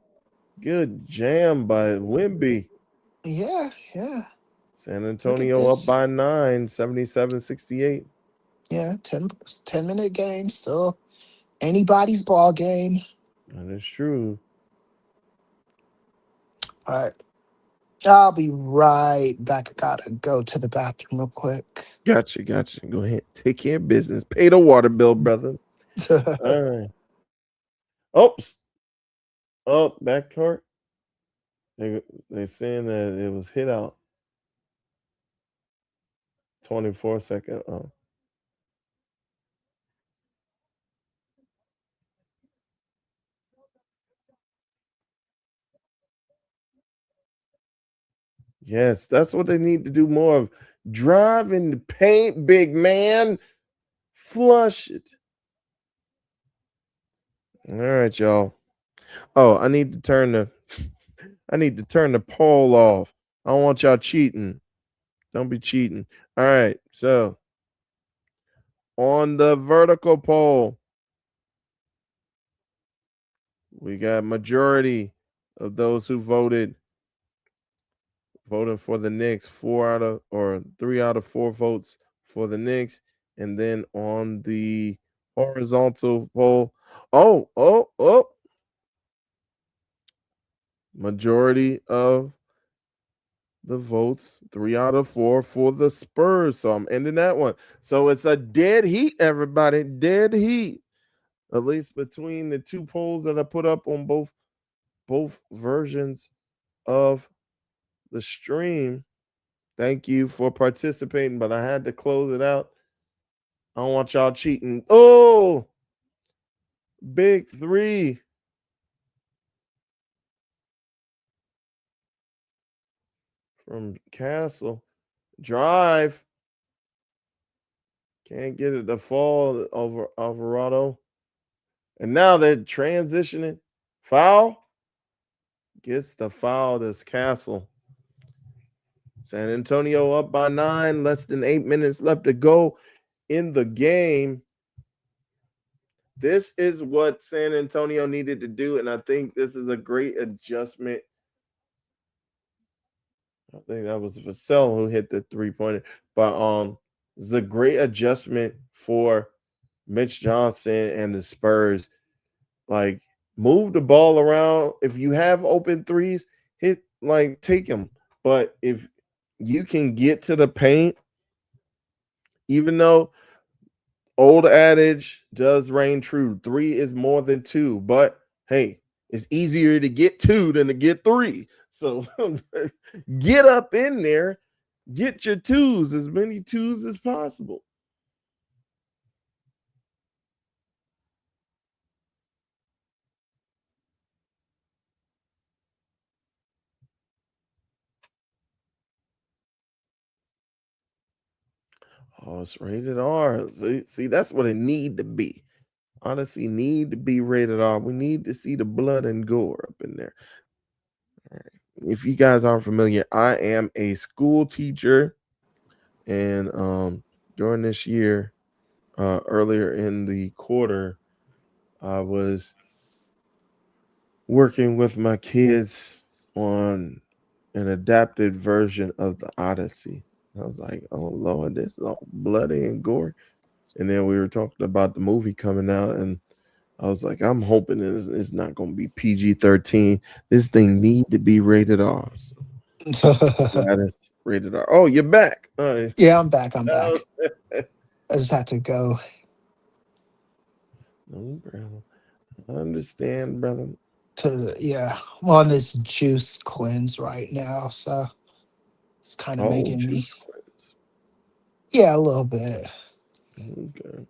Good jam by Wimby. yeah, yeah. San Look at Antonio up this. by 9, 77-68. Yeah, 10 minute game, still anybody's ball game. That is true. All right, I'll be right back. I gotta go to the bathroom real quick. Gotcha, gotcha. Go ahead. Take care of business. Pay the water bill, brother. All right. Oops. Oh, backcourt. They saying that it was hit out 24 second. Oh. Yes, that's what they need to do more of. Drive in the paint, big man. Flush it. All right, y'all. Oh, I need to turn the poll off. I don't want y'all cheating. Don't be cheating. All right. So on the vertical poll, we got majority of those who voting for the Knicks. 3 out of 4 votes for the Knicks. And then on the horizontal poll, oh, majority of the votes, 3 out of 4 for the Spurs. So I'm ending that one. So it's a dead heat, everybody. Dead heat. At least between the two polls that I put up on both versions of the stream. Thank you for participating, but I had to close it out. I don't want y'all cheating. Oh, big three from Castle. Drive. Can't get it to fall over Alvarado. And now they're transitioning. Foul. Gets the foul. This Castle. San Antonio up by 9. Less than 8 minutes left to go in the game. This is what San Antonio needed to do, and I think this is a great adjustment. I think that was Vassell who hit the 3-pointer, but it's a great adjustment for Mitch Johnson and the Spurs. Like, move the ball around. If you have open threes, take them. But if you can get to the paint, even though old adage does reign true, 3 is more than 2. But hey, it's easier to get 2 than to get 3. So get up in there, get your twos, as many twos as possible. Oh, it's rated R. See, that's what it need to be. Honestly, need to be rated R. We need to see the blood and gore up in there. All right. if you guys aren't familiar, I am a school teacher, and during this year, earlier in the quarter, I was working with my kids on an adapted version of the Odyssey. I was like, oh Lord, this is all bloody and gore. And then we were talking about the movie coming out, and I was like, I'm hoping it's not going to be PG-13. This thing need to be rated R. So glad it's rated R. Oh, you're back. All right. Yeah, I'm back. I'm back. I just had to go No, brother. I understand, brother. yeah, I'm on this juice cleanse right now, so it's kind of Oh, making me juice cleanse. yeah, a little bit. Okay.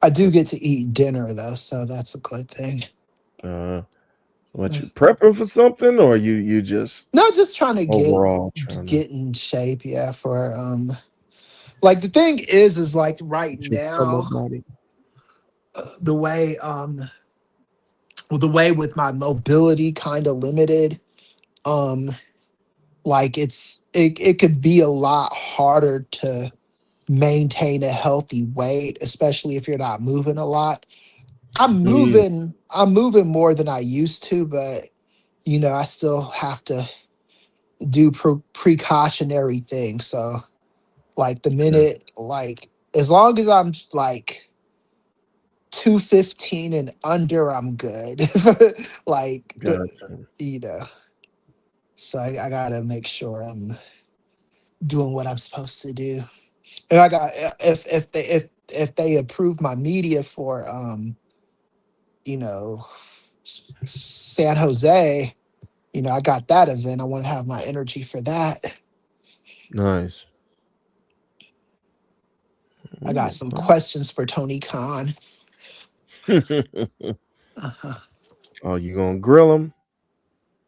I do get to eat dinner though, so that's a good thing. Uh, what, you prepping for something, or you just Not just trying to overall trying to get in shape, yeah, for like the thing is like right get your summer now body? the way well, the way with my mobility kind of limited, um like it could be a lot harder to maintain a healthy weight, especially if you're not moving a lot. Yeah, I'm moving more than I used to, but I still have to do precautionary things. So like the gotcha, minute like as long as I'm like 215 and under, I'm good. like gotcha. you know. So I gotta make sure I'm doing what I'm supposed to do. And I got if they approve my media for you know San Jose, I got that event. I want to have my energy for that. Nice. I got Mm, some well. questions for Tony Khan. Uh-huh. Oh, you gonna grill them?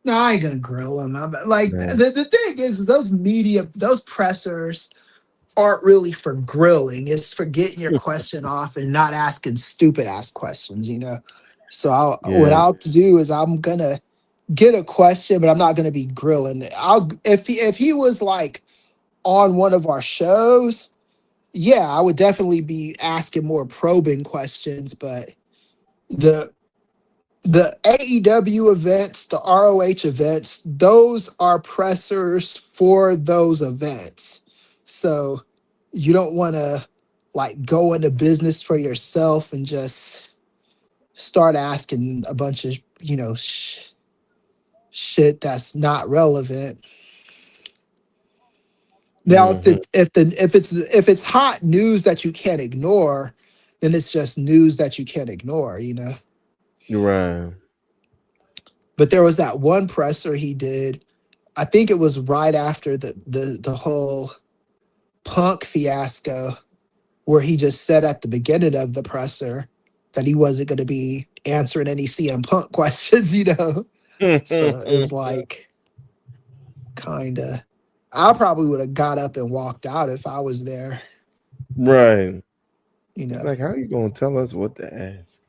No, I ain't gonna grill him. Like No. the thing is those media, those pressers aren't really for grilling. It's for getting your question off and not asking stupid ass questions. So what Yeah. I'll do is I'm gonna get a question, but I'm not gonna be grilling. If he was like on one of our shows, yeah, I would definitely be asking more probing questions. But the the AEW events, the ROH events, those are pressers for those events. So you don't want to like go into business for yourself and just start asking a bunch of, shit that's not relevant. Now, Hmm. if it's hot news that you can't ignore, then it's just news that you can't ignore. Right. But there was that one presser he did. I think it was right after the whole Punk fiasco, where he just said at the beginning of the presser that he wasn't going to be answering any CM Punk questions. So it's like kind of. I probably would have got up and walked out if I was there. Right. You It's know. like, how you gonna tell us what to ask?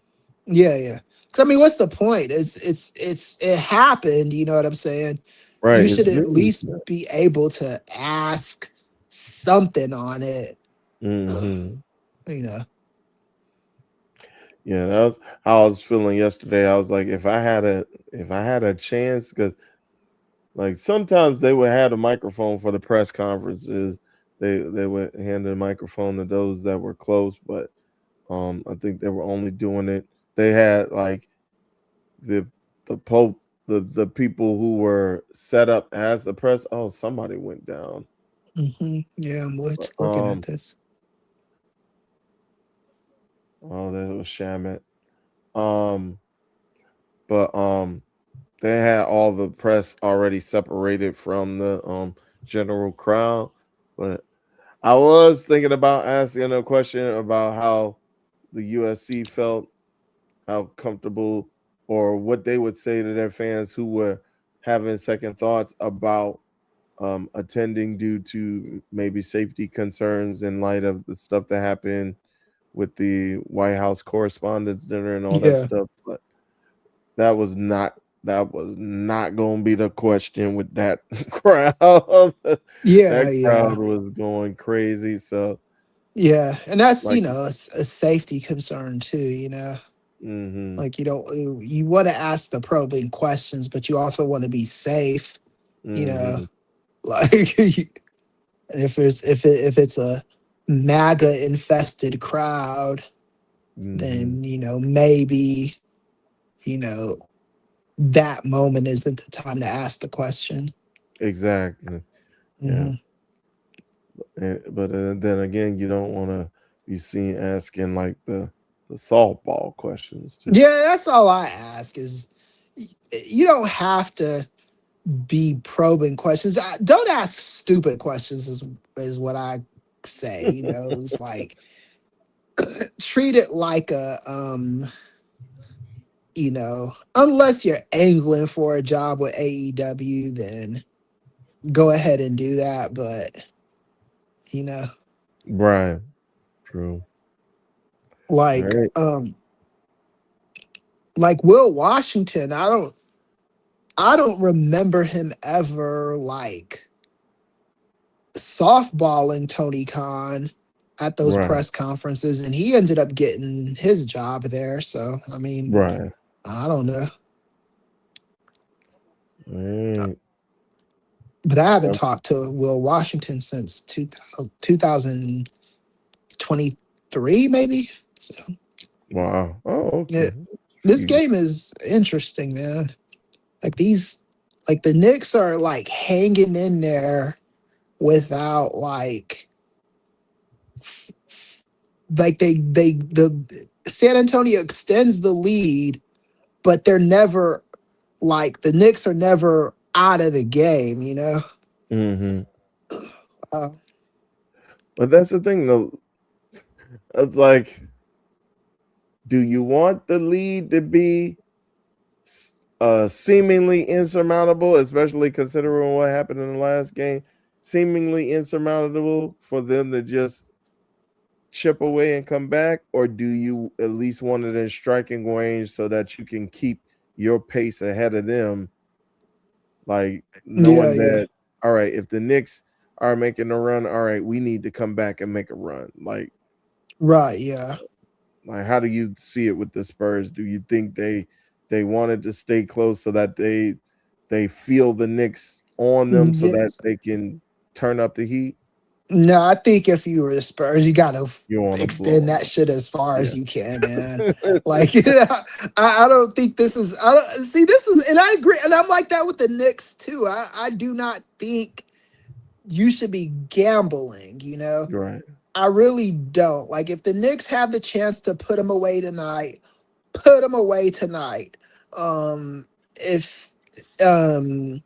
Yeah, yeah. Because I mean, what's the point? It happened. You know what I'm saying? Right. You It's should at news. least be able to ask something on it. Mm-hmm. You know. Yeah, that was how I was feeling yesterday. I was like, if I had a chance, because like sometimes they would have a microphone for the press conferences. They would hand the microphone to those that were close, but I think they were only doing it. They had like the the Pope, the people who were set up as the press. Oh, somebody went down. Yeah, I'm But, looking at this. oh, there was Shamit. Um, but they had all the press already separated from the general crowd. But I was thinking about asking a question about how the USC felt, how comfortable, or what they would say to their fans who were having second thoughts about attending due to maybe safety concerns in light of the stuff that happened with the White House Correspondents' Dinner and all that Yeah. stuff. But that was not that was not going to be the question with that crowd. Yeah, That yeah, crowd was going crazy. So, yeah, and that's like, it's a safety concern too. mm-hmm, Like you want to ask the probing questions, but you also want to be safe. You know, mm-hmm, like and if it's a MAGA infested crowd, mm-hmm, then maybe you know that moment isn't the time to ask the question. exactly. Yeah. Hmm. But then again, you don't want to be seen asking like the softball questions too. Yeah, that's all I ask is you don't have to be probing questions. Don't ask stupid questions is what I say. It's like treat it like a unless you're angling for a job with AEW, then go ahead and do that. But you know, Brian, true. All like right. like Will Washington, I don't remember him ever like softballing Tony Khan at those Right. press conferences, and he ended up getting his job there. So I mean, Right. I don't know, All right. but I haven't Um, talked to Will Washington since 2023, maybe. So wow. Oh, yeah, okay. this Few. game is interesting, man. Like like the Knicks are like hanging in there without like the San Antonio extends the lead, but they're never like the Knicks are never out of the game. Mm-hmm. Uh, But that's the thing, though. It's like, do you want the lead to be seemingly insurmountable, especially considering what happened in the last game? Seemingly insurmountable for them to just chip away and come back, or do you at least want it in striking range so that you can keep your pace ahead of them, like yeah, knowing yeah, that, all right, if the Knicks are making a run, all right, we need to come back and make a run. right, yeah, Like how do you see it with the Spurs? Do you think they wanted to stay close so that they feel the Knicks on them so yeah. that they can turn up the heat? No, I think if you were the Spurs, you gotta You want to extend blow that shit as far them as up. you can, man. Yeah. Like, I don't think this is. I don't see this is, and I agree, and I'm like that with the Knicks too. I do not think you should be gambling. Right. I really don't. Like, if the Knicks have the chance to put them away tonight, put them away tonight. If um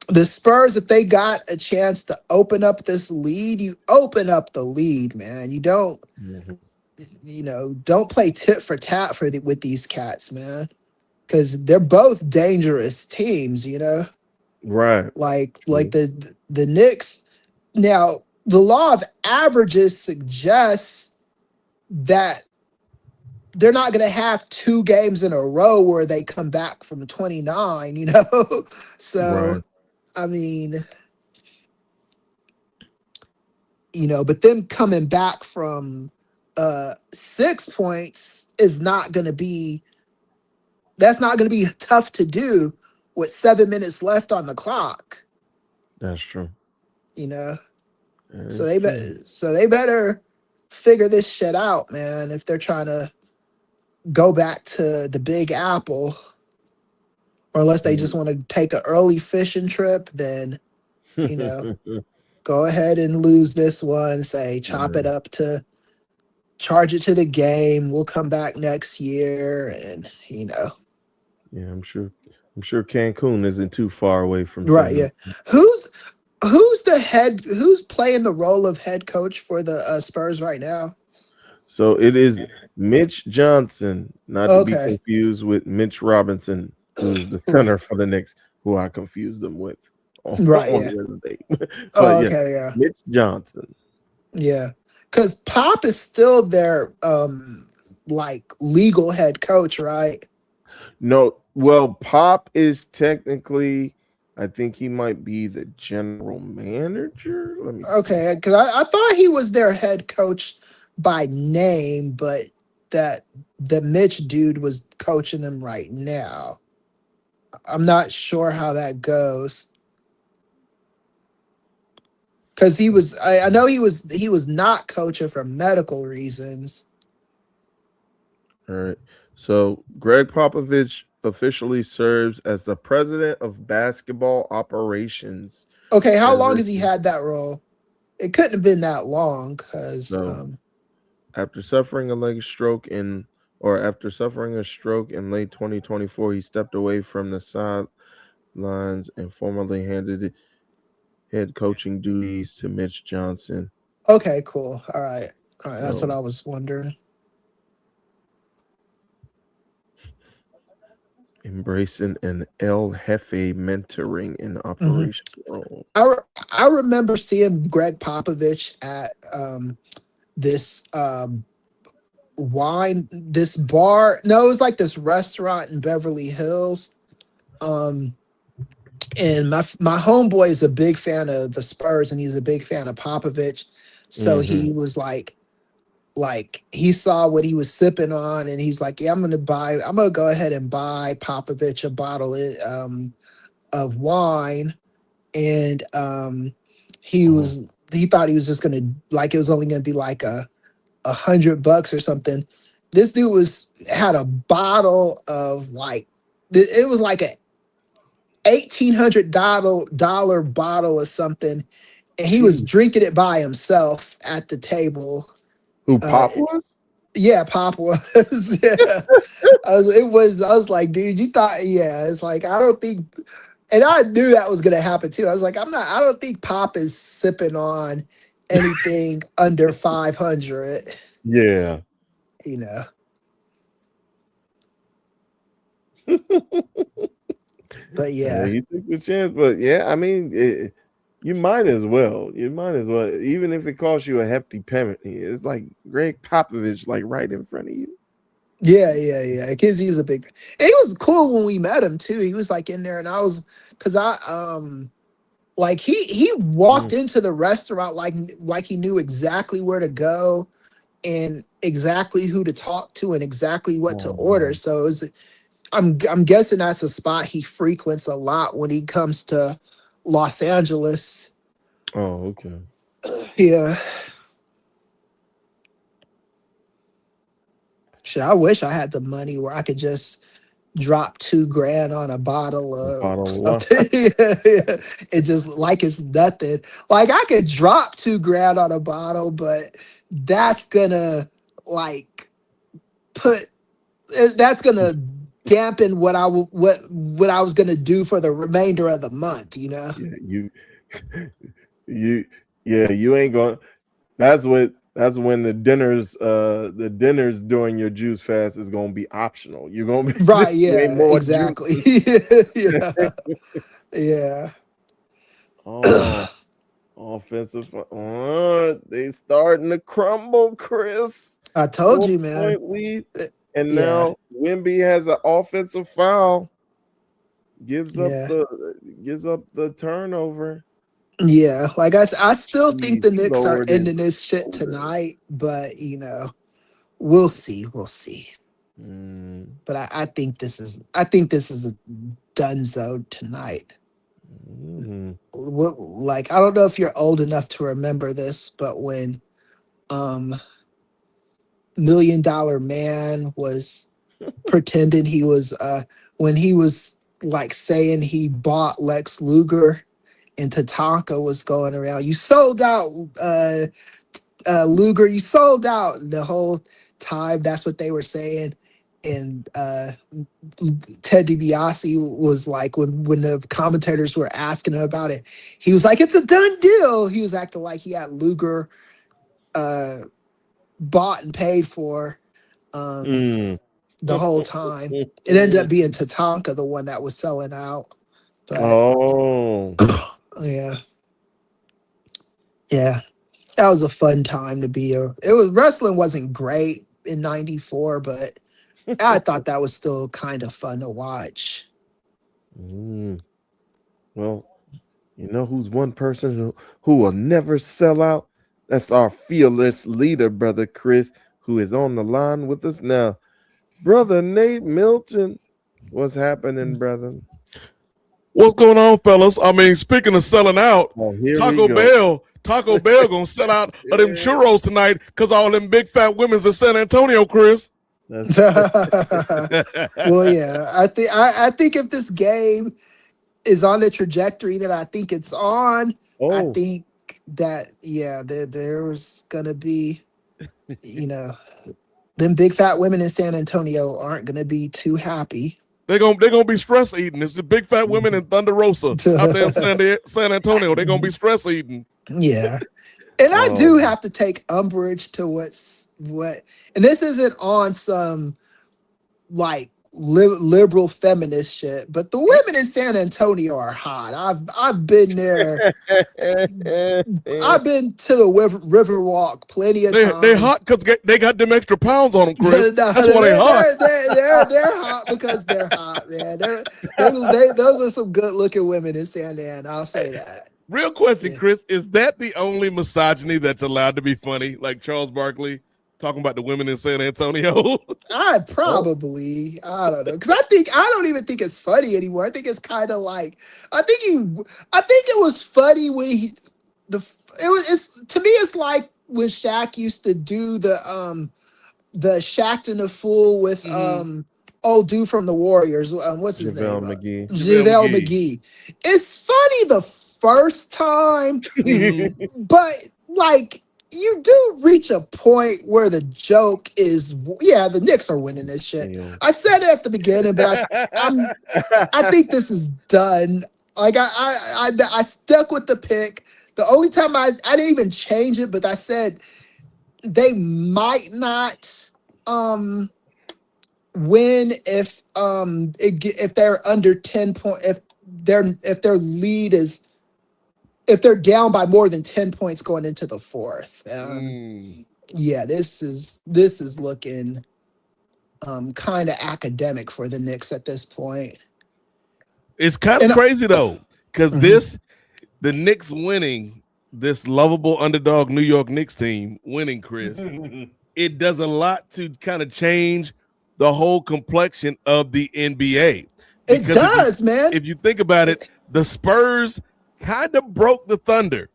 the Spurs, if they got a chance to open up this lead, you open up the lead, man. You don't, Mhm. don't play tit for tat with these cats, man, because they're both dangerous teams. Right. Like True. the Knicks. Now, the law of averages suggests that they're not going to have two games in a row where they come back from 29. So, Right. I mean, but them coming back from 6 points is not going to be that's not going to be tough to do with 7 minutes left on the clock. That's true. You know, That so is true. they better figure this shit out, man. If they're trying to go back to the Big Apple, or unless they just Mm. want to take an early fishing trip, then you know, go ahead and lose this one. Say chop Yeah. it up to charge it to the game. We'll come back next year, and Yeah, I'm sure. I'm sure Cancun isn't too far away from right? San Yeah. Antonio. Who's who's playing the role of head coach for the Spurs right now? So it is Mitch Johnson, not to be Okay. confused with Mitch Robinson, who is the Right. center for the Knicks, who I confused them with on, Right. on Yeah. Wednesday. But Oh, yeah, okay. Yeah. Mitch Johnson. Yeah. Because Pop is still their like legal head coach, right? No, Well, Pop is technically, I think he might be the general manager. Let me see. Okay, because I thought he was their head coach by name, but that the Mitch dude was coaching them right now. I'm not sure how that goes because he was. I know he was not coaching for medical reasons. All right. So Greg Popovich officially serves as the president of basketball operations. Okay, how long Ever has he had that role? It couldn't have been that long because so after suffering a leg stroke in or after suffering a stroke in late 2024, he stepped away from the sidelines and formally handed head coaching duties to Mitch Johnson. okay, cool. All right. That's what So I was wondering. embracing an El Jefe mentoring and hmm operation role. I remember seeing Greg Popovich at this this bar. No, it was like this restaurant in Beverly Hills. Um, and my homeboy is a big fan of the Spurs, and he's a big fan of Popovich. So Mm-hmm. he was like he saw what he was sipping on, and he's like, "Yeah, I'm gonna go ahead and buy Popovich a bottle of wine." And Oh, he thought he was just gonna like it was only gonna be like $100 or something. This dude had a bottle of like it was like a $1,800 bottle or something, and he was gee. drinking it by himself at the table. Who Uh, Pop was? yeah, Pop was. Yeah, I was like, dude, you thought? Yeah, it's like I don't think, and I knew that was gonna happen too. I was like, I don't think Pop is sipping on anything under 500. Yeah. You know. But yeah, He took the chance, but yeah, I mean, you might as well. You might as well, even if it costs you a hefty payment. It's like Greg Popovich, like right in front of you. yeah. Because he was a big, and he was cool when we met him too. He was like in there, and I was, because I like he walked Mm. into the restaurant like he knew exactly where to go and exactly who to talk to and exactly what to Oh, order. wow. So I'm guessing that's a spot he frequents a lot when he comes to Los Angeles. Oh, okay. Yeah. Shit, I wish I had the money where I could just drop 2 grand on a bottle A of bottle of wine. something. Yeah. It just like it's nothing. Like I could drop 2 grand on a bottle, but that's gonna like put that's gonna dampen what I was gonna do for the remainder of the month, you know? Yeah, you, yeah, you ain't going. That's when the dinners during your juice fast is gonna be optional. You're gonna be Right, just way yeah, more exactly. juices. Yeah, yeah. Oh, offensive. They starting to crumble, Chris. I told you, man. 4-point lead, and Yeah, now Wimby has an offensive foul. Gives up yeah. the turnover. Yeah, like I still think the He Knicks are lowered his ending this shit shoulder. tonight, but we'll see, we'll see. Mm, But I think this is a donezo tonight. mm. Like I don't know if you're old enough to remember this, but when um $1 Million Man was pretending he was when he was like saying he bought Lex Luger and Tatanka was going around. You sold out, Luger. You sold out the whole time. That's what they were saying. And Ted DiBiase was like, when the commentators were asking him about it, he was like, "It's a done deal." He was acting like he had Luger uh, bought and paid for um, Mm. the whole time. It ended up being Tatanka, the one that was selling out. But Oh, yeah, yeah. That was a fun time to be a. It was wrestling wasn't great in '94, but I thought that was still kind of fun to watch. Well, you know who's one person who will never sell out? That's our fearless leader, brother Chris, who is on the line with us now. Brother Nate Milton, what's happening, brother? What's going on, fellas? I mean, speaking of selling out, Oh, here we Taco go. Bell gonna sell out of them churros tonight because all them big fat women's in San Antonio, Chris. Well, yeah, I think if this game is on the trajectory that I think it's on, I think that there's gonna be, them big fat women in San Antonio aren't gonna be too happy. They're gonna be stress eating. It's the big fat women in Thunder Rosa out there in San Antonio. They're gonna be stress eating. Yeah. And I do have to take umbrage to and this isn't on some like liberal feminist shit, but the women in San Antonio are hot. I've been there. I've been to the Riverwalk plenty of times. They're hot because they got them extra pounds on them, Chris. That's why they're hot. They're hot because they're hot, man. Those are some good looking women in San Antonio. I'll say that. Real question, Chris, is that the only misogyny that's allowed to be funny? Like Charles Barkley talking about the women in San Antonio? I don't know. Because I don't even think it's funny anymore. I think it's kind of like, I think it was funny when to me, it's like when Shaq used to do the Shaq and the Fool with, old dude from the Warriors. What's his name? JaVale McGee. It's funny the first time, but like you do reach a point where the joke is, the Knicks are winning this shit. Yeah. I said it at the beginning, but I think this is done. Like I stuck with the pick. The only time I didn't even change it, but I said they might not win if they're under 10 points, if their lead is, if they're down by more than 10 points going into the fourth. Yeah, this is looking kind of academic for the Knicks at this point. It's kind of crazy though, because the Knicks winning, this lovable underdog New York Knicks team winning, Chris, it does a lot to kind of change the whole complexion of the NBA. It does, man. If you think about it, the Spurs kind of broke the Thunder.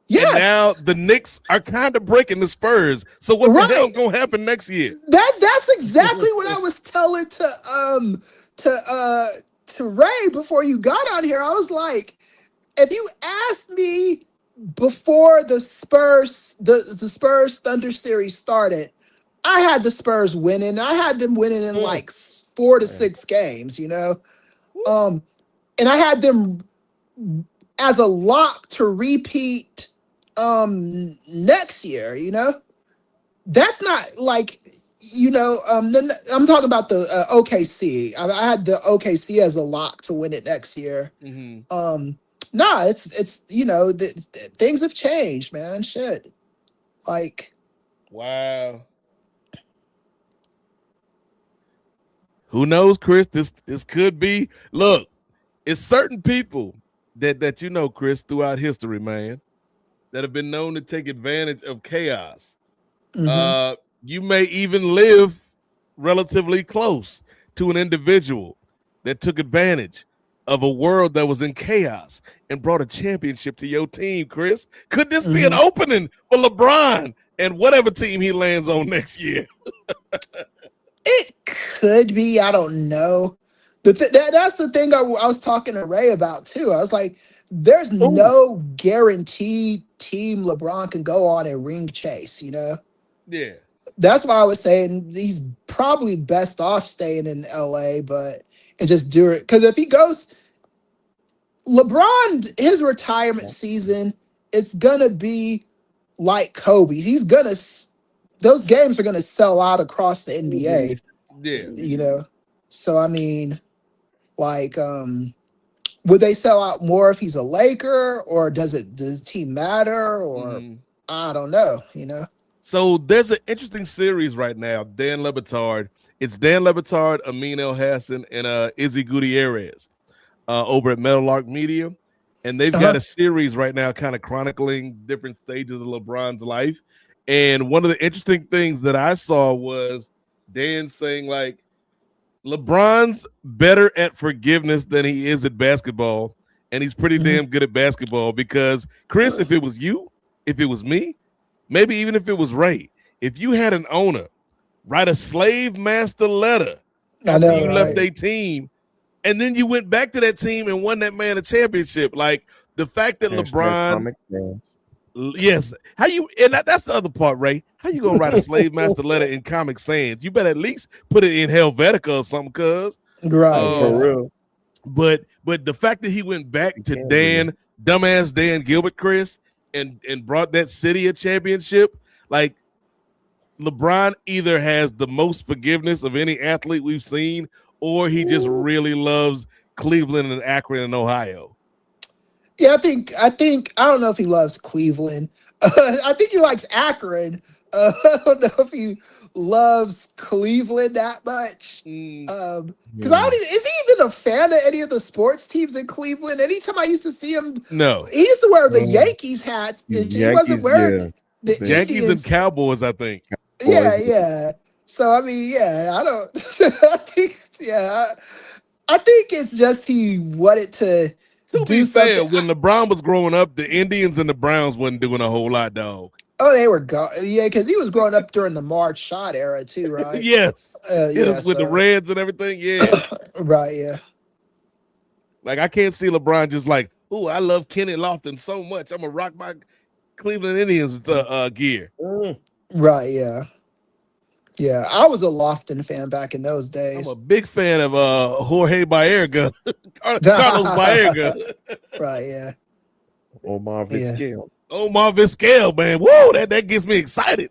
Yes. And now the Knicks are kind of breaking the Spurs. So what the hell's gonna happen next year? That's exactly what I was telling to Ray before you got on here. I was like, if you asked me before the Spurs Thunder series started, I had the Spurs winning. I had them winning in like 4 to 6 games, and I had them as a lock to repeat next year. That's not like, then I'm talking about the OKC. I had the OKC as a lock to win it next year. It's things have changed, man. Shit. Like, wow. Who knows, Chris? This could be. Look, it's certain people that Chris, throughout history, man, that have been known to take advantage of chaos. You may even live relatively close to an individual that took advantage of a world that was in chaos and brought a championship to your team, Chris. Could this be an opening for LeBron and whatever team he lands on next year? It could be. I don't know. That's the thing I was talking to Ray about too. I was like, there's no guaranteed team LeBron can go on and ring chase, Yeah. That's why I was saying he's probably best off staying in LA, and just do it. Because if he goes, LeBron, his retirement season, it's gonna be like Kobe. Those games are gonna sell out across the NBA. Yeah. So I mean, like, would they sell out more if he's a Laker, or does the team matter, or I don't know, So there's an interesting series right now. Dan Le Batard It's Dan Levitard, Amin El Hassan, and Izzy Gutierrez over at Meadowlark Media. And they've got a series right now kind of chronicling different stages of LeBron's life. And one of the interesting things that I saw was Dan saying, like, LeBron's better at forgiveness than he is at basketball. And he's pretty damn good at basketball because, Chris, if it was you, if it was me, maybe even if it was Ray, if you had an owner write a slave master letter after you left a team, and then you went back to that team and won that man a championship. Like the fact that LeBron, yes, how you, and that's the other part, Ray. How you gonna write a slave master letter in Comic Sans? You better at least put it in Helvetica or something, cuz. Right. For real. But the fact that he went back to dumbass Dan Gilbert, Chris, and brought that city a championship, like LeBron either has the most forgiveness of any athlete we've seen, or he just really loves Cleveland and Akron and Ohio. Yeah, I think I don't know if he loves Cleveland. I think he likes Akron. I don't know if he loves Cleveland that much. Because I don't even, is he even a fan of any of the sports teams in Cleveland? Anytime I used to see him, no, he used to wear the Yankees hats. He wasn't wearing the Yankees Indians. and Cowboys, I think. Yeah. So I mean, I don't. I think, I think it's just he wanted to do fair, something. when LeBron was growing up, the Indians and the Browns wasn't doing a whole lot, dog. Oh, they were gone. Yeah, because he was growing up during the Marge Shot era too, right? Yes. Yes, with the Reds and everything. Yeah. Right. Yeah. Like I can't see LeBron just like, oh, I love Kenny Lofton so much, I'm gonna rock my Cleveland Indians gear. Right. Yeah. Yeah, I was a Lofton fan back in those days. I'm a big fan of Jorge Baerga, Carlos Baerga. Right, yeah. Omar Vizquel. Omar Vizquel, man. Whoa, that gets me excited.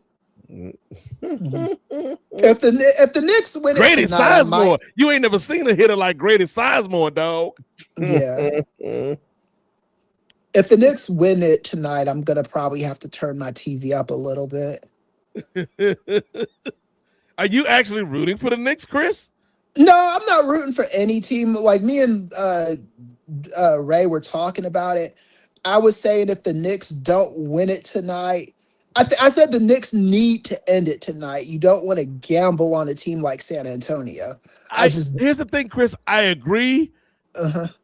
If the Knicks win Grady it tonight, Sizemore. You ain't never seen a hitter like Grady Sizemore, dog. Yeah. If the Knicks win it tonight, I'm gonna probably have to turn my TV up a little bit. Are you actually rooting for the Knicks, Chris? No, I'm not rooting for any team. Like me and Ray were talking about it. I was saying if the Knicks don't win it tonight, I said the Knicks need to end it tonight. You don't want to gamble on a team like San Antonio. Here's the thing, Chris. I agree.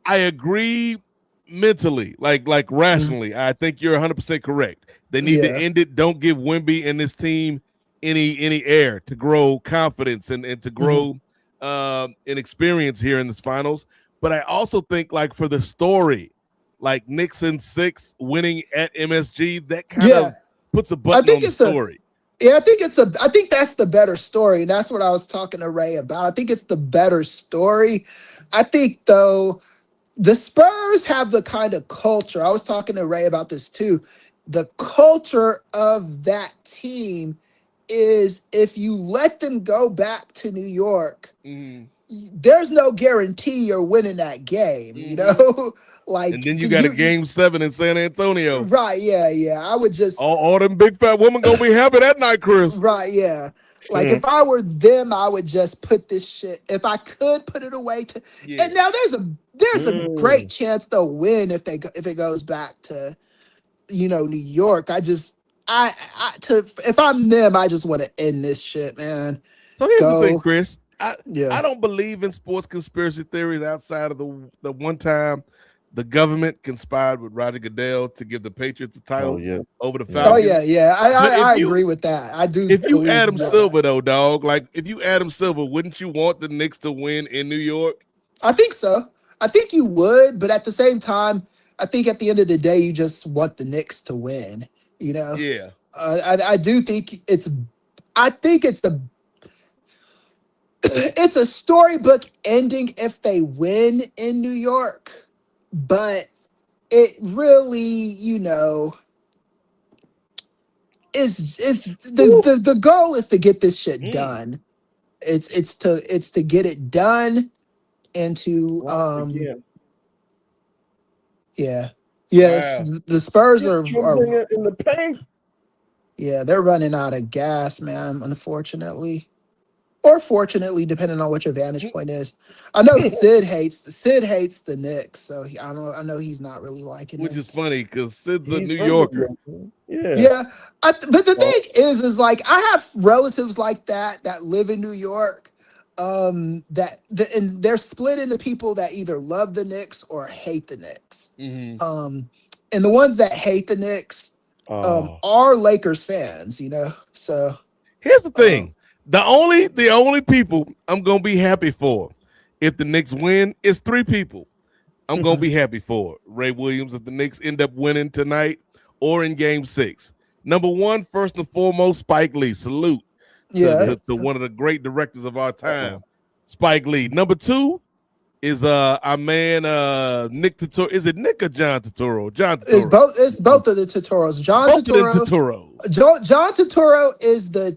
I agree mentally, like rationally. I think you're 100% correct. They need to end it. Don't give Wemby and this team any air to grow confidence and to grow in experience here in this finals. But I also think, like, for the story, like Knicks in 6 winning at MSG, that kind of puts a button on the story. I think that's the better story, and that's what I was talking to Ray about. I think it's the better story. I think, though, the Spurs have the kind of culture. I was talking to Ray about this too. The culture of that team is if you let them go back to New York, there's no guarantee you're winning that game, you know? Like, and then you got a game 7 in San Antonio. Right, yeah. I would just all them big fat women gonna be happy that night, Chris. Right, yeah. Like if I were them, I would just put this shit, if I could put it away to and now there's a great chance they'll win if it goes back to New York. If I'm them, I just want to end this shit, man. So here's the thing, Chris. I don't believe in sports conspiracy theories outside of the one time the government conspired with Roger Goodell to give the Patriots the title over the Falcons. Oh yeah. I agree with that. I do. If you Adam Silver though, dog, like if you Adam Silver, wouldn't you want the Knicks to win in New York? I think so. I think you would, but at the same time, I think at the end of the day, you just want the Knicks to win. You know? Yeah. I do think it's a storybook ending if they win in New York, but it really, is the goal is to get this shit done. It's to get it done and to the Spurs are in the paint. Yeah, they're running out of gas, man, unfortunately. or fortunately, depending on what your vantage point is. I know Sid hates the Knicks, so I know he's not really liking Which is this. funny because Sid's a He's New from New Yorker. York. Yeah. Yeah, but the Well, thing is like I have relatives like that live in New York. And they're split into people that either love the Knicks or hate the Knicks. Mm-hmm. And the ones that hate the Knicks oh, are Lakers fans, So Here's the um, thing: the only people I'm gonna be happy for if the Knicks win is three people. I'm gonna be happy for Ray Williams if the Knicks end up winning tonight or in Game 6. Number one, first and foremost, Spike Lee. Salute to, yeah, to, to one of the great directors of our time, Spike Lee. Number two is our man Nick Totoro. Is it Nick or John Totoro? John Totoro. it's both of the Totoros. Both of them Totoros. John Turturro is the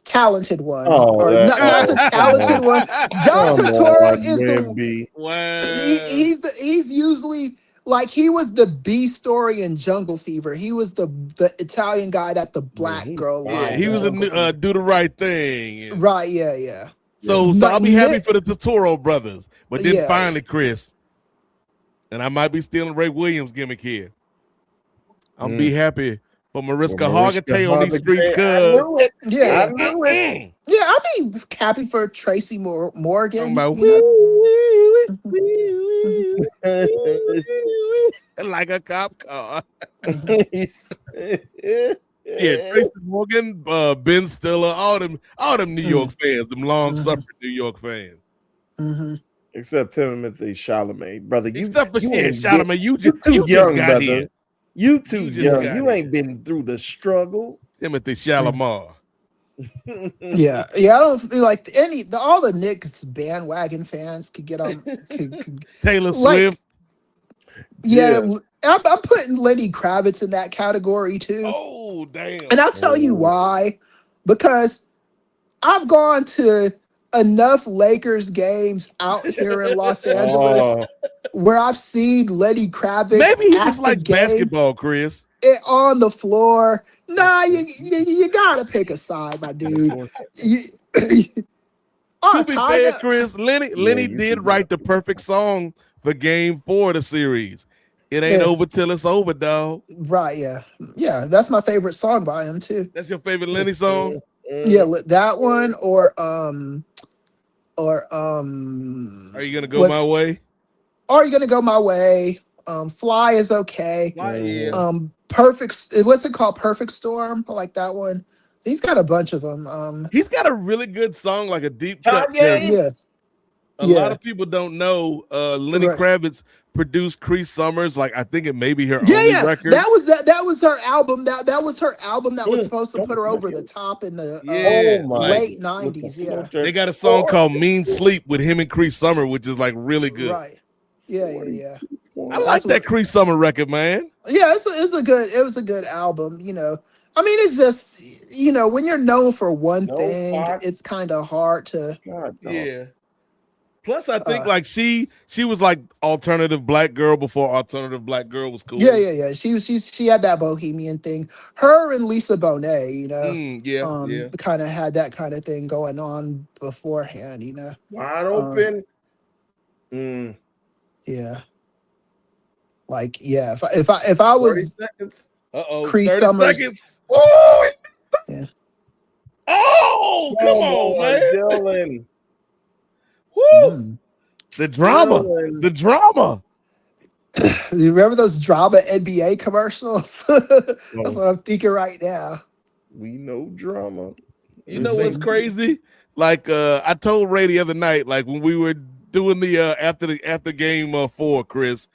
talented one, Oh, or not the talented one. John come Turturro on, is the Wimby. Wow. he's usually like he was the B story in Jungle Fever. He was the Italian guy that the black he's girl fine. Yeah, liked. he in was Jungle Fever. do the right thing. Right, yeah. So But I'll be happy Nick- for the Totoro brothers. But then Yeah. finally, Chris, and I might be stealing Ray Williams' gimmick here. I'm be happy for Mariska Hargitay on these streets, I cuz. knew it. Yeah. I knew it. Yeah, I'll be happy for Tracy Morgan. About like a cop car. Yeah, Tracy Morgan, Ben Stiller, all them New York fans, them long suffering New York fans. Mm-hmm. Except Timothy Chalamet, brother. Except for ain't Chalamet, you too just young, got brother. here. You too You just young. got You here. ain't been through the struggle. Timothy Chalamet. Yeah. I don't feel like all the Knicks bandwagon fans could get on. Taylor Like, Swift. Yeah, I'm putting Lenny Kravitz in that category too. Oh, damn. And I'll tell you why. Because I've gone to enough Lakers games out here in Los Angeles where I've seen Lenny Kravitz Maybe he at just the likes game, basketball, Chris. on the floor. Nah, you gotta pick a side, my dude. To be fair, Chris, Lenny did write the perfect song for Game 4 of the series. It ain't over till it's over, dog. Right, yeah. That's my favorite song by him too. That's your favorite Lenny song? Yeah, that one or Are you gonna go my way? Are you gonna go my way? Fly is okay. Perfect. What's it called? Perfect Storm. I like that one. He's got a bunch of them. He's got a really good song, like a deep cut. Yeah. A lot of people don't know Lenny Right. Kravitz produced Cree Summers. Like I think it may be her only record. That was her album. That was her album that was supposed to put her over the top in the late 90s. Yeah. They got a song called Mean Sleep with him and Cree Summer, which is like really good. Right. Yeah. I like that Cree Summer record, man. Yeah, it was a good album, I mean, it's just, when you're known for one thing, it's kind of hard to. Yeah. Plus, I think like she was like alternative black girl before alternative black girl was cool. Yeah. She had that bohemian thing. Her and Lisa Bonet, kind of had that kind of thing going on beforehand, Wide open. Yeah. Like, yeah, if I was Cree Summers. Oh, yeah. Oh, come on, man. Dylan. Woo! The drama. The drama. You remember those drama NBA commercials? That's what I'm thinking right now. We know drama. You know what's crazy? Like I told Ray the other night, like when we were doing the after game 4, Chris,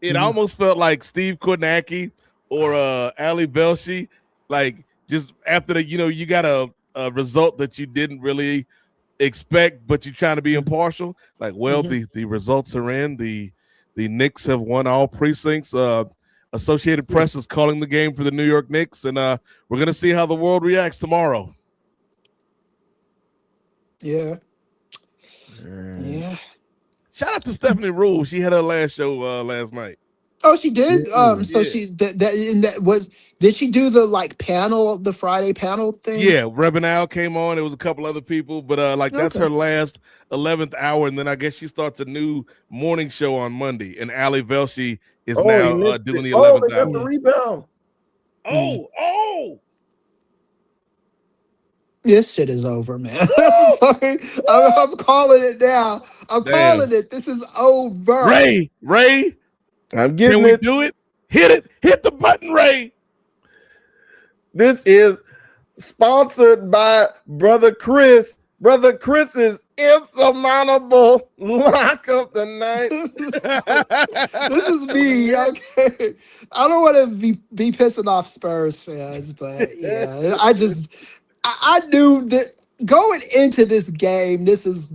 it almost felt like Steve Kornacki or Ali Velshi, like just after the you got a result that you didn't really expect, but you're trying to be impartial. Like, well, the results are in. The Knicks have won all precincts. Associated Press is calling the game for the New York Knicks, and we're gonna see how the world reacts tomorrow. Yeah. Shout out to Stephanie Rule. She had her last show last night. Oh, she did. So Yeah. she that was. Did she do the like panel, the Friday panel thing? Yeah, Rebin Al came on. It was a couple other people, but like that's Okay. her last 11th hour, and then I guess she starts a new morning show on Monday. And Ali Velshi is Oh, he now missed doing it. the Oh, 11th they got the hour. rebound. Oh, This shit is over, man. I'm sorry. I'm calling it now. I'm damn! calling it. This is over. Ray, I'm can getting we it. do it? Hit the button, Ray. This is sponsored by Brother Chris. Brother Chris's insurmountable lock of the night. This is me. Okay. I don't want to be pissing off Spurs fans, but yeah, I knew that going into this game, this is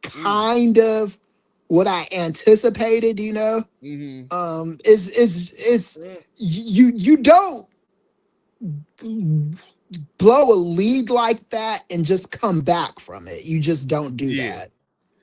kind of what I anticipated, you know. Is you don't blow a lead like that and just come back from it. You just don't do Yeah. that.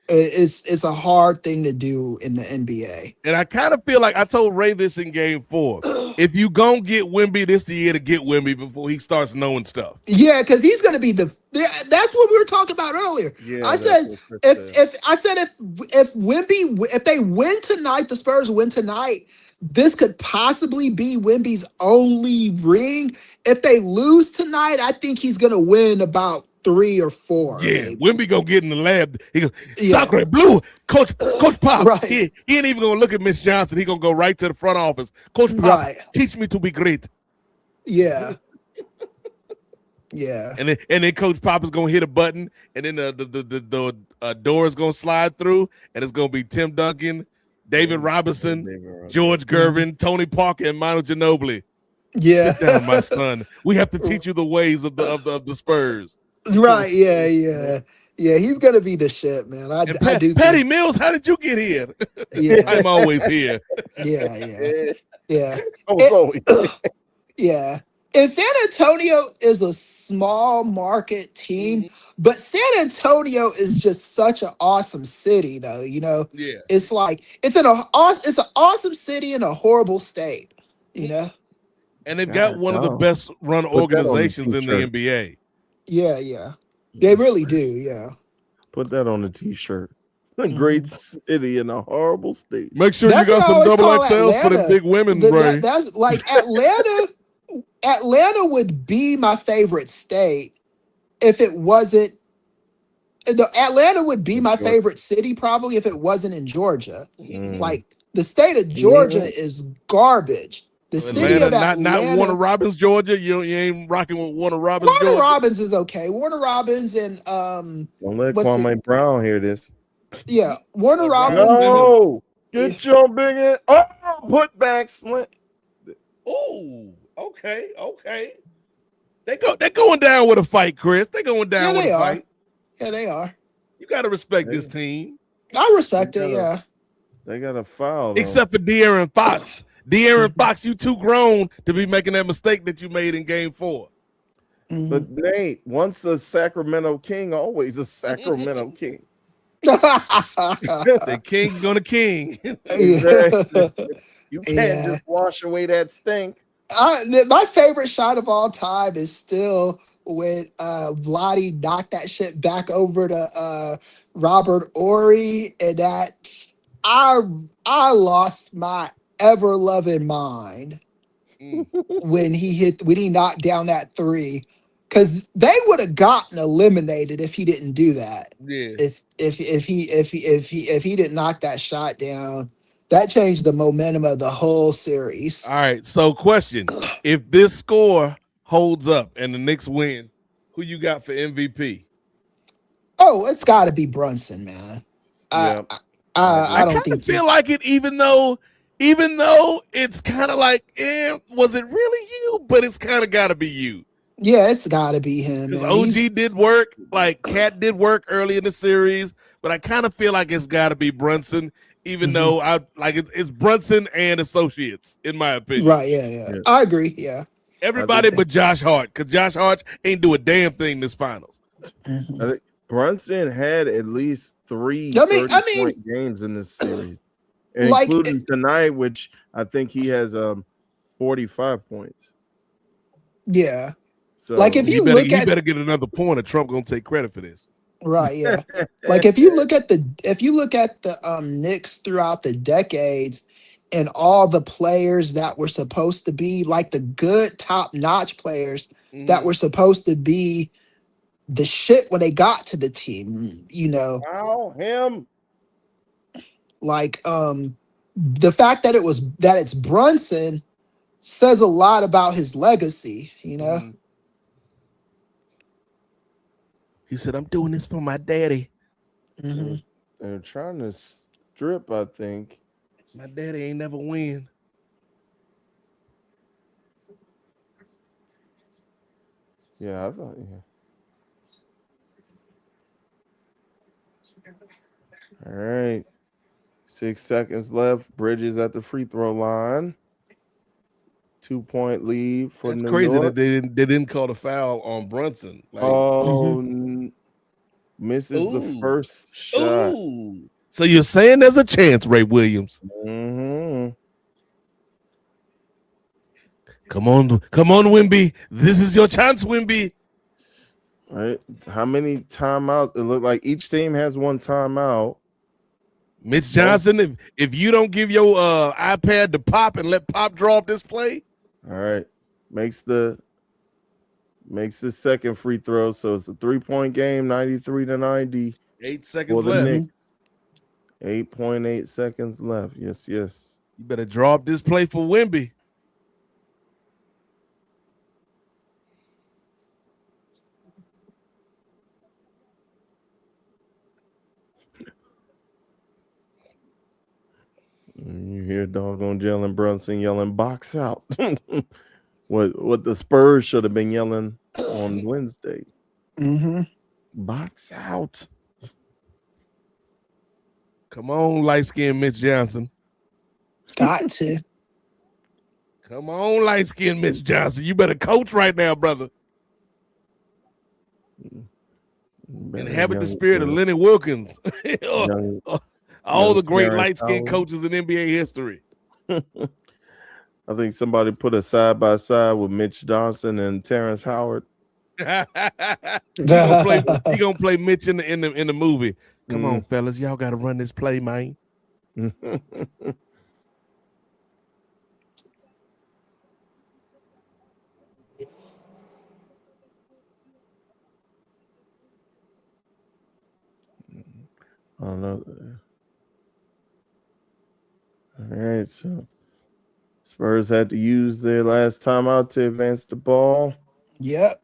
It's a hard thing to do in the NBA. And I kind of feel like I told Ray this in game 4. If you gonna get Wemby, this the year to get Wemby before he starts knowing stuff. Yeah, because he's going to be that's what we were talking about earlier. Yeah, I said if Wemby, if they win tonight, the Spurs win tonight, this could possibly be Wemby's only ring. If they lose tonight, I think he's going to win about 3 or 4. Yeah, maybe. Wemby gonna get in the lab. He goes, Yeah. Sacre Blue, Coach Pop. Right. He ain't even gonna look at Miss Johnson. He gonna go right to the front office. Coach Pop, Right. teach me to be great. Yeah. Yeah. And then Coach Pop is gonna hit a button, and then the door is gonna slide through, and it's gonna be Tim Duncan, David Robinson, George Gervin, Tony Parker, and Manu Ginobili. Yeah. Sit down, my son. We have to teach you the ways of the Spurs. Right. Yeah. He's gonna be the shit, man. I do. Patty Mills, how did you get here? Yeah. I'm always here. Yeah. Oh, Yeah. And San Antonio is a small market team, but San Antonio is just such an awesome city, though. You know, Yeah. it's like it's an awesome city in a horrible state. You know. And they've got one of the best run organizations in the NBA. Yeah. They really do. Yeah. Put that on a t-shirt. A great city in a horrible state. Make sure That's you got what I some always double call XLs for the Atlanta. big women, Bray. That's like Atlanta. Atlanta would be my favorite state if it wasn't. Atlanta would be my favorite city probably if it wasn't in Georgia. Like the state of Georgia is garbage. The city of Atlanta, not Warner Robins, Georgia. You ain't rocking with Warner Robins. Warner Georgia. Robins is okay. Warner Robins and Don't let Kwame Brown hear this. Yeah, Warner Robins. No, get your big in. Oh, put back slant. Oh, okay. They're going down with a fight, Chris. They're going down with a fight. Yeah, they are. You got to respect this team. I respect it. Yeah. They got a foul. Though. Except for De'Aaron Fox. De'Aaron Fox, you too grown to be making that mistake that you made in game 4. But Nate, once a Sacramento King, always a Sacramento King. The king gonna king. Exactly. You can't just wash away that stink. My favorite shot of all time is still when Vlade knocked that shit back over to Robert Ory, and that I lost my ever loving mind when he knocked down that 3, because they would have gotten eliminated if he didn't do that. Yeah. If he didn't knock that shot down, that changed the momentum of the whole series. All right. So, question: if this score holds up and the Knicks win, who you got for MVP? Oh, it's got to be Brunson, man. I don't think feel like it, even though it's kind of like, was it really you? But it's kind of got to be you. Yeah, it's got to be him. Man. OG did work, like Cat did work early in the series, but I kind of feel like it's got to be Brunson, even though I like it's Brunson and associates, in my opinion. Right? Yeah. I agree. Yeah. Everybody but Josh Hart, because Josh Hart ain't do a damn thing this finals. I think Brunson had at least 3 30-point games in this series. Like, including tonight, which I think he has 45 points. yeah. So Like if He you better look he at better get another point, or Trump gonna take credit for this. right, yeah. Like if you look at the Knicks throughout the decades and all the players that were supposed to be like the good top notch players that were supposed to be the shit when they got to the team, Foul him. like the fact that it's Brunson says a lot about his legacy. He said, "I'm doing this for my daddy. Hmm. They're trying to strip, I think. My daddy ain't never win." Yeah, I thought. Yeah. All right. 6 seconds left. Bridges at the free throw line. 2-point lead for That's New crazy that York. they didn't call the foul on Brunson. Like, Oh, Hmm. misses the ooh, first shot. ooh. So you're saying there's a chance, Ray Williams? Hmm. Come on, Wimby. This is your chance, Wimby. Right. How many timeouts? It looked like each team has one timeout. Mitch Johnson, if you don't give your iPad to Pop and let Pop draw up this play, All right. Makes the second free throw. So it's a 3-point game, 93-90 8 seconds for the left. Hmm. Knicks. 8.8 seconds left. Yes, yes. You better draw up this play for Wimby. You hear doggone Jalen Brunson yelling box out. What the Spurs should have been yelling on Wednesday. Hmm. Box out. Come on, light skinned Mitch Johnson. Got to. Come on, light skinned Mitch Johnson. You better coach right now, brother. Better Inhabit the spirit of Lenny Wilkins. young, All young the great Terrence light skinned Howard. coaches in NBA history. I think somebody put a side by side with Mitch Johnson and Terrence Howard. he gonna play Mitch in the movie. Come on, Mm. fellas, y'all gotta run this play, man. I don't know. All right, so Spurs had to use their last timeout to advance the ball. Yep.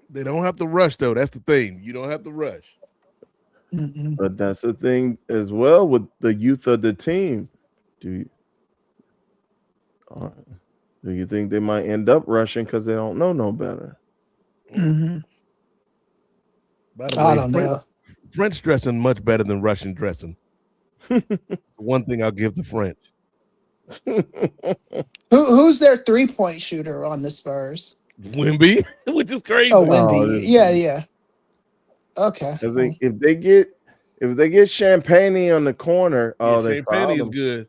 They don't have to rush though. That's the thing. You don't have to rush. Mm-mm. But that's the thing as well with the youth of the team. Do you, uh, do you think they might end up rushing because they don't know no better? Hmm. By the I way, don't know. French dressing much better than Russian dressing. One thing I'll give the French. Who's their 3-point shooter on the Spurs? Wimby, which is Oh, crazy. Oh, Wimby. Yeah, yeah. Okay. if they get Champagne on the corner, Yeah, oh, they Champagne fouled is him. good.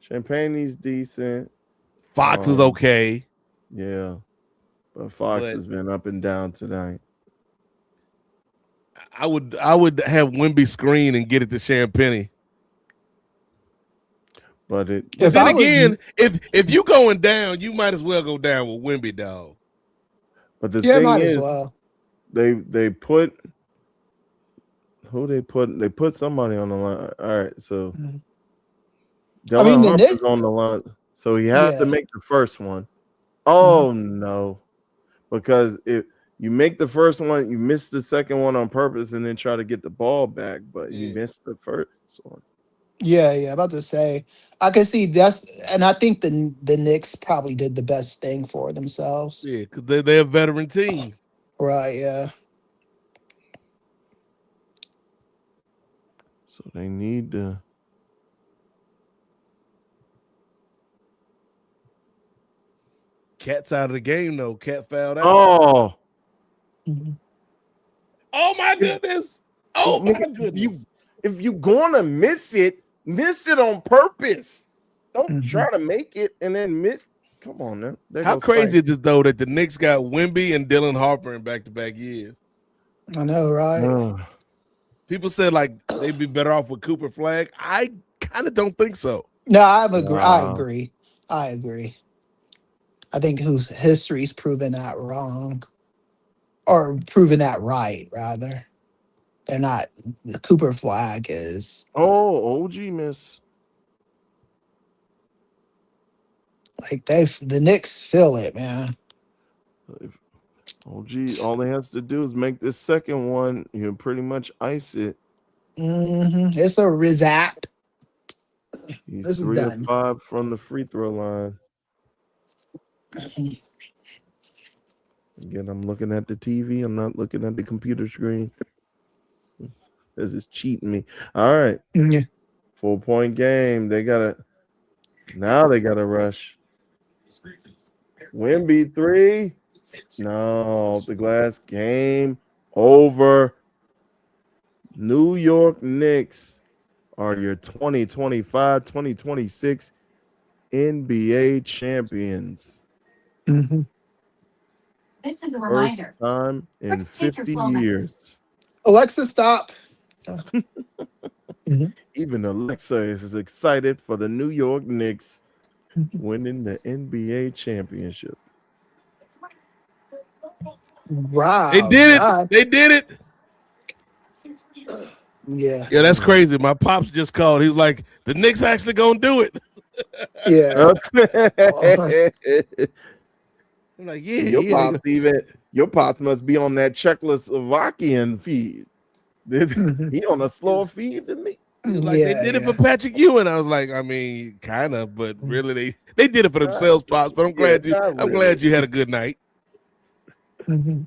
Champagne's decent. Fox is okay, Yeah, but Fox but has been up and down tonight. I would have Wimby screen and get it to Champagne. But But If then I was, again, if you going down, you might as well go down with Wimby, dog. the yeah, thing might as is, well. they put who they put somebody on the line. All right, so Mhm. I mean, Dylan the Harper's Knicks. on the line, so he has to Yeah. make the first one. Mhm. Oh no, because if you make the first one, you miss the second one on purpose, and then try to get the ball back, but he missed the first one. Yeah, yeah. About to say, I can see and I think the Knicks probably did the best thing for themselves. Yeah, because they're a veteran team. Right. Yeah. So they need to. Cat's out of the game though. Cat fouled out. Oh, Mhm. Oh my goodness. Oh my Nigga, goodness. if you gonna miss it on purpose. Don't Mhm. try to make it and then miss. Come on now. There How goes crazy Frank. is it though that the Knicks got Wemby and Dylan Harper in back-to-back years? I know, right? People said like they'd be better off with Cooper Flag. I kind of don't think so. No, I agree. I Wow. agree. I agree. I think whose history's proven that wrong, or proven that right, rather. They're not. The Cooper Flag is Oh, OG miss. like the Knicks feel it, man. OG, all he has to do is make this second one. You pretty much ice it. It's a Rizap. He's This is 3 of done. 5 from the free throw line. Again, I'm looking at the TV. I'm not looking at the computer screen. This is cheating me. All right. Yeah. 4-point game. They gotta rush. Wemby 3. No, the glass game over. New York Knicks are your 2025-2026 NBA champions. Mhm. This is a First reminder. time in Let's take your 50 flow meds. years. Alexa, stop. Even Alexa is excited for the New York Knicks winning the NBA championship. Wow. They did it. God. They did it. Yeah. Yeah, that's crazy. My pops just called. He was like, the Knicks actually gonna do it. Yeah. I'm like, yeah, your yeah. pops must be on that Czechoslovakian feed. He on a slower feed than me. He was like, they did it for Patrick Ewing. I was like, I mean, kind of, but really, they did it for themselves, pops. But I'm glad you had a good night. Mhm.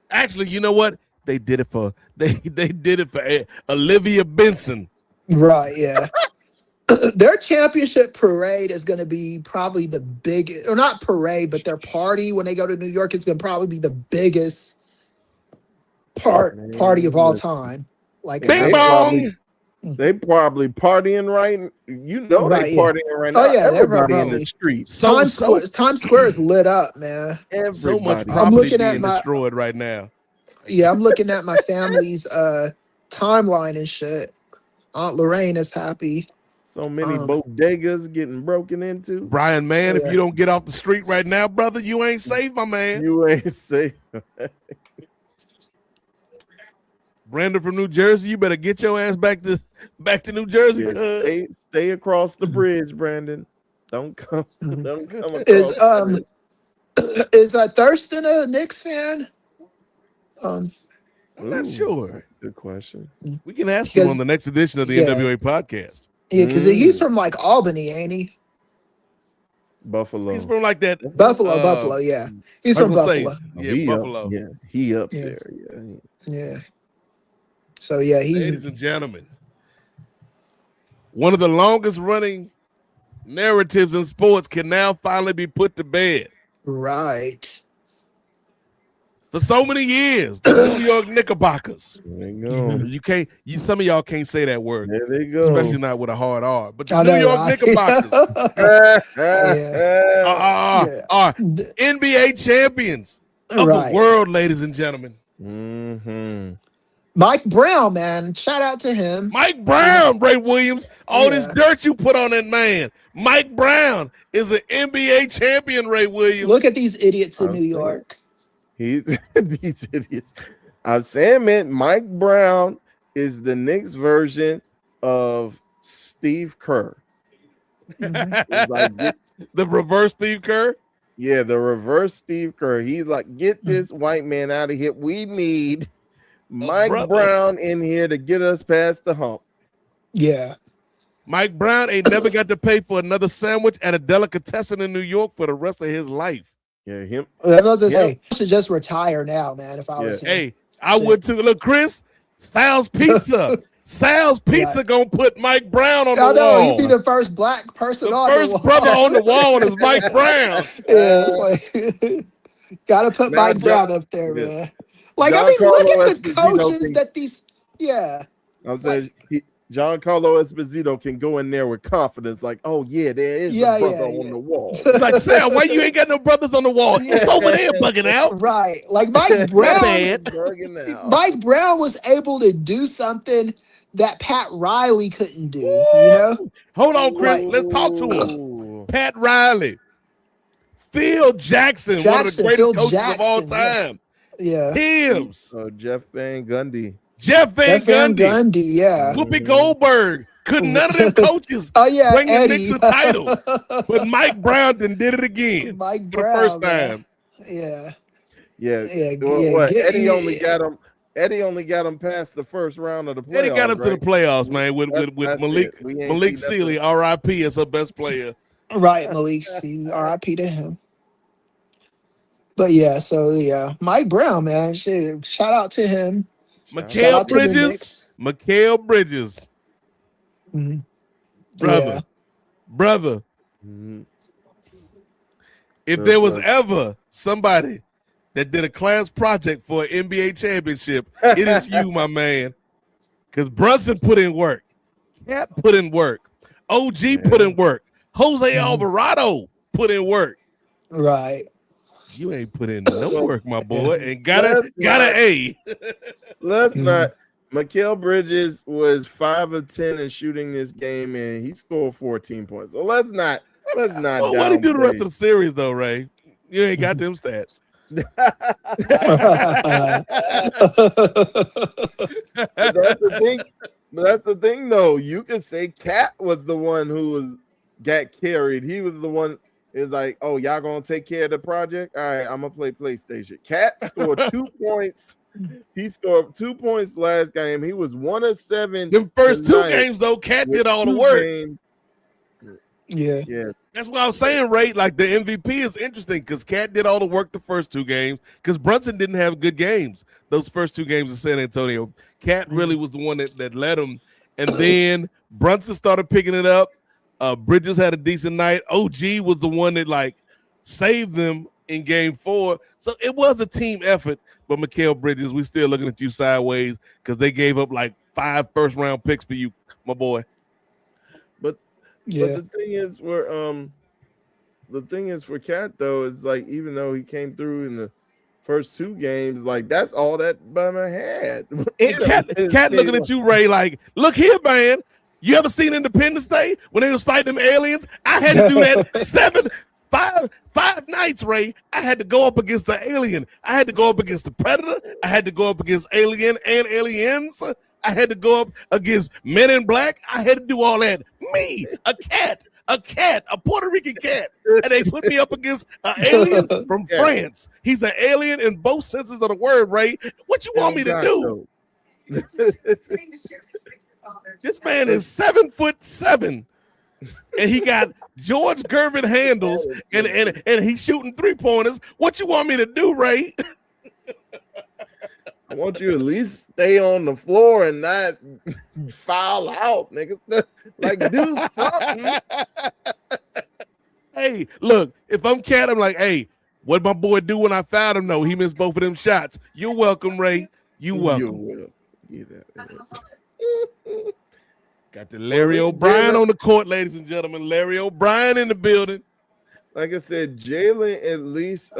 Actually, you know what? They did it for Olivia Benson. Right. Yeah. Their championship parade is going to be probably the biggest, or not parade, but their party when they go to New York is going to probably be the biggest party of all time. Like Bing They bong. They probably partying right. You know Right, they yeah. partying right now. Oh, yeah, they're Everybody in the probably- streets. Times Square is lit up, man. Everybody. So much I'm property looking at being my- destroyed right now. Yeah, I'm looking at my family's timeline and shit. Aunt Lorraine is happy. So many bodegas getting broken into. Brian, man, Yeah. if you don't get off the street right now, brother, you ain't safe, my man. You ain't safe. Brandon from New Jersey, you better get your ass back to New Jersey. Yeah, stay across the bridge, Brandon. Don't come. Don't come across. Is the bridge. is Thurston a Knicks fan? I'm not sure. Good question. We can ask him on the next edition of the NWA podcast. Yeah, because he's from like Albany, ain't he? Buffalo. He's from like that Buffalo. Yeah, he's from Buffalo. Yeah, Buffalo. He up Yes. there. Yeah. So yeah, Ladies and gentlemen, one of the longest running narratives in sports can now finally be put to bed. right. For so many years, the New York Knickerbockers. There you go. Some of y'all can't say that word. There they go. Especially not with a hard R. But the I New know, York right? Knickerbockers are NBA champions of Right. the world, ladies and gentlemen. Mm-hmm. Mike Brown, man, shout out to him. Mike Brown, Ray Williams, all this dirt you put on that man. Mike Brown is an NBA champion, Ray Williams. Look at these idiots in New York. These idiots. I'm saying, man, Mike Brown is the Knicks version of Steve Kerr. The reverse Steve Kerr? Yeah, the reverse Steve Kerr. He's like, get this white man out of here. We need Mike Brown in here to get us past the hump. Yeah. Mike Brown ain't never got to pay for another sandwich at a delicatessen in New York for the rest of his life. Yeah, him. I should just retire now, man. If I was him. Hey, I would too. Look, Chris, Sal's Pizza. Sal's Pizza gonna put Mike Brown on the wall. He'd be the first black person on the wall. First brother on the wall is Mike Brown. Yeah, it's like gotta put Mike Brown up there, man. Like, I mean, look at the coaches that these Yeah. I'm saying Giancarlo Esposito can go in there with confidence, like, oh yeah, there is a Yeah, brother yeah, on yeah. the wall. Like, Sam, why you ain't got no brothers on the wall? It's over there bugging out. Right. Like My bad. Mike Brown was able to do something that Pat Riley couldn't do, Woo! Hold on, Chris. Like Let's talk to him. Ooh. Pat Riley, Phil Jackson, one of the greatest Phil coaches of all Jackson. Yeah. time. Yeah. Tibbs, Jeff Van Gundy. Jeff Van Jeff Van Gundy, Gundy, yeah. Whoopi Goldberg. Couldn't none of them coaches Oh yeah, bring the Knicks Eddie. a title. But Mike Brown did it again Mike for the first Brown, man. time. Yeah. Yeah. Yeah. What? Yeah. Eddie only got him. Eddie only got him past the first round of the playoffs. Eddie got him to the playoffs, man, with That's Malik Sealy, R.I.P. as her best player. Right, Malik C. R.I.P. to him. But yeah, so yeah, Mike Brown, man, shit. Shout out to him. Shout Mikal out to the Bridges. Knicks. Mikal Bridges. Mhm. Brother. Brother. If there was ever somebody that did a class project for an NBA championship, it is you, my man. Because Brunson put in work. Cat put in work. OG put in work. Jose Alvarado put in work. Right. You ain't put in no work, my boy, and got an A. Let's not. Mikal Bridges was 5 of 10 in shooting this game, and he scored 14 points. So let's not. Well, what did he do the rest of the series, though, Ray? You ain't got them stats. That's the thing. That's the thing, though. You could say Cat was the one who got carried. He was the one. Is like, oh, y'all gonna take care of the project? All right, I'm gonna play PlayStation. Cat scored 2 points. He scored 2 points last game. He was 1 of 7. Them first 2 games, though, Cat did all the work. Yeah. That's what I was saying, Ray. Like the MVP is interesting because Cat did all the work the first 2 games because Brunson didn't have good games. Those first 2 games in San Antonio. Cat really was the one that led him. And then Brunson started picking it up. Bridges had a decent night. OG was the one that like saved them in game 4. So it was a team effort. But Mikal Bridges, we still looking at you sideways because they gave up like 5 first-round picks for you, my boy. But the thing is for Cat though, is like even though he came through in the first 2 games, like that's all that Bama had. Cat looking at you, Ray, like, look here, man. You ever seen Independence Day when they was fighting them aliens? I had to do that 5 nights, Ray. I had to go up against the alien. I had to go up against the predator. I had to go up against alien and aliens. I had to go up against Men in Black. I had to do all that. Me, a cat, a Puerto Rican cat. And they put me up against an alien from France. He's an alien in both senses of the word, Ray. What you want me to do? This man is 7'7", and he got George Gervin handles, and he's shooting 3-pointers. What you want me to do, Ray? I want you at least stay on the floor and not foul out, nigga. Like do something. Hey, look, if I'm Cat, I'm like, hey, what my boy do when I fouled him? No, he missed both of them shots. You're welcome, Ray. You welcome. Got the Larry O'Brien on the court, ladies and gentlemen. Larry O'Brien in the building. Like I said, Jalen at least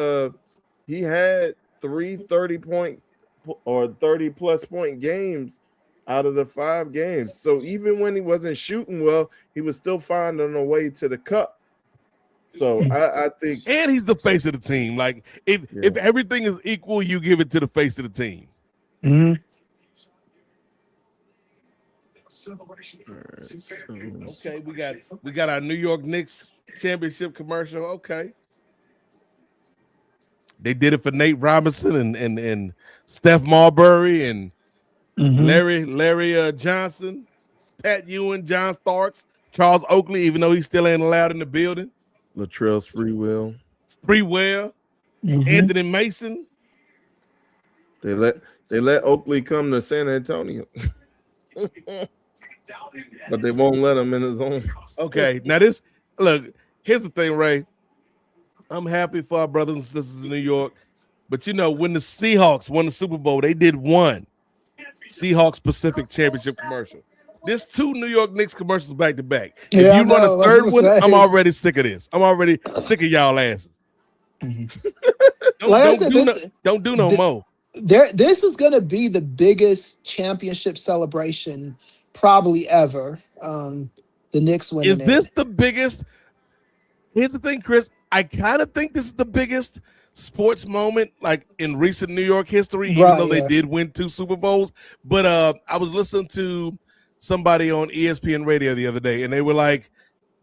he had 3 30-point or 30-plus point games out of the 5 games. So even when he wasn't shooting well, he was still finding a way to the cup. So I think, and he's the face of the team. Like if everything is equal, you give it to the face of the team. Mm-hmm. Okay, we got our New York Knicks championship commercial. Okay, they did it for Nate Robinson and Steph Marbury and Larry Johnson, Pat Ewing, John Starks, Charles Oakley, even though he still ain't allowed in the building. Latrell Sprewell, Anthony Mason. They let Oakley come to San Antonio. But they won't let him in his own. Okay, now here's the thing, Ray. I'm happy for our brothers and sisters in New York, but when the Seahawks won the Super Bowl, they did one. Seahawks Pacific Championship commercial. This 2 New York Knicks commercials back to back. If Yeah, I you run a know, I was third gonna one, I'm say. already sick of this. I'm already sick of y'all asses. Like I said, Don't do no th- more. this is gonna be the biggest championship celebration probably ever. The Knicks winning Is it. this the biggest? Here's the thing, Chris. I kind of think this is the biggest sports moment like in recent New York history, even Right, though they yeah. did win 2 Super Bowls. But I was listening to somebody on ESPN radio the other day, and they were like,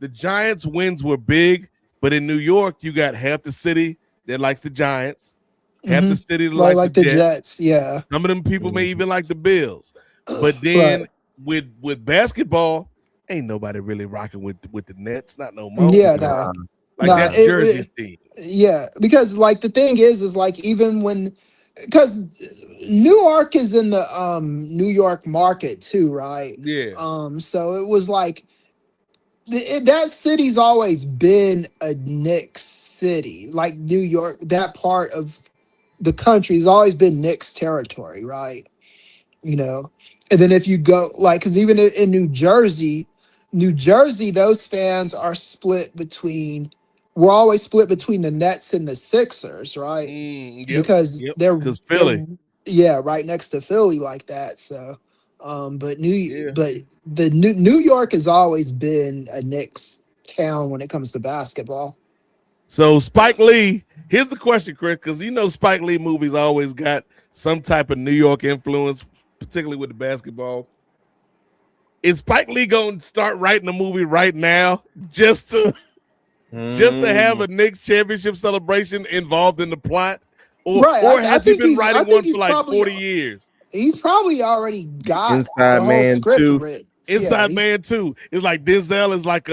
the Giants wins were big, but in New York, you got half the city that likes the Giants, half the city that likes the Like the Jets. Jets, yeah. Some of them people may even like the Bills. But Right. then with basketball, ain't nobody really rocking with the Nets, not no more. Yeah, no. Like No, that's Jersey's team. yeah, because like the thing is like even when because Newark is in the New York market too, right? Yeah. So it was like that city's always been a Knicks city. Like New York, that part of the country has always been Knicks territory, right? You know, and then if you go like, because even in New Jersey, those fans are split between. We're always split between the Nets and the Sixers, right? Yep. Because Yep. they're Because Philly. yeah, right next to Philly like that. So, Yeah. but the New York has always been a Knicks town when it comes to basketball. So Spike Lee, here's the question, Chris, because you know Spike Lee movies always got some type of New York influence, particularly with the basketball. Is Spike Lee going to start writing a movie right now just to have a Knicks championship celebration involved in the plot, or Right. I has he think been he's. I writing think one for he's like probably. 40 years? He's probably already got Inside the whole Man script 2. written. Yeah, Inside Man 2. It's like Denzel is like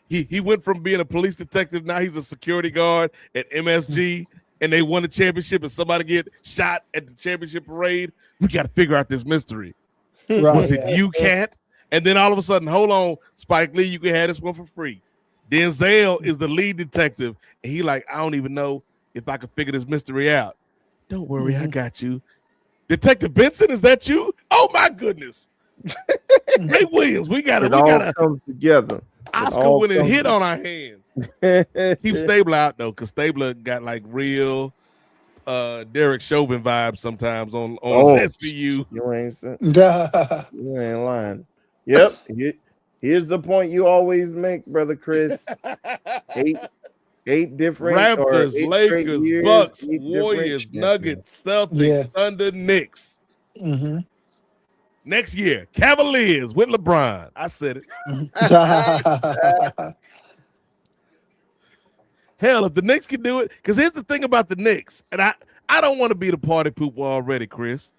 he went from being a police detective, now he's a security guard at MSG, and they won the championship, and somebody get shot at the championship parade. We got to figure out this mystery. right. Was it Yeah. you, Cat? And then all of a sudden, hold on, Spike Lee, you can have this one for free. Denzel is the lead detective, and he like, I don't even know if I can figure this mystery out. Don't worry, I got you. Detective Benson, is that you? Oh my goodness. Ray Williams, we got all comes together. Oscar-winning hit on our hands. Keep Stabler out though, because Stabler got like real Derek Chauvin vibes sometimes on SVU. You ain't lying. Yep. Here's the point you always make, brother Chris. Eight different Raptors, Lakers, years, Bucks, Warriors, Nuggets, Celtics, Yeah. Thunder, Knicks. Mm-hmm. Next year, Cavaliers with LeBron. I said it. Hell, if the Knicks can do it, because here's the thing about the Knicks, and I don't want to be the party pooper already, Chris.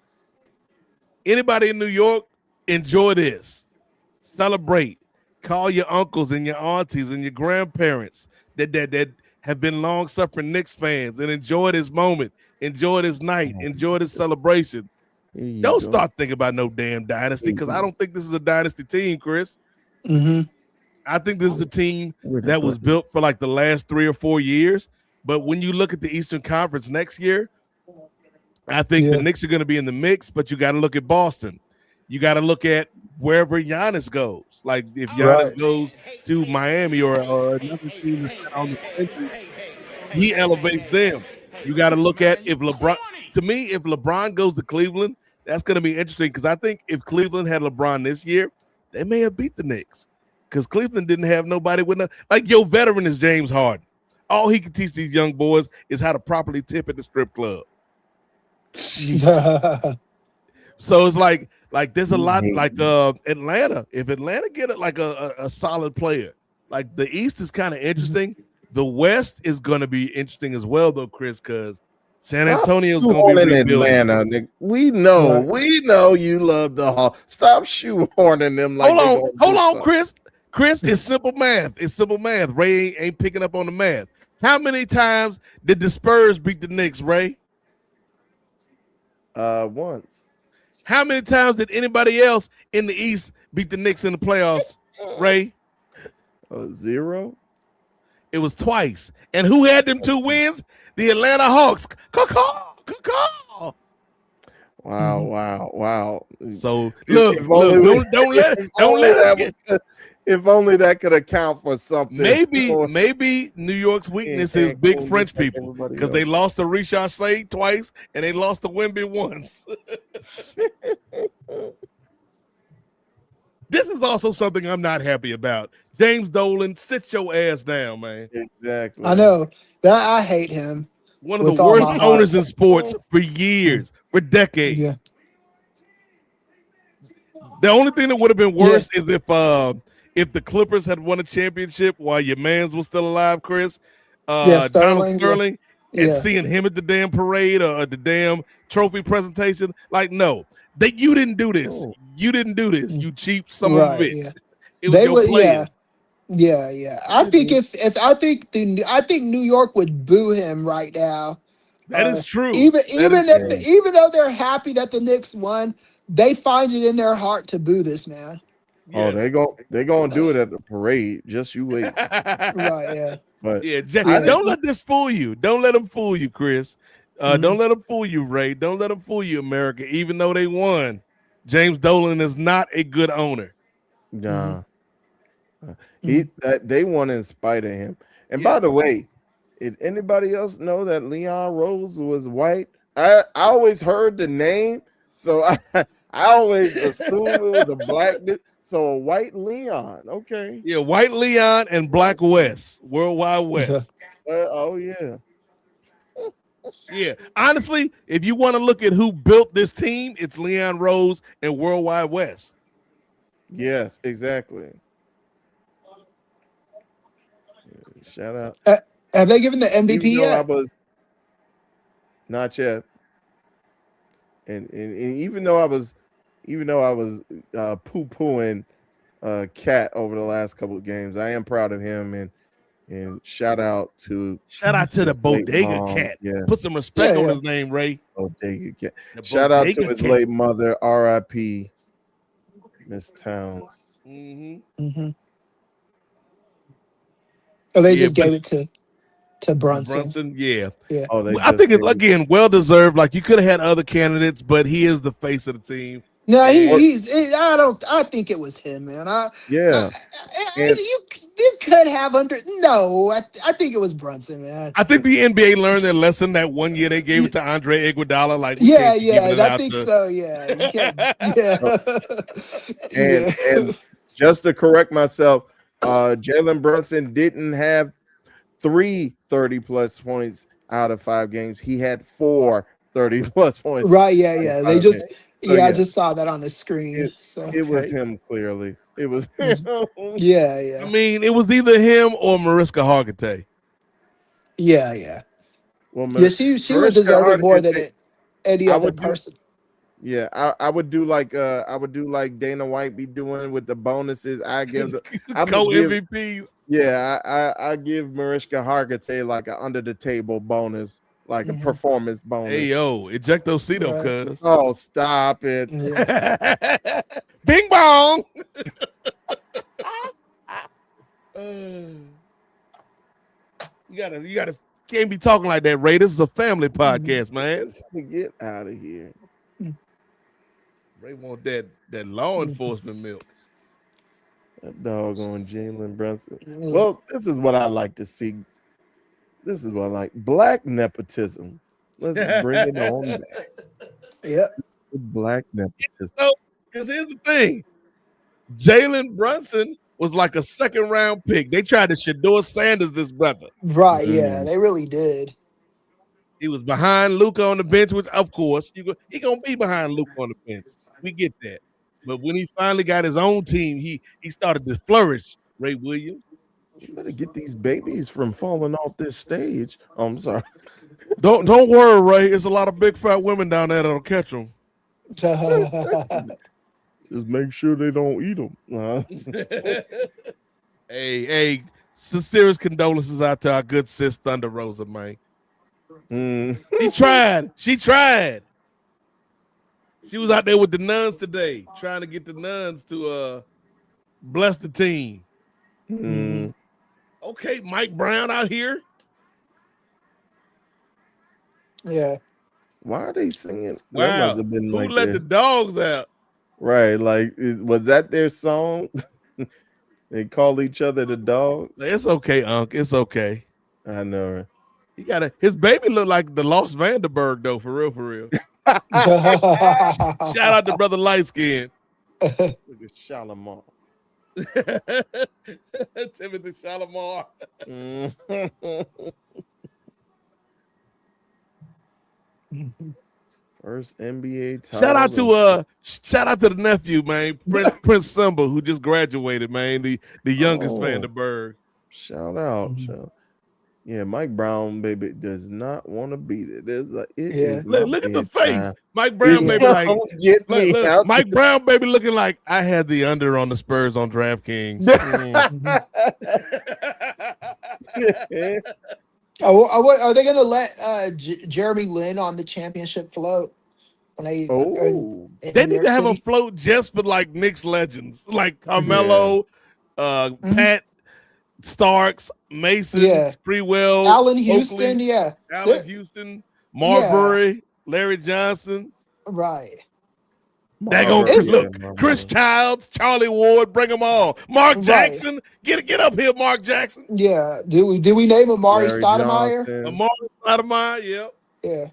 Anybody in New York, enjoy this. Celebrate. Call your uncles and your aunties and your grandparents that have been long-suffering Knicks fans and enjoy this moment. Enjoy this night. Enjoy this celebration. Don't start thinking about no damn dynasty, because I don't think this is a dynasty team, Chris. Mm-hmm. I think this is a team that was built for like the last 3 or 4 years. But when you look at the Eastern Conference next year, I think the Knicks are going to be in the mix, but you got to look at Boston. You got to look at wherever Giannis goes. Like if Giannis goes to Miami or another team that's on the country, he elevates them. You got to look at if LeBron, to me, if LeBron goes to Cleveland, that's going to be interesting, because I think if Cleveland had LeBron this year, they may have beat the Knicks, because Cleveland didn't have nobody with like your veteran is James Harden. All he can teach these young boys is how to properly tip at the strip club. So it's like there's a lot like Atlanta. If Atlanta get it like a solid player, like the East is kind of interesting. The West is going to be interesting as well, though, Chris, because San Antonio is going to be rebuilding. Atlanta. Nigga. We know you love the Hawks. Stop shoehorning them. Like hold on, Chris. Chris, it's simple math. It's simple math. Ray ain't picking up on the math. How many times did the Spurs beat the Knicks, Ray? Once. How many times did anybody else in the East beat the Knicks in the playoffs, Ray? 0. It was twice. And who had them 2 wins? The Atlanta Hawks. Wow, wow. So If look, only we, don't let if don't only let us that get. would, if only that could account for something. Maybe New York's In weakness is big Cancun, just French like people everybody because they else. lost to Richard twice and they lost to Wemby once. This is also something I'm not happy about. James Dolan, sit your ass down, man. I Exactly. know that I hate him One of the with all worst my heart. owners in sports for years, for decades. Yeah, The only thing that would have been yeah, worse is if the Clippers had won a championship while your man's was still alive, Chris, yeah. Donald Sterling. Yeah, Sterling, and yeah. seeing him at the damn parade or the damn trophy presentation. Like, no, you didn't do this. Oh, You didn't do this. Mm, You cheap son of a right. bitch. Yeah, It was they your would. Yeah, players. yeah. I think if I think New York would boo him right now. That is true. Even That is even if true. even though they're happy that the Knicks won, they find it in their heart to boo this man. oh, Yes. they gonna do it at the parade. Just you wait. Right? Yeah. But Yeah, I Yeah. don't let this fool you. Don't let them fool you, Chris. Hmm. Don't let them fool you, Ray. Don't let them fool you, America. Even though they won, James Dolan is not a good owner. Hmm. nah, Hmm. they won in spite of him. And Yeah, by the way, did anybody else know that Leon Rose was white? I always heard the name, so I always assumed it was a black dude. So a white Leon, okay. yeah. White Leon and Black West, Worldwide West. Oh yeah, Yeah, honestly, if you want to look at who built this team, it's Leon Rose and Worldwide West. yes, exactly. Shout out. Uh, have they given the Even MVP though I yet? was not yet, and even though I was poo pooing Cat over the last couple of games, I am proud of him and shout out to Shout out to the his late Bodega mom. Cat. Yes, Put some respect Yeah, on yeah. his name, Ray. Bodega Cat. The Shout out to Bodega his Cat. late mother, R.I.P. Miss Towns. Hmm. Hmm. Oh, they Yeah, just but gave it to Brunson. Brunson, yeah. Yeah. Oh, they I just think it's gave it. again well deserved. Like you could have had other candidates, but he is the face of the team. No, And I don't. I think it was him, man. Yeah, and You could have under. No, I think it was Brunson, man. I think the NBA learned their lesson that one year they gave it to Andre Iguodala. Like we Yeah, can't be giving yeah, it I out think to. so. Yeah, you can't. Yeah, oh, yeah. and just to correct myself, Jalen Brunson didn't have 3 30+ points out of 5 games. He had 4 30+ points Right. Yeah, out of yeah. They 5 games. just. So Yeah, I yeah, just saw that on the screen. it So. it was Okay. him clearly. It was Mhm. him. Yeah, I yeah, mean, it was either him or Mariska Hargitay. yeah. Well, Yeah, she would Mariska deserve it Hart, more than any I other would do. person. Yeah, I would do like Dana White be doing with the bonuses. I'm gonna Co give MVPs. yeah, I give Mariska Hargitay like an under the table bonus, like a Hmm. performance Hey bonus. yo, ejectocito, Right. cuz. Oh, stop it. Yeah. Bing bong. Uh, you gotta can't be talking like that, Ray. This is a family Mhm. podcast, man. Get out of here. Ray want that law Mhm. enforcement milk. That doggone Jalen Brunson. Yeah. Well, this is what I like to see. This is what I like. Black nepotism. Let's bring it on back. Yep. Black nepotism. So, because here's the thing, Jalen Brunson was like a second round pick. They tried to Shador Sanders this brother. Right. Yeah. Mm. They really did. He was behind Luca on the bench, which of course he gonna be behind Luca on the bench. We get that. But when he finally got his own team, he started to flourish. Ray Williams. You better get these babies from falling off this stage. Oh, I'm sorry. Don't worry, Ray. There's a lot of big fat women down there that'll catch them. Just make sure they don't eat them. Hey, sincerest condolences out to our good sis Thunder Rosa, man. Mm. She tried. She tried. She was out there with the nuns today, trying to get the nuns to bless the team. Mm. Okay, Mike Brown out here. Yeah. Why are they singing? That must Wow. have been Who like let the dogs out? right. Like, was that their song? They call each other the dog. It's okay, Unc. It's okay. I know. He got his baby look like the Lost Vanderberg though, for real, for real. Shout out to brother Light Skin. Look at Shalimar. Timothy Shalimar. First NBA title. Shout out to the nephew, man, Prince Simba, who just graduated, man, the youngest Vanderberg. Shout out. Yeah, Mike Brown, baby, does not want to beat it. Yeah. Look at the face. Mike Brown, baby, like look, Mike Brown, baby, looking like I had the under on the Spurs on DraftKings. Are they going to let Jeremy Lin on the championship float when they? They need to have a float just for like Knicks legends, like Carmelo, Pat Starks, Mason, Sprewell, Allen Houston, Oakley, Allen Houston, Marbury, Larry Johnson, right? Chris Childs, Charlie Ward, bring them all. Mark Jackson, get up here, Mark Jackson. Yeah, did we name Amari Stoudemire? Amari Stoudemire, yeah.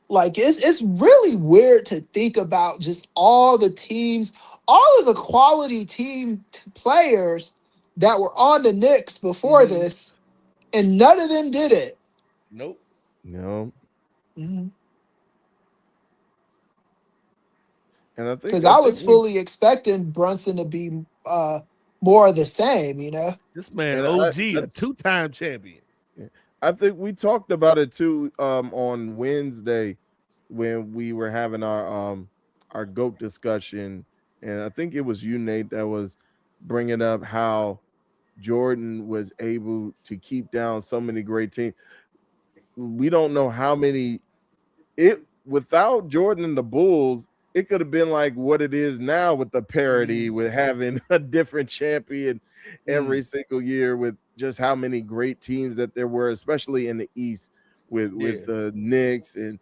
Like it's really weird to think about just all the teams, all of the quality team players that were on the Knicks before this, and none of them did it. Nope. No. Mm-hmm. And I think because I was fully expecting Brunson to be more of the same, you know. This man OG, a 2-time champion. I think we talked about it too on Wednesday when we were having our GOAT discussion, and I think it was you, Nate, that was bringing up how Jordan was able to keep down so many great teams. We don't know how many without Jordan and the Bulls, it could have been like what it is now with the parity, with having a different champion every single year, with just how many great teams that there were, especially in the East, with the Knicks and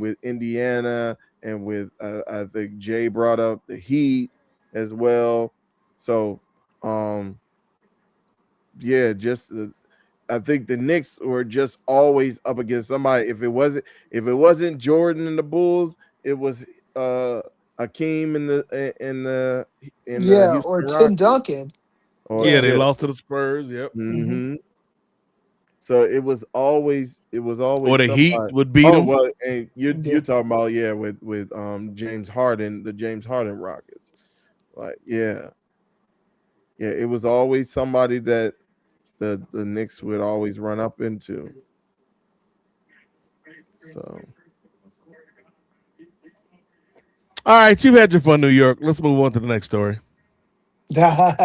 with Indiana, and with I think Jay brought up the Heat as well. So I think the Knicks were just always up against somebody. If it wasn't Jordan and the Bulls, it was Hakeem in the Houston or Tim Rockets. Duncan. They lost to the Spurs. Yep. Mm-hmm. So it was always or the somebody. Heat would beat them. Well, and you're talking about with James Harden, the James Harden Rockets. Like it was always somebody that the Knicks would always run up into. So, all right, you've had your fun, New York. Let's move on to the next story. Don't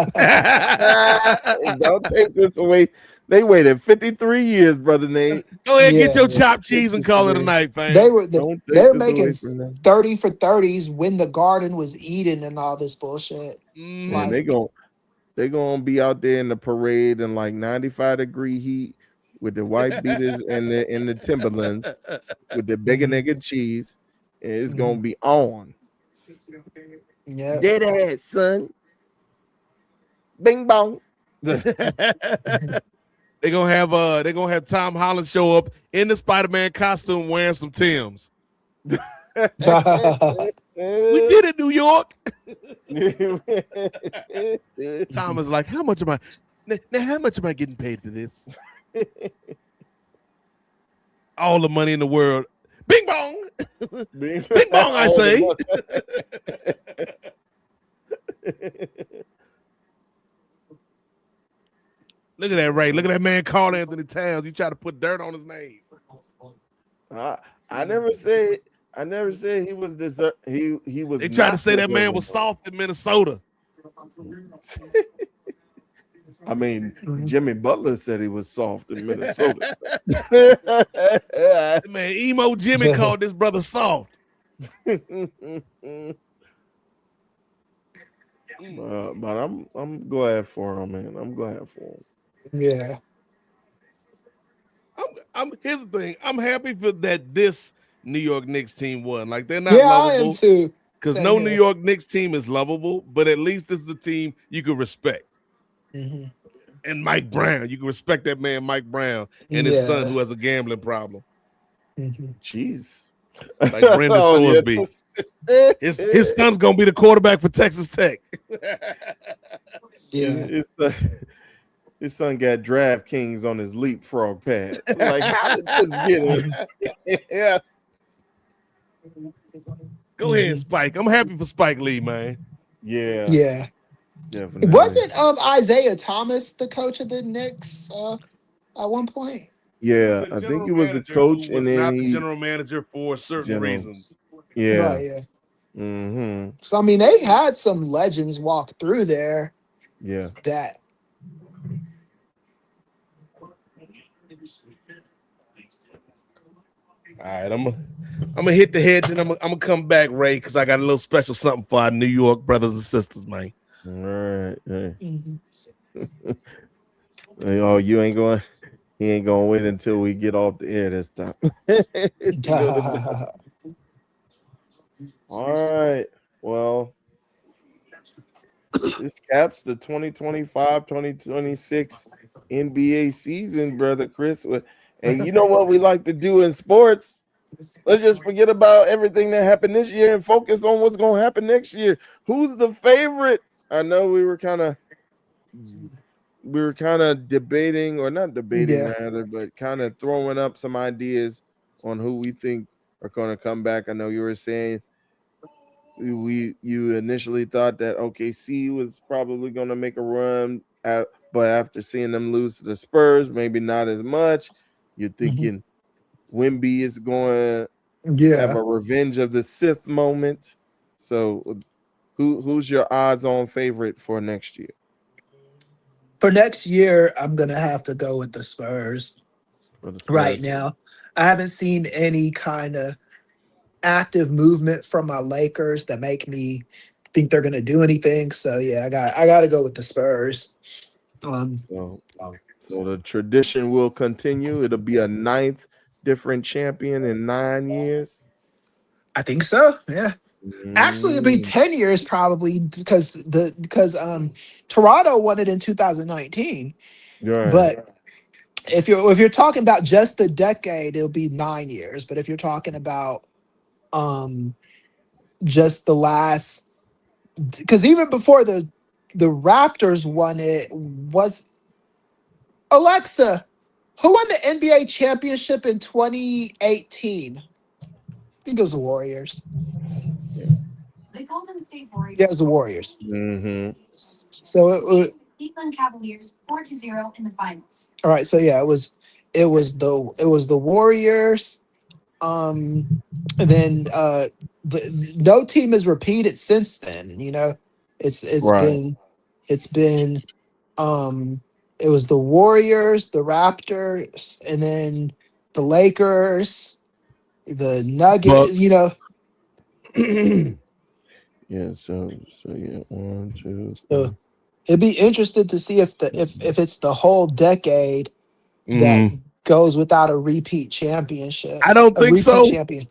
take this away. They waited 53 years, brother Nate. Go ahead, get your chopped cheese and call it a night, fam. They were making 30 for 30s when the Garden was Eden and all this bullshit. Man, they gonna be out there in the parade in like 95-degree heat with the white beaters and the Timberlands with the bacon, egg, and cheese, and it's gonna be on. Yeah, dead ass, son. Bing bong. They're gonna have Tom Holland show up in the Spider-Man costume wearing some Timbs. We did it, New York. Tom is like, how much am I getting paid for this? All the money in the world. Bing bong. Bing bong, I say. Look at that, Ray. Look at that man, Carl Anthony Towns. You try to put dirt on his name. I never said he was deserved. He was. They tried to say that man was soft in Minnesota. I mean, Jimmy Butler said he was soft in Minnesota. Man, emo Jimmy called this brother soft. But I'm glad for him, man. I'm glad for him. Yeah. I'm here's the thing. I'm happy for that this New York Knicks team won. Like they're not Yeah, I am lovable too. because Same no New here. York Knicks team is lovable, but at least this is the team you can respect. Hmm. And Mike Brown, you can respect that man, Mike Brown, and his son Yeah. who has a gambling problem, Hmm. Jeez. like Brandon Oh yeah. Scoresby. His son's gonna be the quarterback for Texas Tech. Yeah. It's the his son got DraftKings on his leapfrog pad. Like, how did this get him? Mhm. Yeah. Go ahead, Spike. I'm happy for Spike Lee, man. Yeah, Yeah. definitely. Wasn't Isaiah Thomas the coach of the Knicks at one point? He was Yeah, a I think general he was the manager who coach, and was then not the he general manager for certain general. reasons. Yeah. Right, yeah. Mm-hmm. So I mean they've had some legends walk through there Yeah. that All right, I'm gonna hit the hedge and I'm gonna come back, Ray, because I got a little special something for our New York brothers and sisters, man. All right. Hey. Mhm. Oh, you ain't going. He ain't gonna wait until we get off the air this time. To go to bed. All right. Well, this caps the 2025-2026 NBA season, brother Chris. And you know what we like to do in sports? Let's just forget about everything that happened this year and focus on what's going to happen next year. Who's the favorite? I know we were kind of debating, or not debating Yeah. rather, but kind of throwing up some ideas on who we think are going to come back. I know you were saying you initially thought that OKC was probably going to make a run but after seeing them lose to the Spurs, maybe not as much. You're Mhm. thinking Wimby is going to have Yeah. a revenge of the Sith moment. So who's your odds on favorite for next year? For next year, I'm gonna have to go with the Spurs. For the Right Spurs? now, I haven't seen any kind of active movement from my Lakers that make me think they're gonna do anything. So yeah, I got to go with the Spurs. Um, So the tradition will continue. It'll be a ninth different champion in 9 years. I think so. Yeah. Actually, it'll be Mm, 10 years probably because Toronto won it in 2019. right. But if you're talking about just the decade, it'll be 9 years. But if you're talking about um just the last, because even before the Raptors won it, was Alexa, who won the NBA championship in 2018? I think it was the Warriors. The Golden State Yeah, it Warriors was the Warriors. Mm-hmm. So Cleveland Cavaliers 4-0 in the finals. all right, so yeah, it was the Warriors. Um, and then no team has repeated since then. It's it's Right. been it's been um it was the Warriors, the Raptors, and then the Lakers, the Nuggets. Bucks. Yeah. So yeah. One, two, So three. it'd be interested to see if it's the whole decade that Mhm. goes without a repeat championship, I don't a think repeat so. champion.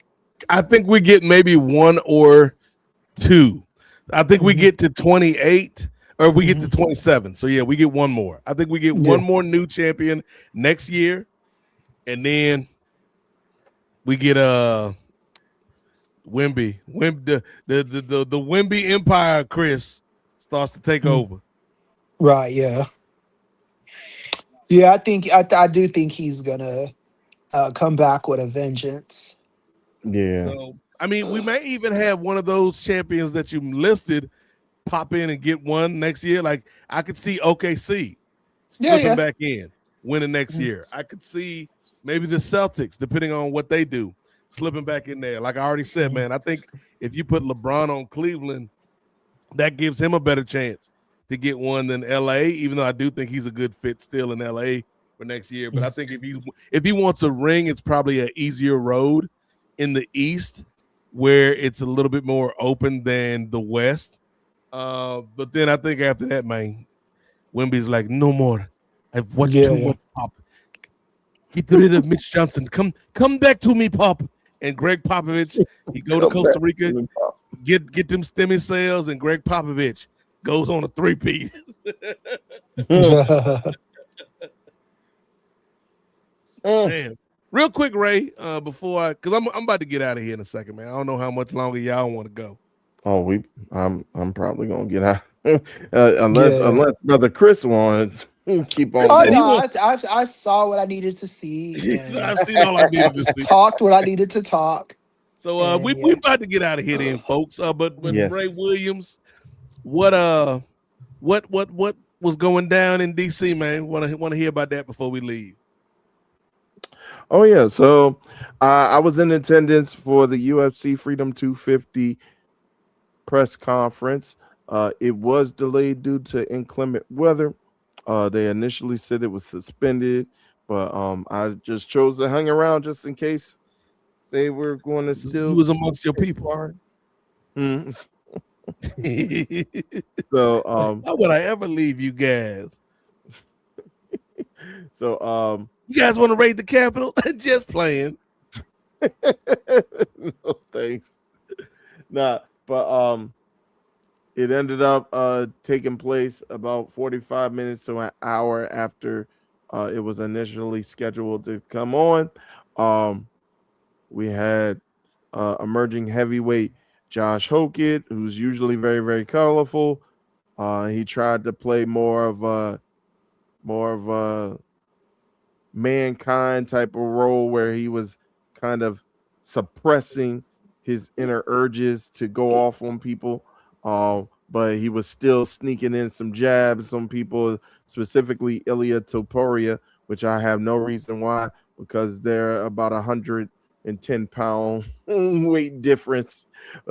I think we get maybe one or two. I think we Hmm. get to 28 or we get Hmm. to 27. So yeah, we get one more. I think we get one Yeah. more new champion next year, and then we get the Wimby Empire, Chris, starts to take Mm. over. Right. Yeah. Yeah. I do think he's gonna come back with a vengeance. Yeah. So I mean, we may even have one of those champions that you listed pop in and get one next year. Like I could see OKC Yeah. slipping Yeah. back in, winning next Mhm. year. I could see maybe the Celtics, depending on what they do, slipping back in there. Like I already said, Mhm. man, I think if you put LeBron on Cleveland, that gives him a better chance to get one than LA, even though I do think he's a good fit still in LA for next year. But I think if he wants a ring, it's probably an easier road in the East where it's a little bit more open than the West. But then I think after that, man, Wimby's like, no more. I've watched Yeah. too Yeah. much pop. Get rid of Mitch Johnson. Come back to me, Pop. And Greg Popovich, he go to Come back Costa to Rica, me, Pop. get them stemmy cells, and Greg Popovich goes on a three-peat. Man, real quick, Ray, before because I'm about to get out of here in a second, man. I don't know how much longer y'all want to go. Oh, I'm probably gonna get out Yeah. unless Brother Chris want to keep Chris on Oh said going. he no, wants. I saw what I needed to see He said, and I've seen all I needed to see. talked what I needed to talk. So And we yeah. about to get out of here then, folks. But Yes. Ray Williams, what what was going down in DC, man? Want to hear about that before we leave? Oh yeah. So I was in attendance for the UFC Freedom 250 press conference. It was delayed due to inclement weather. They initially said it was suspended, but I just chose to hang around just in case they were going to You still was amongst your stay people. sparring. Mhm. Why So would I ever leave you guys? so You guys want to raid the Capitol? Just playing. no thanks. Nah, but it ended up taking place about 45 minutes to an hour after it was initially scheduled to come on. Um, we had emerging heavyweight Josh Hokett, who's usually very, very colorful. He tried to play more of a mankind type of role where he was kind of suppressing his inner urges to go off on people. But he was still sneaking in some jabs on people, specifically Ilya Topuria, which I have no reason why, because they're about 110-pound weight difference,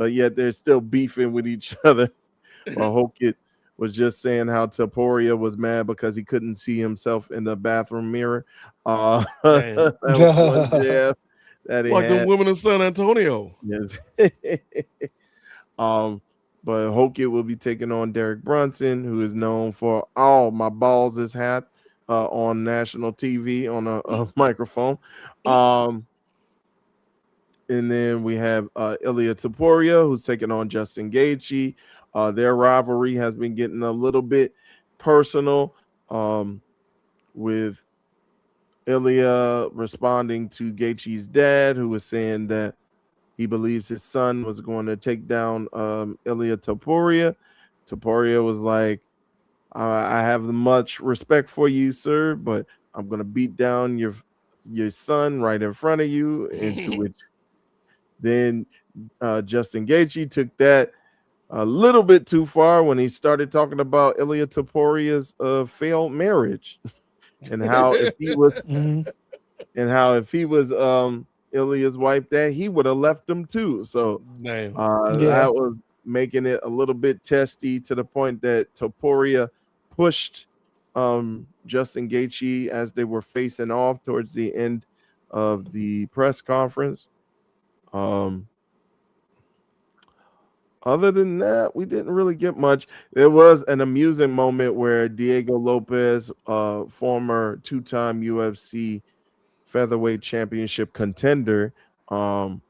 yet they're still beefing with each other. While Hokett was just saying how Taporia was mad because he couldn't see himself in the bathroom mirror. Damn. That was one jab that he Like them had. women in San Antonio. Yes. um, but Hokett will be taking on Derek Brunson, who is known for "Oh, my balls is hat" on national TV on a microphone. Um, and then we have Ilya Taporia, who's taking on Justin Gaethje. Their rivalry has been getting a little bit personal, with Ilya responding to Gaethje's dad, who was saying that he believes his son was going to take down Ilya Taporia. Taporia was like, I have much respect for you, sir, but I'm going to beat down your son right in front of you." Into which then Justin Gaethje took that a little bit too far when he started talking about Ilya Taporia's failed marriage and how if he was Mhm. Ilya's wife, that he would have left him too. So Damn. Yeah. that was making it a little bit testy to the point that Topuria pushed Justin Gaethje as they were facing off towards the end of the press conference. Um, Other than that, we didn't really get much. There was an amusing moment where Diego Lopez, former two-time UFC featherweight championship contender, um,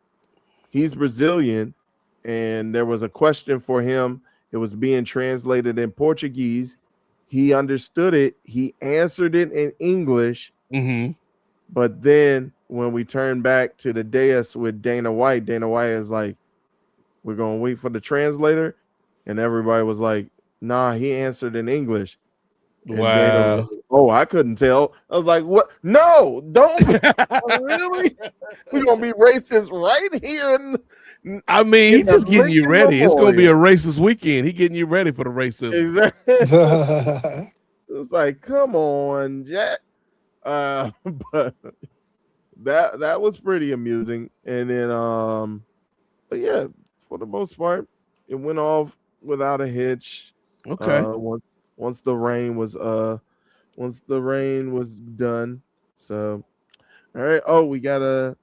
he's Brazilian, and there was a question for him. It was being translated in Portuguese. He understood it. He answered it in English. Mm-hmm. But then when we turned back to the dais with Dana White is like, "We're gonna wait for the translator," and everybody was like, "Nah, he answered in English." And Dana was Wow. like, "Oh, I couldn't tell." I was like, "What? No, don't really. We're gonna be racist right here I mean, in he the just getting you Lincoln ready. It's gonna be a Memorial." racist weekend. He getting you ready for the racism. Exactly. It was like, come on, Jack. Uh, but that was pretty amusing. And then but yeah, for the most part, it went off without a hitch. Okay. Once once the rain was done. So all right. Oh, we got a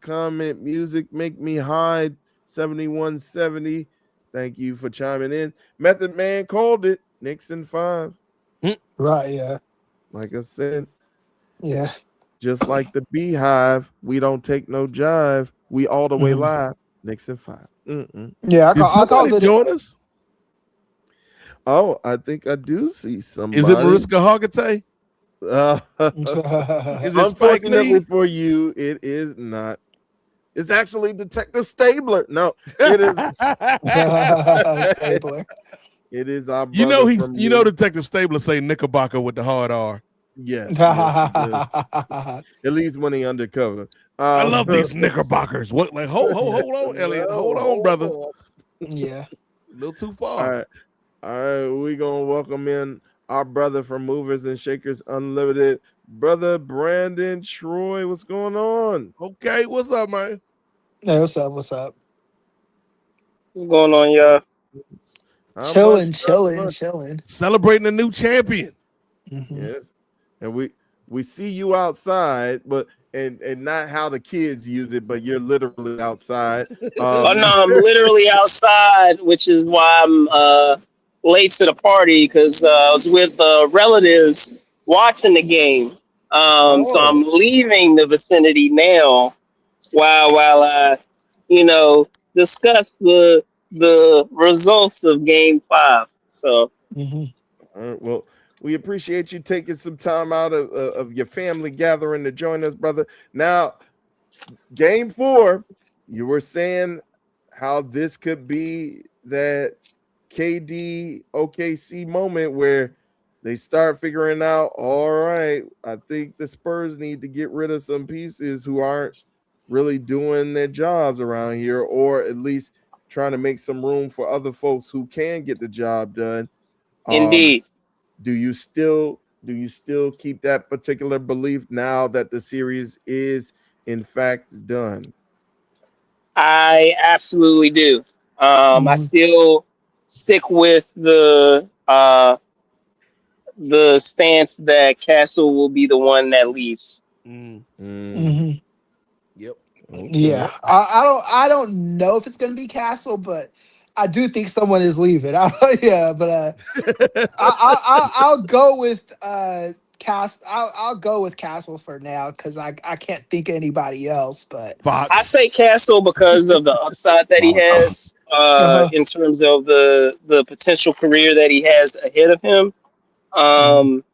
comment. Music make me hide 7170. Thank you for chiming in. Method Man called it. Nixon 5. Right. Yeah. Like I said. Yeah. Just like the Beehive, we don't take no jive. We all the way Mhm. live. Knicks and 5. Mm-mm. Yeah, Did I called somebody it. join us? Oh, I think I do see Is it somebody. Mariska Hargitay? Uh, Is it Spike unfortunately Lee? for you, it is not. It's actually Detective Stabler. No, it is. Stabler. It is our You know brother he's from you know New. Detective Stabler say Knickerbocker with the hard R. Yes, yes, he does. At least when he undercover. I Um, love these Knickerbockers. What like hold on, Elliot. Hold on, brother. hold Yeah. A little too on. All far. right, all right. We gonna welcome in our brother from Movers and Shakers Unlimited, brother Brandon Troy. What's going on? Okay, what's up, man? Hey, what's up? What's up? What's going on, y'all? How much? Chilling, Not chilling, much. chilling. Celebrating a new champion. Hmm. Yes, and we see you outside, but and not how the kids use it, but you're literally outside. Oh Um, no, I'm literally outside, which is why I'm late to the party because I was with relatives watching the game. So oh, I'm leaving the vicinity now while I, discuss the results of Game 5. So Hmm. all right, well, we appreciate you taking some time out of your family gathering to join us, brother. Now, Game 4, you were saying how this could be that KD OKC moment where they start figuring out, all right, I think the Spurs need to get rid of some pieces who aren't really doing their jobs around here, or at least trying to make some room for other folks who can get the job done. Um, indeed. do you still keep that particular belief now that the series is in fact done? I absolutely do. I Hmm. still stick with the stance that Castle will be the one that leaves. Mm, Mm, Hmm. yep. okay. Yeah. I don't know if it's gonna be Castle, but I do think someone is leaving. Yeah, but I'll go with I'll go with Castle for now because I can't think of anybody else. But I Fox. say Castle because of the upside that he Wow. has, uh in terms of the potential career that he has ahead of him. mhm. Um,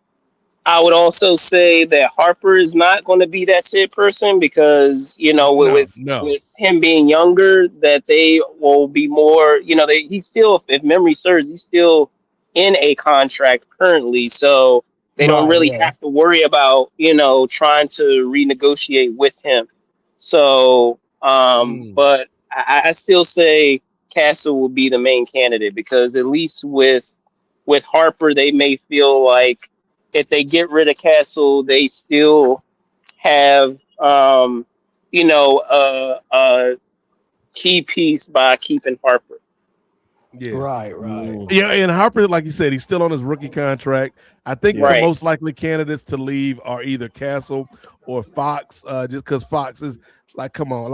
I would also say that Harper is not going to be that said person because with, No, with no. with him being younger, that they will be more. He's still, if memory serves, he's still in a contract currently, so they don't Right, really yeah. have to worry about trying to renegotiate with him. So, Mm, but I still say Castle will be the main candidate because at least with Harper, they may feel like if they get rid of Castle, they still have a key piece by keeping Harper. yeah. Right, right. Mm, Yeah, and Harper, like you said, he's still on his rookie contract. I think the yeah. Right. most likely candidates to leave are either Castle or Fox, just because Fox is like, come on,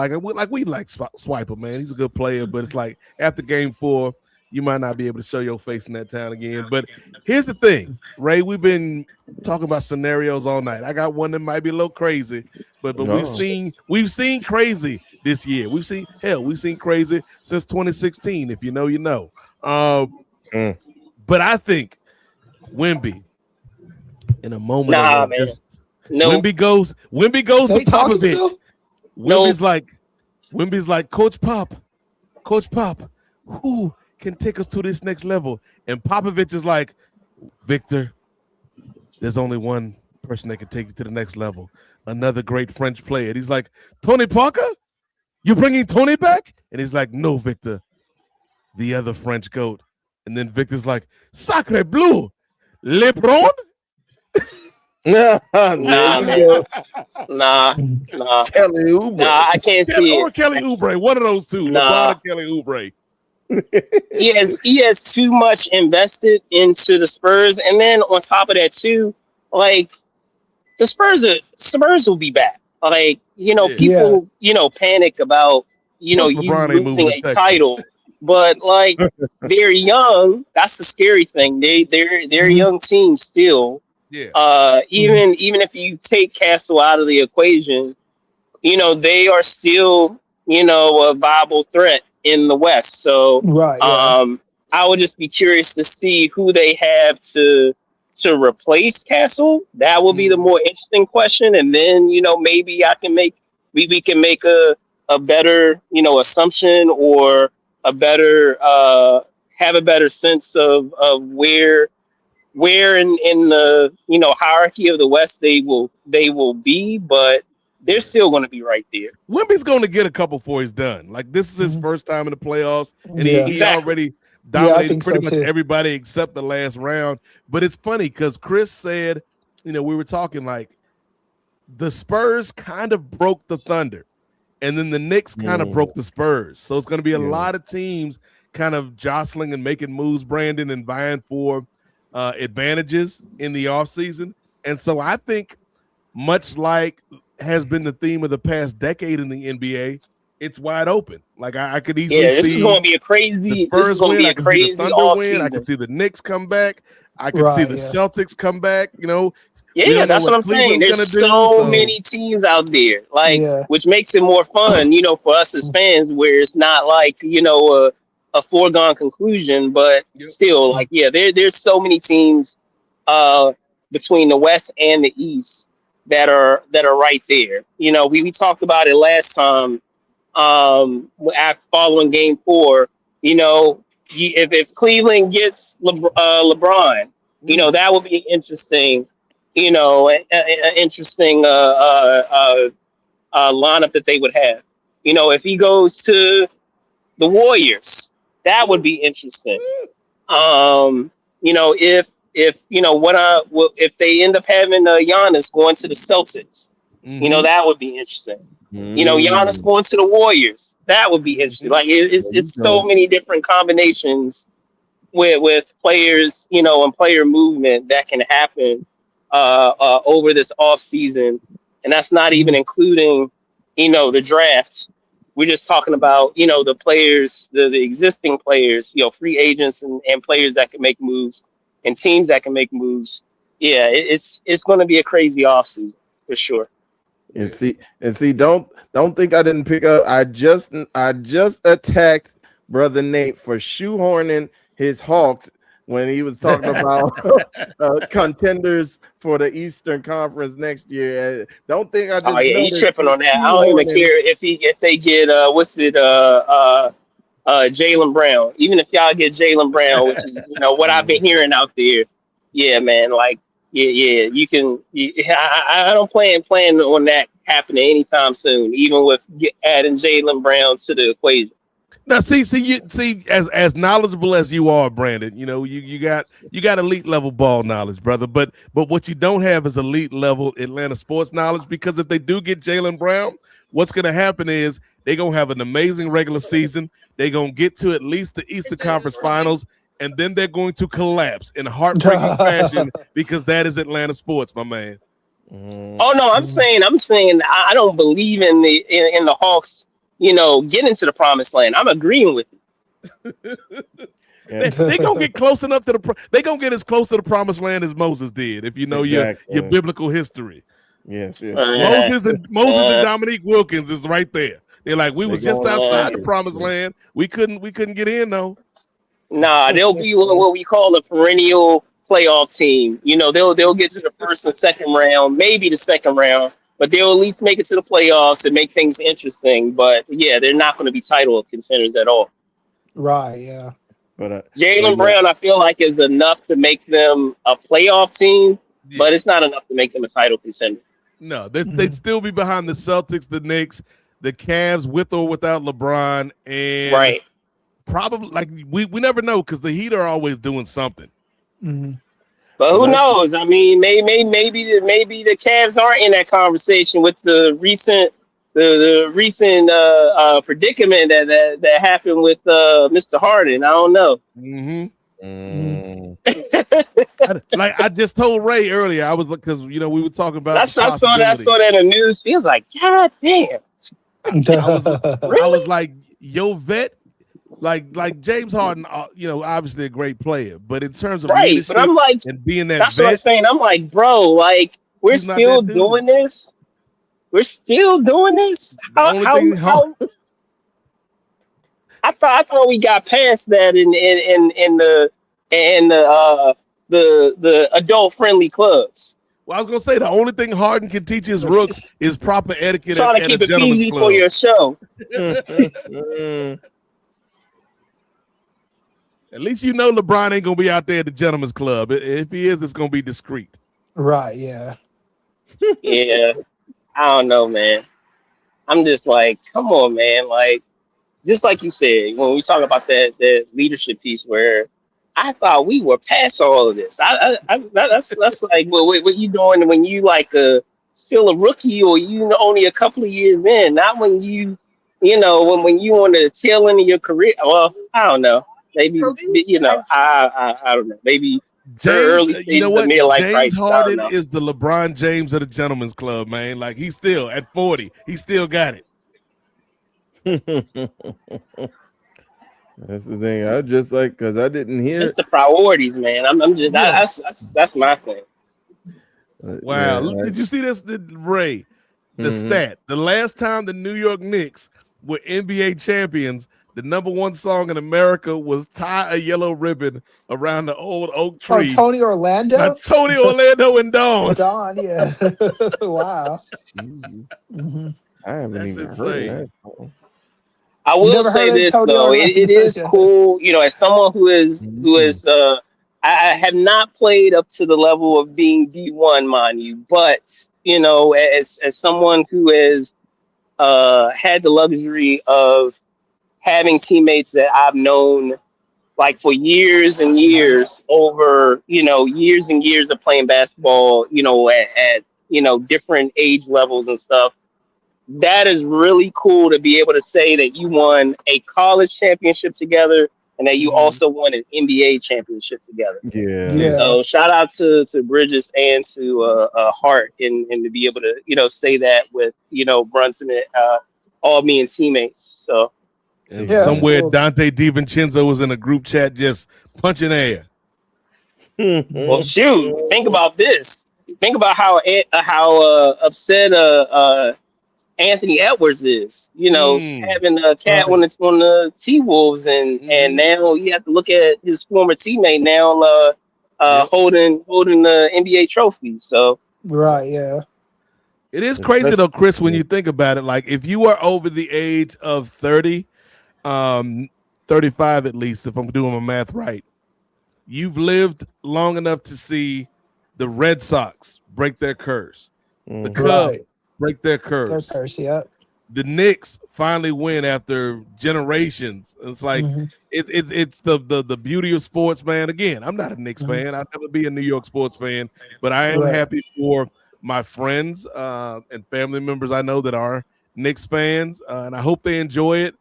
we like Swiper, man. He's a good player, but it's like after Game 4, you might not be able to show your face in that town again. But here's the thing, Ray, we've been talking about scenarios all night. I got one that might be a little crazy, but we've Oh. seen crazy this year. We've seen crazy since 2016. If you know, you know. Um, Mm. but I think Wimby, in a moment Nah, of man. just No, Wimby goes to They talking Popovich. still? no. Wimby's like Coach Pop, who can take us to this next level? And Popovich is like, Victor, there's only one person that can take you to the next level. Another great French player. And he's like, Tony Parker? You bringing Tony back? And he's like, no, Victor, the other French goat. And then Victor's like, Sacre bleu, LeBron? There Nah, you man. go. Nah, Mhm. nah, Kelly Oubre. nah. I can't see Or it. Kelly Oubre, one of those two, LeBron Nah. or Kelly Oubre. He has too much invested into the Spurs, and then on top of that too, like the Spurs will be back. Like Yeah. Yeah. people panic about Plus, you LeBron ain't moving losing to a Texas. title, but like they're young. That's the scary thing. They're a Mhm. young team still. Yeah. Even if you take Castle out of the equation, they are still, a viable threat in the West. So Right. Yeah. um, I would just be curious to see who they have to replace Castle. That will be the more interesting question. And then, maybe we can make a better, assumption, or a better have a better sense of where in the hierarchy of the West they will be, but they're still going to be right there. Wemby's going to get a couple before he's done. Like, this is his Mhm. first time in the playoffs, and Yeah. he Exactly. already Yeah, I dominated think so pretty much too. everybody except the last round. But it's funny because Chris said, we were talking like the Spurs kind of broke the Thunder, and then the Knicks kind of broke the Spurs. So it's going to be a lot of teams kind of jostling and making moves, Brandon, and vying for advantages in the offseason. And so I think, much like has been the theme of the past decade in the NBA, it's wide open. Like, I could easily Yeah, this is going see to be a the crazy. This is Spurs going to win. be I a could see the crazy Thunder off win. I season. could see the Knicks come back. I could see Right. the Yeah. Celtics come back. We Yeah, don't know that's what what I'm saying. Cleveland's There's going to do. so So, many teams out there, Yeah. which makes it more fun, for us as fans, where it's not like a foregone conclusion, but yep. still, like, yeah, there's so many teams uh, between the West and the East that are right there. We talked about it last time. After following Game 4, if Cleveland gets LeBron, that would be interesting. An interesting lineup that they would have. If he goes to the Warriors, that would be interesting. If they end up having Giannis going to the Celtics, that would be interesting. Giannis going to the Warriors, that would be interesting. Like, it's so many different combinations with players, and player movement that can happen over this off season, and that's not even including, the draft. We're just talking about, the players, the existing players, free agents and players that can make moves, and teams that can make moves. Yeah, it's going to be a crazy off season for sure. And see, don't think I didn't pick up. I just attacked brother Nate for shoehorning his Hawks when he was talking about contenders for the Eastern Conference next year. Don't think I just. Oh yeah, he's noticed tripping he on that. I don't even shoehorning. care if they get Jaylen Brown. Even if y'all get Jaylen Brown, which is what I've been hearing out there. Yeah, man. Like, yeah. You can. I don't plan on that happening anytime soon. Even with adding Jaylen Brown to the equation. Now, see, as knowledgeable as you are, Brandon, you got elite level ball knowledge, brother. But what you don't have is elite level Atlanta sports knowledge, because if they do get Jaylen Brown, what's going to happen is they're going to have an amazing regular season. They're going to get to at least the Eastern Conference Finals, and then they're going to collapse in heartbreaking fashion, because that is Atlanta sports, my man. Oh no, I'm saying I don't believe in the Hawks, getting to the promised land. I'm agreeing with you. They gonna get close enough to they gonna get as close to the promised land as Moses did, if you know your biblical history. Yes. Moses and Dominique Wilkins is right there. They're like, we was just outside the promised land. We couldn't get in though. Nah, they'll be what we call a perennial playoff team. They'll get to the first and second round, maybe the second round, but they'll at least make it to the playoffs and make things interesting. But yeah, they're not going to be title contenders at all. Right. Yeah. But Jaylen Brown, I feel like, is enough to make them a playoff team, but it's not enough to make them a title contender. No, they'd still be behind the Celtics, the Knicks, the Cavs, with or without LeBron, and right. Probably, like, we never know, because the Heat are always doing something. Mm-hmm. But who knows? I mean, maybe the Cavs aren't in that conversation with the recent predicament that happened with Mr. Harden. I don't know. Like I just told Ray earlier, I was, because we were talking about. I saw that in the news. He was like, God damn. I was like, yo, vet, Like James Harden, obviously a great player, but in terms of Right. But leadership I'm like, and being that that's what I'm vet, saying. I'm like, bro, like we're he's not still that dude. doing this. We're still doing this. The only thing hard, How I thought we got past that in the adult friendly clubs. well, I was gonna say the only thing Harden can teach his rooks is proper etiquette Trying to at a keep it gentleman's PG for club. your show. At least you know LeBron ain't gonna be out there at the gentleman's club. If he is, it's gonna be discreet. Right, yeah. Yeah, I don't know, man. I'm just like, come on, man. Like, just like you said, when we talk about that leadership piece, where I thought we were past all of this. That's like what you doing when you like still a rookie or you only a couple of years in, not when when you on the tail end of your career. Well, I don't know. Maybe I don't know. Maybe James, early you know stages of what? midlife James crisis. I don't Harden know. is the LeBron James of the gentleman's club, man. Like he's still at 40, he still got it. That's the thing. I just like because I didn't hear. It's the priorities, man. I'm just Yeah. that's my thing. Wow. Yeah, Did you see this, Ray? The Mhm. stat. The last time the New York Knicks were NBA champions, the number one song in America was Tie a Yellow Ribbon Around the Old Oak Oh, Tree Tony by Orlando? Tony Orlando and Dawn. Don, yeah. Wow. Jesus. Hmm. I haven't That's even heard insane. of that song. I You will never heard say of this Tony though, it Orlando? is Yeah. cool. As someone who is I have not played up to the level of being D1, mind you, but as someone who has had the luxury of having teammates that I've known like for years and years over years and years of playing basketball at different age levels and stuff. That is really cool to be able to say that you won a college championship together and that you Mhm. also won an NBA championship together. Yeah. Yeah. So shout out to Bridges and to Hart and to be able to say that with Brunson and all being teammates. So And Yeah, that's somewhere cool. Dante DiVincenzo was in a group chat just punching air. well, shoot, think about this. Think about how upset Anthony Edwards is, Mm. having a cat Right. on the T Wolves, and Mhm. now you have to look at his former teammate now Yep. holding the NBA trophy. So Right, yeah. It is crazy though, Chris, when you think about it. Like if you are over the age of 30, 35 at least, if I'm doing my math right, you've lived long enough to see the Red Sox break their curse, the Cubs Right. break their Their curse, curse, yeah. the Knicks finally win after generations. It's like Hmm. it's the beauty of sports, man. Again, I'm not a Knicks Hmm. fan. I'll never be a New York sports fan, but I am Right. happy for my friends and family members I know that are Knicks fans, and I hope they enjoy it.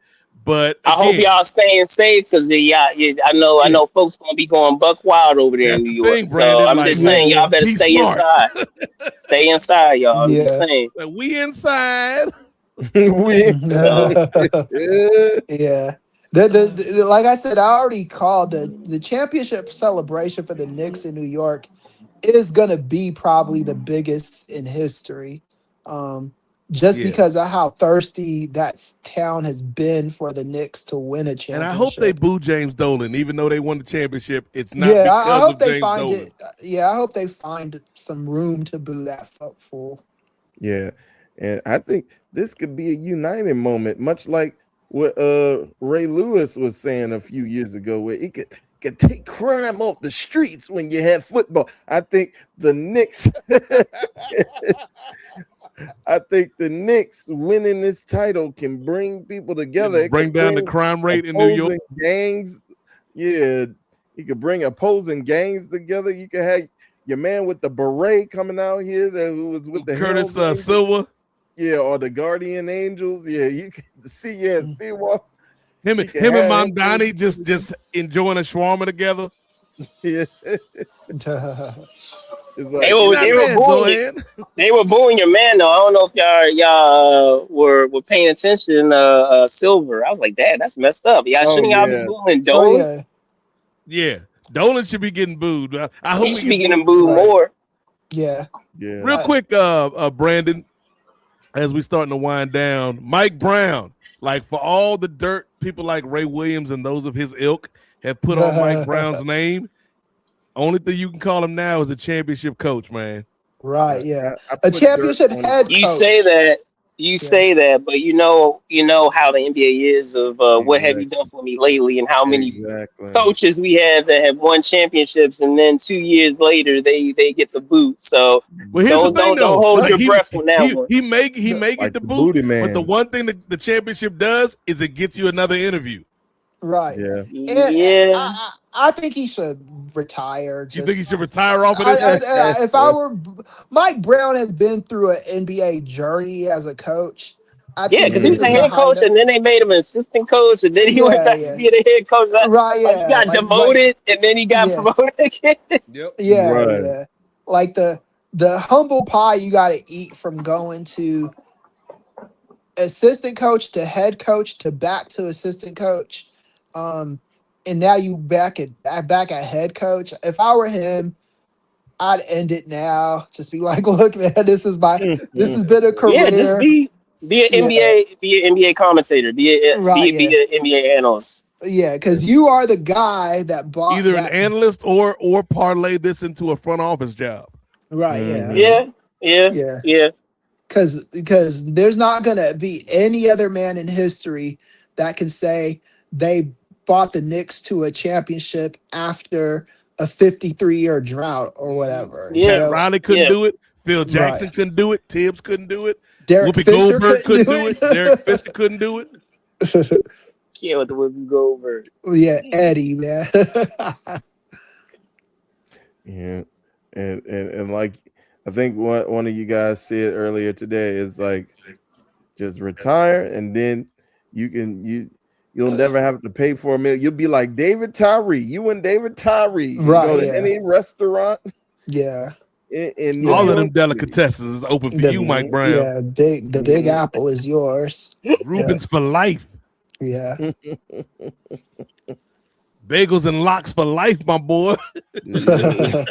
But I hope again, y'all staying safe because I yeah, know folks gonna be going buck wild over there in that's New the York. thing, So Brandon. I'm Like, just Yeah, saying y'all yeah. better be stay smart. inside. Stay inside, y'all. I'm just Yeah. saying. Like, we inside. So Yeah. Like I said, I already called the championship celebration for the Knicks in New York is gonna be probably the biggest in history. Um, just Yeah. because of how thirsty town has been for the Knicks to win a And I hope they championship. boo James Dolan, even though they won the championship. It's not Yeah, I because hope of they James find Dolan. it. Yeah, I hope they find some room to boo that fool. Yeah. And I think this could be a uniting moment, much like what Ray Lewis was saying a few years ago, where it could take crime off the streets when you have football. I think the Knicks I think the Knicks winning this title can bring people together. It Bring could down the bring crime rate in New York. opposing gangs. Yeah, you could bring opposing gangs together. You could have your man with the beret coming out here who was with the Curtis Hells Angels. Silva. Yeah, or the Guardian Angels. Yeah, you can see. Yeah, Mm. see what Him you can and have Mom him. Donnie just enjoying a shawarma together. Yeah. It's They like You're were not they were bad, booing you. Zohan. They were booing your man though. I don't know if y'all were paying attention. Silver. I was like, Dad, that's messed up. oh Shouldn't y'all be yeah, booing Oh Dolan? yeah, Yeah, Dolan should be getting booed. I He hope he should be gets getting booed for the booed right. right. more. Yeah. yeah. Real quick, Brandon, as we starting to wind down, Mike Brown, like for all the dirt people like Ray Williams and those of his ilk have put on Mike Brown's name, only thing you can call him now is a championship coach, man. Right. Yeah. I A put dirt championship on. head You say coach. that, Yeah. but you know how the NBA is of what have you Exactly. done for me lately, and how many Exactly. coaches we have that have won championships, and then 2 years later they get the boot. So Well, here's the don't thing don't don't though, hold like your breath on that one. he may get Like the the boot, booty but the man. one thing that the championship does is it gets you another interview. Right. Yeah. And Yeah, I think he should retire. You think he Just should retire off of this? if I were Mike Brown has been through an NBA journey as a coach. I yeah, think because he this was a is a head high coach, note. and then they made him an assistant coach, and then he went Yeah, back to yeah, being a head coach. right, Like he yeah, got demoted, and then he got yeah, promoted again. Yep. yeah, Right. yeah. Like the humble pie you got to eat from going to assistant coach to head coach to back to assistant coach, um, and now you back at head coach. If I were him, I'd end it now. Just be like, look, man, this has been a Yeah, just career. be an Yeah, NBA commentator, right, yeah, be an NBA analyst. yeah, because you are the guy that bought Either an that. analyst or parlay this into a front office job. Right, yeah, Mhm. Yeah, yeah, yeah. yeah. Because there's not gonna be any other man in history that can say they bought the Knicks to a championship after a 53-year drought or whatever. You Yeah, Pat know, Riley couldn't yeah. do it. Phil right? Jackson couldn't do it. Tibbs couldn't do it. Derek Whoopi Fisher Goldberg couldn't couldn't do it. Derek Fisher couldn't do it. Yeah, with the Whoopi Goldberg. Yeah, Eddie, man. Yeah. And like I think one of you guys said earlier today is like just retire and then you'll never have to pay for a meal. You'll be like David Tyree. You and David Tyree. You can go Right, to yeah, any restaurant yeah. in New Yeah. All of them York City. delicatessens is open for you, Mike Brown. Yeah, the Big Mhm. Apple is yours. Rubens for life. Yeah. Bagels and locks for life, my boy. Yeah.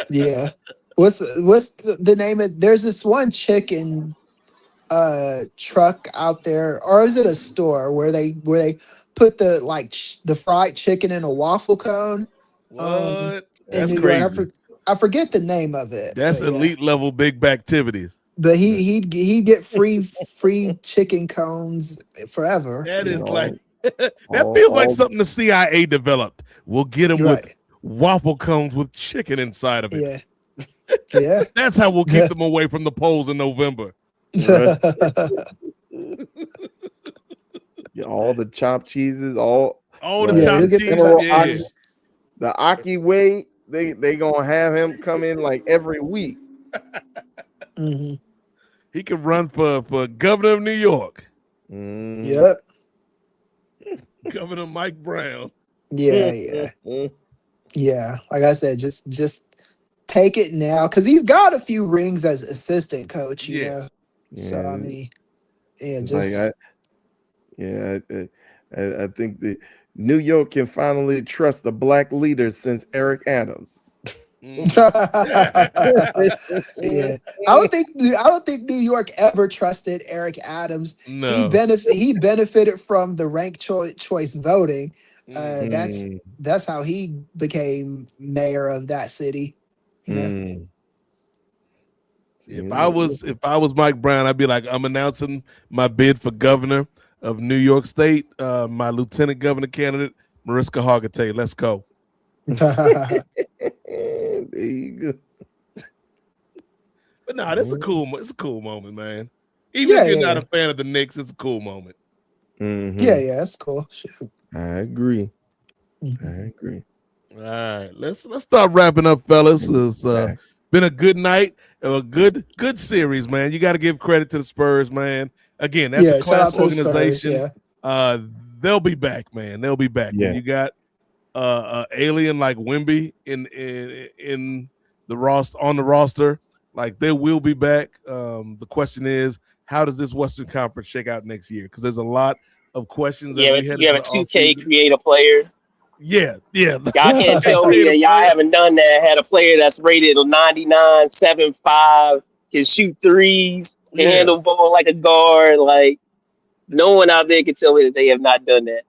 Yeah. What's the name of there's this one chicken truck out there, or is it a store where they put the the fried chicken in a waffle cone um What? in That's New York. crazy. I forget the name of it, That's but yeah. elite level big back activities. But he'd get free chicken cones forever. That You is know? like that all- feels like all- something the CIA developed. We'll get them with Right. waffle cones with chicken inside of it. Yeah. Yeah. That's how we'll keep them away from the polls in November. Right. Yeah, all the chopped cheeses, all All the Yeah, chopped you'll get the cheese. General chopped Yeah. cheese. the Aki way, they gonna have him come in like every week. Mhm. He could run for governor of New York. Mm. Yep. Governor Mike Brown. Yeah, yeah. Mm. Yeah, like I said, just take it now because he's got a few rings as assistant coach, you Yeah. know. So I Yeah. mean, yeah, It's just like I think the New York can finally trust the black leader since Eric Adams. Mm. yeah. I don't think New York ever trusted Eric Adams. No. He benefited from the ranked choice voting. Mm. That's how he became mayor of that city. You know. Mm. If I was Mike Brown, I'd be like, I'm announcing my bid for governor of New York State. My lieutenant governor candidate, Mariska Hargitay. Let's go. There you go. But no, it's a cool moment, man. Even Yeah, if you're yeah, not a fan of the Knicks, it's a cool moment. Mhm. yeah, that's cool. Shoot. I agree. Mhm. I agree. All right, let's start wrapping up, fellas. It's been a good night, a good series, man. You got to give credit to the Spurs, man. Again, that's Yeah, a shout out class to the Spurs, organization. yeah. They'll be back, man. They'll be back. Yeah. When you got alien like Wimby in the roster. Like they will be back. The question is, how does this Western Conference shake out next year? Because there's a lot of questions as Yeah, we but head you have into a the off 2K season. create a player. Yeah. Y'all can't tell me Create a that y'all player. haven't done that. Had a player that's rated 99, 7'5", can shoot threes, can Yeah. handle ball like a guard. Like no one out there can tell me that they have not done that.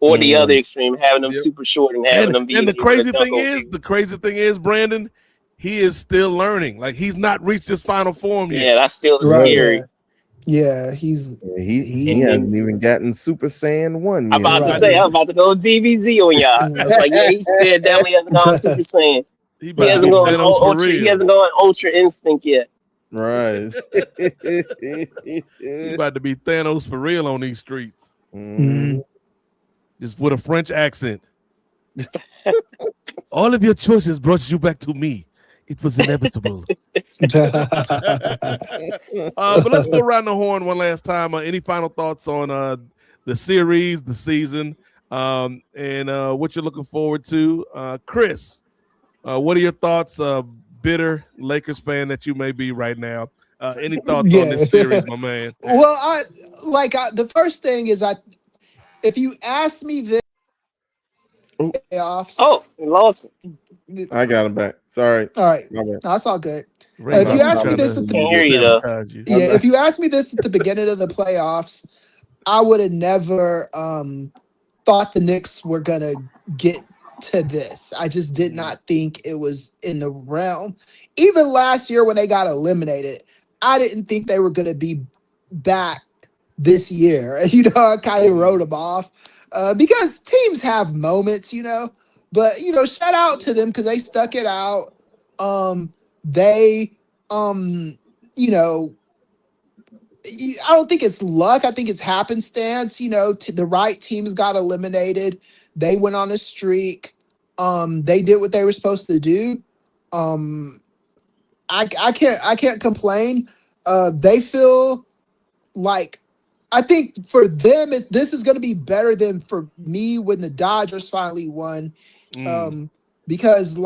Or the other Mm. extreme, having them Yep. super short and having them And being able to dunk over you. the crazy thing is, Brandon, he is still learning. Like he's not reached his final form Yeah, yet. that's still Right. scary. Yeah, he's Yeah, he And, he and hasn't even gotten Super Saiyan 1 I'm yet. about to Not say, yet. I'm about to go DBZ on y'all. I was like, yeah, he still definitely hasn't gone Super Saiyan. He He about to hasn't get gone Thanos for ultra. He real. hasn't gone Ultra Instinct yet. Right. He about to be Thanos for real on these streets. Mhm. Just with a French accent. All of your choices brought you back to me. It was inevitable. But let's go around the horn one last time. Any final thoughts on the series, the season, and what you're looking forward to? Chris, what are your thoughts, bitter Lakers fan that you may be right now? Any thoughts on yeah. this series, my man? Well, the first thing is if you ask me this Oh, playoffs, Oh, Lawson, I got him back. Sorry. all right, My bad. no, that's all good. Ray If you must be ask me trying this to at can't the hear you though. sabotage you. yeah, if you ask me this at the beginning of the playoffs, I would have never thought the Knicks were gonna get to this. I just did not think it was in the realm. Even last year when they got eliminated, I didn't think they were gonna be back this year. I kind of wrote them off because teams have moments, But shout out to them because they stuck it out. They, you know, I don't think it's luck. I think it's happenstance. The right teams got eliminated. They went on a streak. They did what they were supposed to do. Um, I can't complain. They feel like I think for them this is going to be better than for me when the Dodgers finally won. Mm. Um, because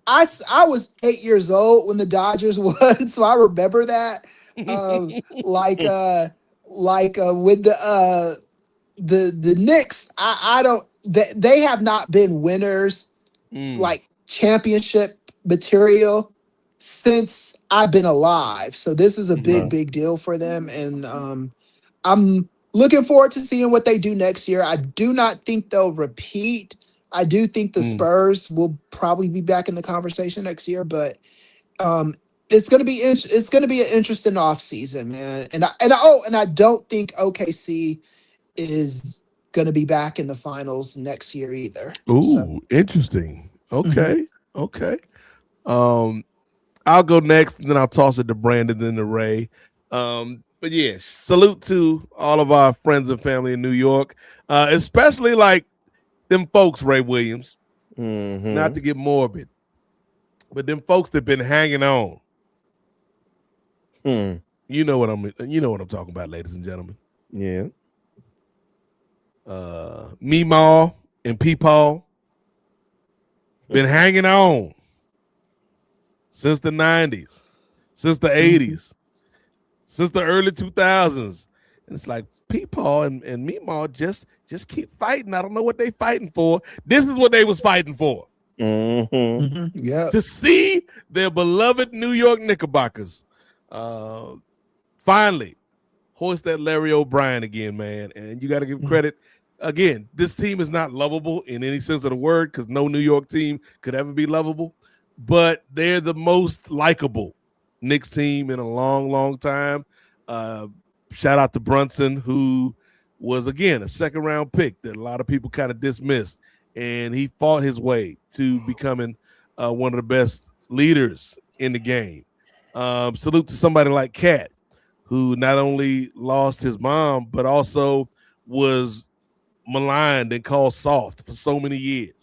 I was 8 years old when the Dodgers won, so I remember that. Um, like with the Knicks, I don't they have not been winners Mm. like championship material since I've been alive. So this is a Wow. big deal for them, and I'm looking forward to seeing what they do next year. I do not think they'll repeat. I do think the Mm. Spurs will probably be back in the conversation next year, but um, it's gonna be an interesting off season, man. And I don't think OKC is gonna be back in the finals next year either. So Ooh, interesting. mhm. Okay. Um, I'll go next, and then I'll toss it to Brandon, then to Ray. But yeah, salute to all of our friends and family in New York, especially like them folks, Ray Williams. Not Mm-hmm. to get morbid, but them folks that been hanging on. Hmm. You know what I'm talking about, ladies and gentlemen. Yeah. Meemaw and Peepaw been hanging on since the 90s, since the Mhm. 80s, since the early 2000s. And it's like Peepaw and Meemaw just keep fighting. I don't know what they fighting for. This is what they was fighting for. Mm-hmm. Mhm. Yep. To see their beloved New York Knickerbockers finally hoist that Larry O'Brien again, man. And you got to give credit. Again, this team is not lovable in any sense of the word because no New York team could ever be lovable, but they're the most likable Knicks team in a long time. Shout out to Brunson, who was, again, a second round pick that a lot of people kind of dismissed. And he fought his way to becoming one of the best leaders in the game. Salute to somebody like Cat, who not only lost his mom, but also was maligned and called soft for so many years.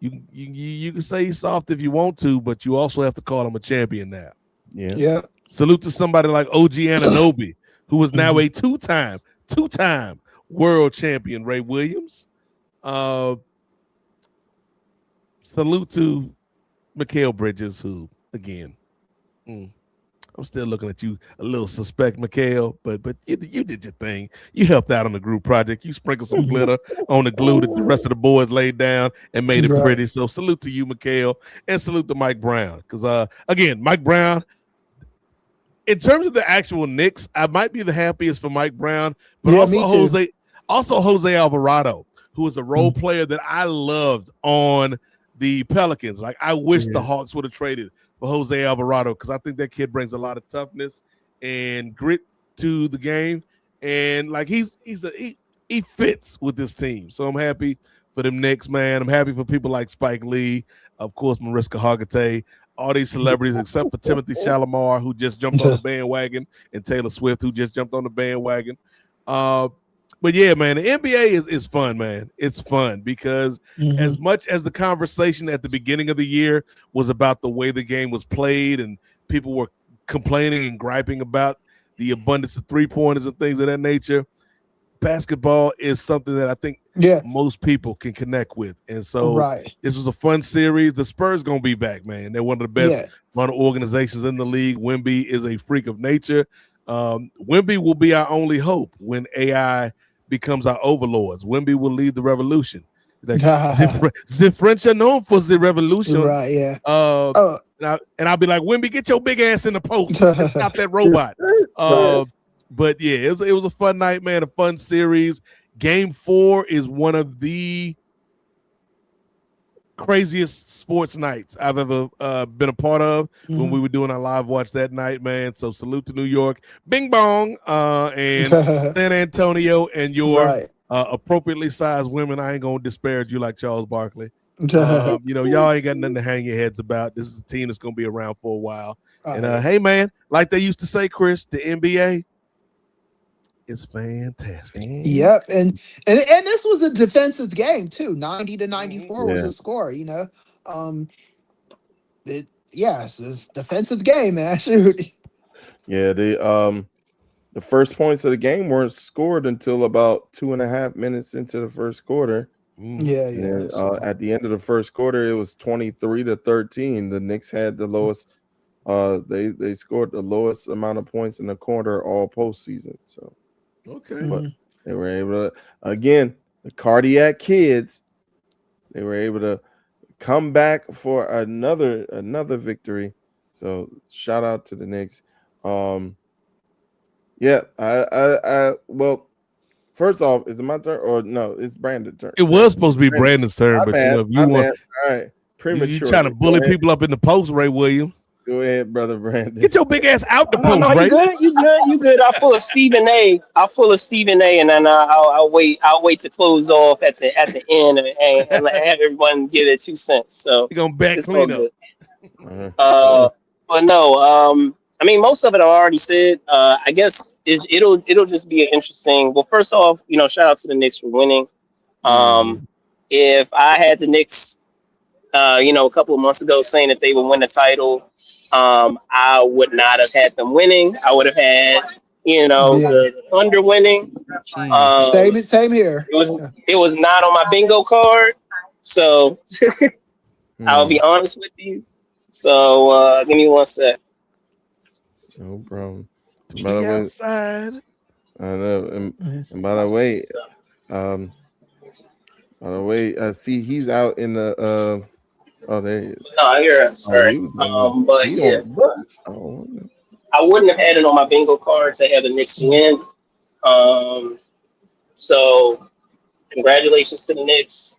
You can say he's soft if you want to, but you also have to call him a champion now. Yeah. Yep. Salute to somebody like OG Anunoby, who is now Mhm. a two-time world champion, Ray Williams. Salute to Mikal Bridges, who again, mm, I'm still looking at you a little suspect, Mikal, but you did your thing. You helped out on the group project. You sprinkled some glitter on the glue that the rest of the boys laid down and made it Right. pretty. So salute to you, Mikal, and salute to Mike Brown. Because again, Mike Brown, in terms of the actual Knicks, I might be the happiest for Mike Brown, but Yeah, me too. Also Jose Alvarado, who is a role Mm. player that I loved on the Pelicans. Like I wish the Yeah. Hawks would have traded for Jose Alvarado because I think that kid brings a lot of toughness and grit to the game, and like he fits with this team. So I'm happy for them Knicks, man. I'm happy for people like Spike Lee, of course, Mariska Hargitay, all these celebrities except for Timothy Chalamet, who just jumped on the bandwagon, and Taylor Swift, who just jumped on the bandwagon. But yeah, man, the NBA is fun, man. It's fun because as much as the conversation at the beginning of the year was about the way the game was played and people were complaining and griping about the abundance of three-pointers and things of that nature, basketball is something that I think Yeah. most people can connect with. And so Right. this was a fun series. The Spurs going to be back, man. They're one of the best Yeah. run organizations in the league. Wemby is a freak of nature. Wemby will be our only hope when AI becomes our overlords. Wemby will lead the revolution. Like, the French are known for the revolution. Right. Yeah. And I'll be like, Wemby, get your big ass in the post and stop that robot. But yeah, it was a fun night, man. A fun series. Game 4 is one of the craziest sports nights I've ever been a part of when we were doing our live watch that night, man. So salute to New York, Bing Bong, and San Antonio, and your appropriately sized women. I ain't gonna disparage you like Charles Barkley. Y'all ain't got nothing to hang your heads about. This is a team that's gonna be around for a while. And hey, man, like they used to say, Chris, the NBA is fantastic. Yep, and this was a defensive game too. 90-94 was a score. It's a defensive game, man. Shoot. Yeah, the first points of the game weren't scored until about 2.5 minutes into the first quarter. Yeah. And, at the end of the first quarter, it was 23-13. The Knicks had the lowest. They scored the lowest amount of points in the quarter all postseason. So. Okay. But they were able to, again, the cardiac kids, they were able to come back for another victory. So shout out to the Knicks. Well, first off, is it my turn or no? It's Brandon's turn. It was supposed to be Brandon's turn, but if you want, all right, premature. You trying to bully people up in the post, Ray Williams. Go ahead, brother Brandon. Get your big ass out the post, No, Ray. you good. I'll pull a Stephen A. And then I'll wait to close off at the end and have everyone give their 2 cents. So you're gonna back clean up. But no, I mean most of it I already said. I guess it'll just be an interesting. Well, first off, shout out to the Knicks for winning. If I had the Knicks, a couple of months ago saying that they would win the title, I would not have had them winning. I would have had, the Thunder winning. Same here. It was not on my bingo card, so I'll be honest with you. So give me 1 sec. No problem. Outside. I know. And by the way, see, he's out in the. Oh, there he is. No, you're sorry. But yeah, I wouldn't have had it on my bingo card to have the Knicks win. So congratulations to the Knicks.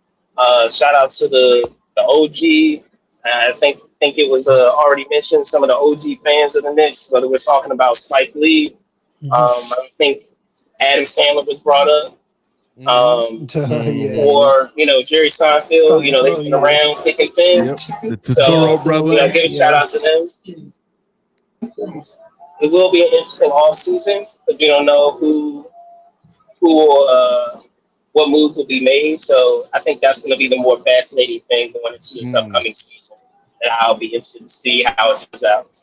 Shout out to the OG. I think it was already mentioned some of the OG fans of the Knicks, whether we're talking about Spike Lee. I think Adam Sandler was brought up. Or Jerry Seinfeld, they've been around thick and thin. Yep. So brother. give a shout out to them. It will be an interesting off season because we don't know what moves will be made. So I think that's going to be the more fascinating thing going into this upcoming season, and I'll be interested to see how it turns out.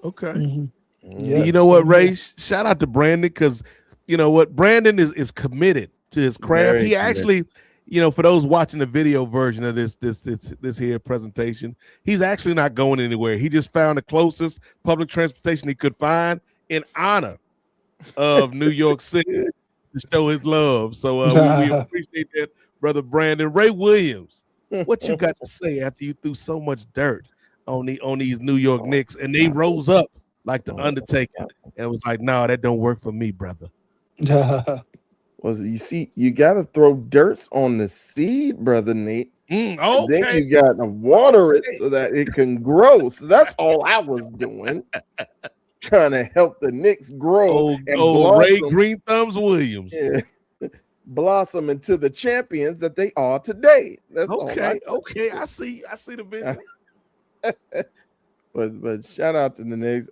Okay. You know what, Ray? Shout out to Brandon because you know what, Brandon is committed to his craft. for those watching the video version of this here presentation, he's actually not going anywhere. He just found the closest public transportation he could find in honor of New York City to show his love. So we appreciate that, brother Brandon. Ray Williams, what you got to say after you threw so much dirt on these New York Knicks and they rose up like the Undertaker and was like, "No, that don't work for me, brother." Was you see, you got to throw dirt on the seed, brother Nate. Okay. Then you got to water it so that it can grow. So that's all I was doing, trying to help the Knicks grow and blossom. Ray Green Thumbs Williams. Yeah. Blossom into the champions that they are today. That's okay. I see the vision. but shout out to the Knicks.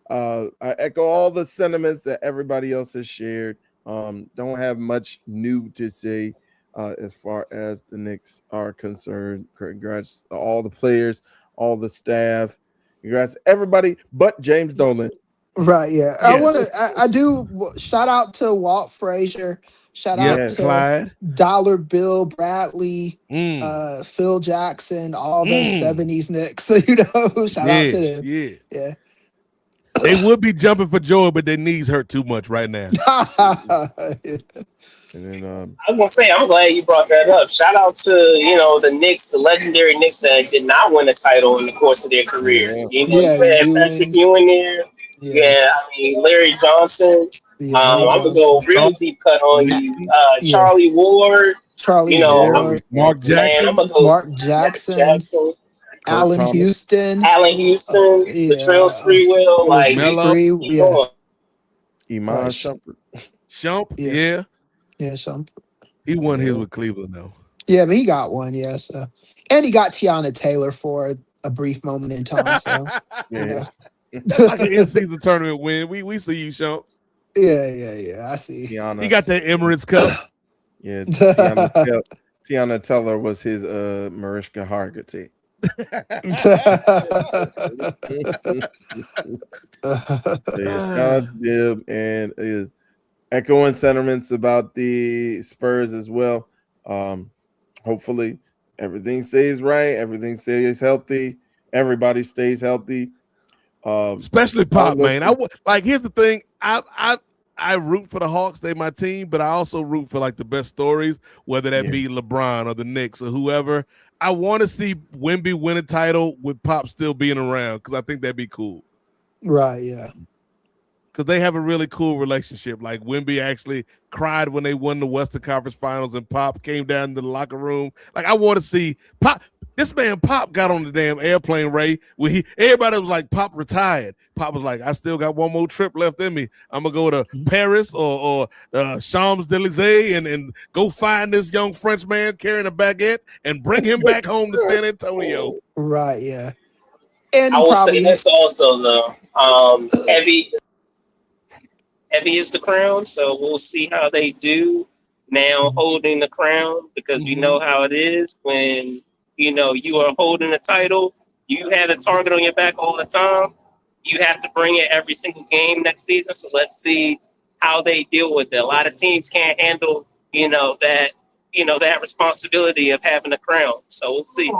I echo all the sentiments that everybody else has shared. Don't have much new to say as far as the Knicks are concerned. Congrats to all the players, all the staff. Congrats to everybody but James Dolan. Right, yeah. Yes. I do shout out to Walt Frazier. Shout out to Clyde. Dollar Bill Bradley, Phil Jackson, all those 70s Knicks. So, shout out to them. Yeah. They would be jumping for joy, but their knees hurt too much right now. And then I was gonna say, I'm glad you brought that up. Shout out to the Knicks, the legendary Knicks that did not win a title in the course of their career. You had Patrick Ewing there. Yeah, I mean Larry Johnson. I'm gonna go real deep cut on you. Charlie Ward. Ward. Mark Jackson. Man, I'm gonna go Mark Jackson. Allen Houston. Latrell Sprewell, Iman Shumpert. Yeah, Shumpert. He won his with Cleveland though. Yeah, but he got one, so and he got Tiana Taylor for a brief moment in time. So like an in-season tournament win. We see you, Shump. Yeah. I see. Tiana. He got that Emirates Cup. Yeah, Tiana Taylor was his Mariska Hargitay. And echoing sentiments about the Spurs as well. Hopefully everything stays right, everything stays healthy, everybody stays healthy. Especially Pop, man. Here's the thing. I root for the Hawks, they my team, but I also root for like the best stories, whether that be LeBron or the Knicks or whoever. I want to see Wemby win a title with Pop still being around because I think that'd be cool. Right, yeah. Because they have a really cool relationship. Like Wemby actually cried when they won the Western Conference Finals and Pop came down to the locker room. Like I want to see Pop. This man Pop got on the damn airplane, Ray. When everybody was like, Pop retired. Pop was like, I still got one more trip left in me. I'm gonna go to Paris or Champs-Élysées and go find this young French man carrying a baguette and bring him back home to San Antonio. Right, yeah. And I will say this also though. Heavy is the crown, so we'll see how they do now holding the crown because we know how it is when you are holding a title, you have a target on your back all the time. You have to bring it every single game next season. So let's see how they deal with it. A lot of teams can't handle, that responsibility of having a crown. So we'll see.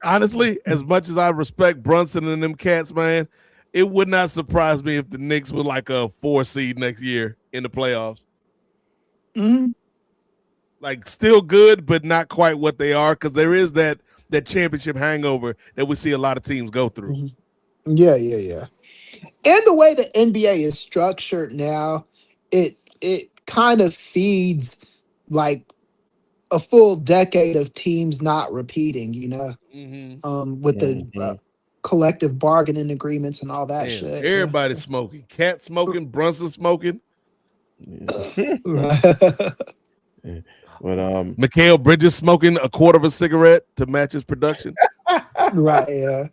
Honestly, as much as I respect Brunson and them cats, man, it would not surprise me if the Knicks were like a 4 seed next year in the playoffs. Like still good, but not quite what they are because there is that championship hangover that we see a lot of teams go through. Yeah. And the way the NBA is structured now, it kind of feeds like a full decade of teams not repeating, with the collective bargaining agreements and all that shit. Everybody's smoking. Cat smoking, Brunson smoking. But Mikal Bridges smoking a quarter of a cigarette to match his production. Right, yeah.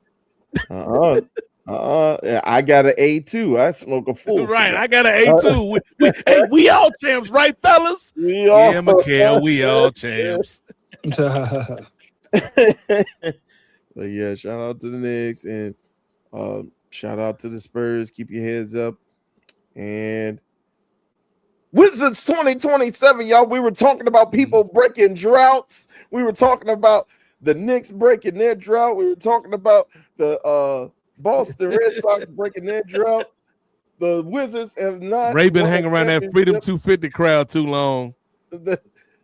I got an A2. I smoke a full right, cigarette. I got an A2. We all champs, right, fellas? Yeah, Mikal, we all champs. But yeah, shout out to the Knicks and shout out to the Spurs. Keep your heads up. And Wizards 2027, y'all. We were talking about people breaking droughts. We were talking about the Knicks breaking their drought. We were talking about the Boston Red Sox breaking their drought. The Wizards have not Ray been won a hanging around that Freedom championship. 250 crowd too long, The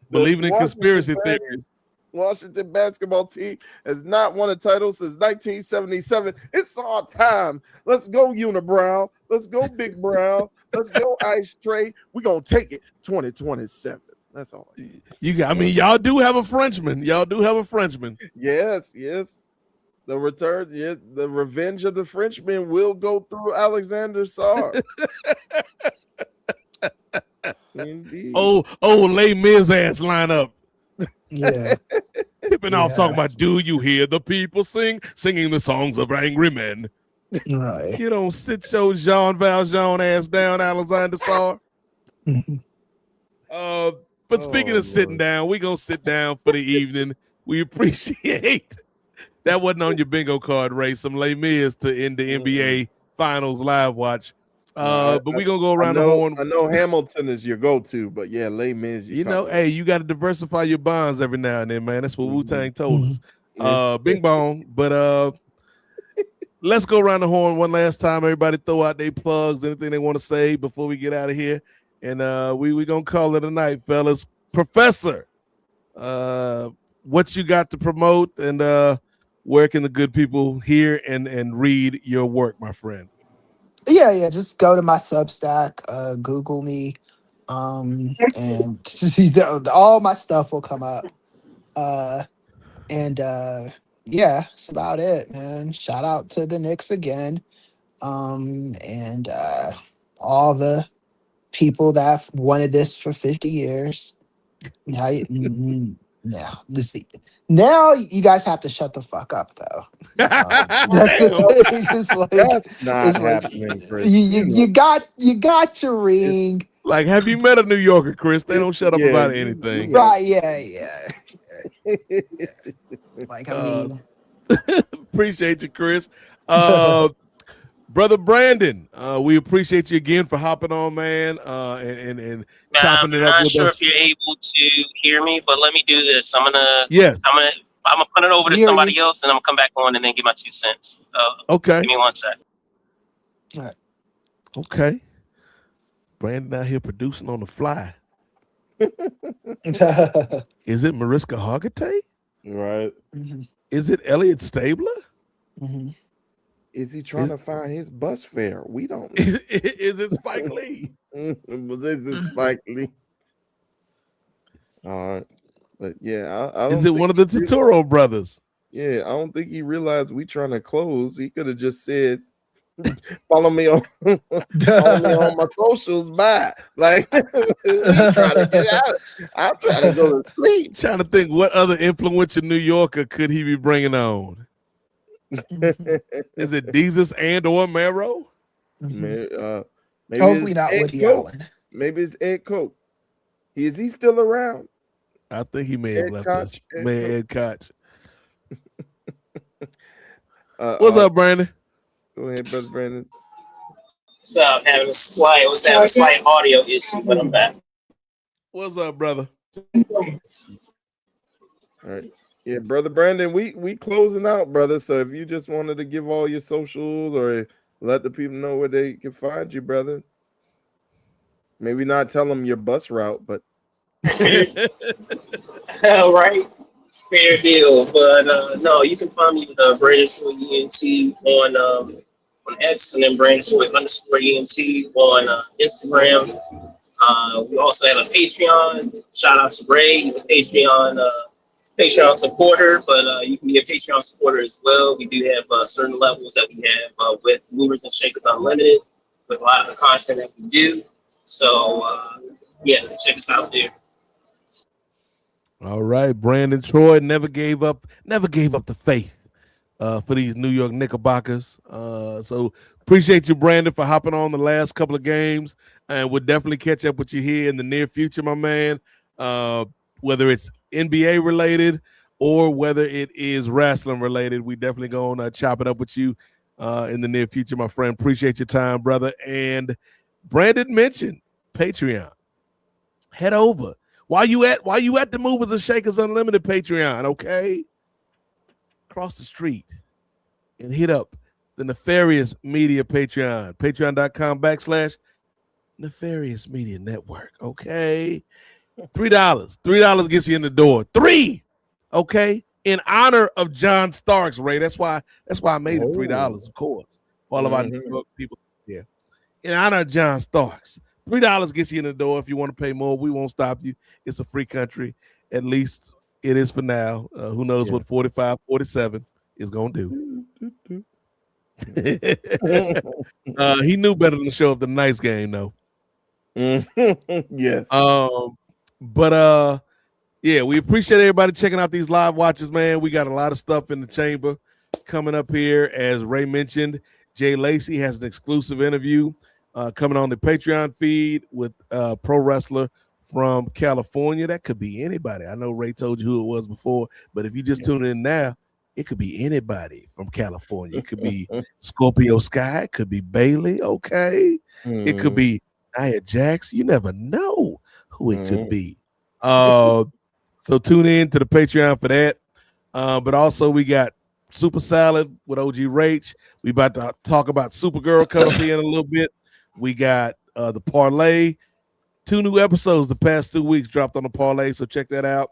believing in conspiracy Washington theories. Washington basketball team has not won a title since 1977. It's our time. Let's go, Unibrow. Let's go, Big Brown. Let's go, Ice Tray. We're going to take it 2027. That's all. Y'all do have a Frenchman. Y'all do have a Frenchman. Yes. The return, the revenge of the Frenchman will go through Alexander Sarr. Indeed. Oh, Les Mis ass lineup. Yeah. Tipping off talking about, do you hear the people singing the songs of angry men? Right. You don't sit your Jean Valjean ass down, Alexander Sarr. But speaking of sitting down, we're going to sit down for the evening. We appreciate that wasn't on your bingo card, Ray. Some Les Mis to end the NBA Finals live watch. But we're going to go around the horn. I know Hamilton is your go-to, but yeah, Les Mis. Hey, you got to diversify your bonds every now and then, man. That's what Wu-Tang told us. Bing bong. But let's go around the horn one last time. Everybody throw out their plugs, anything they want to say before we get out of here. And we going to call it a night, fellas. Professor, what you got to promote, and where can the good people hear and read your work, my friend? Yeah. Just go to my Substack, Google me, and all my stuff will come up. Yeah, that's about it, man. Shout out to the Knicks again, and all the people that have wanted this for 50 years. Now, now you guys have to shut the fuck up, though. That's the thing. That's not happening, Chris. You got your ring. Like, have you met a New Yorker, Chris? They don't shut up about anything. Right, yeah. Like, I mean. Appreciate you, Chris. Brother Brandon, we appreciate you again for hopping on, man, and chopping it up with us. I'm not sure if you're able to hear me, but let me do this. I'm gonna put it over to somebody else, and I'm gonna come back on and then give my 2 cents. Okay. Give me 1 sec. All right. Okay. Brandon out here producing on the fly. Is it Mariska Hargitay? Right. Mm-hmm. Is it Elliot Stabler? Mm-hmm. Is he trying to find his bus fare? We don't know. Is it Spike Lee? This is Spike Lee. All right. But yeah, I don't Is it one of the Turturro brothers? Yeah, I don't think he realized we trying to close. He could have just said, follow me on my socials. Bye. Like, I'm trying to get out. I'm trying to go to sleep. Trying to think what other influential New Yorker could he be bringing on? Is it Deezus and or Mero? Maybe hopefully not Woody Allen. Maybe it's Ed Koch. Is he still around? I think he may have left us. Ed Koch. What's up, Brandon? Go ahead, brother Brandon. So I'm having a slight audio issue, but I'm back. What's up, brother? All right. Yeah, brother Brandon, we closing out, brother. So if you just wanted to give all your socials or let the people know where they can find you, brother. Maybe not tell them your bus route, but all right. Fair deal. But no, you can find me with Brandon Short ENT on X, and then Brandon Short _ENT on Instagram. We also have a Patreon. Shout out to Ray. He's a Patreon supporter, but you can be a Patreon supporter as well. We do have certain levels that we have with Movers and Shakers Unlimited, with a lot of the content that we do. So yeah, check us out there. All right, Brandon Troy never gave up the faith for these New York Knickerbockers. So appreciate you, Brandon, for hopping on the last couple of games, and we'll definitely catch up with you here in the near future, my man. Whether it's NBA related or whether it is wrestling related, we definitely gonna chop it up with you in the near future, my friend. Appreciate your time, brother. And Brandon mentioned Patreon. head over. While you at the Movers and Shakers Unlimited Patreon, okay? Cross the street and hit up the Nefarious Media Patreon, patreon.com/Nefarious Media Network, okay? $3 gets you in the door. Okay? In honor of John Starks, Ray. That's why I made it $3, of course. For all of our New York people. Yeah. In honor of John Starks. $3 gets you in the door. If you want to pay more, we won't stop you. It's a free country. At least it is for now. Who knows what 45, 47 is going to do. He knew better than to show up the nice game, though. Yes. But yeah, we appreciate everybody checking out these live watches, man. We got a lot of stuff in the chamber coming up here. As Ray mentioned, Jay Lacey has an exclusive interview coming on the Patreon feed with a pro wrestler from California. That could be anybody. I know Ray told you who it was before, but if you just tune in now, it could be anybody from California. It could be Scorpio Sky. It could be Bailey. Okay. It could be Nia Jax. You never know who it could be. So tune in to the Patreon for that. But also we got Super Salad with OG Rach. We about to talk about Supergirl coming up here in a little bit. We got the Parlay. 2 new episodes the past 2 weeks dropped on the Parlay, so check that out.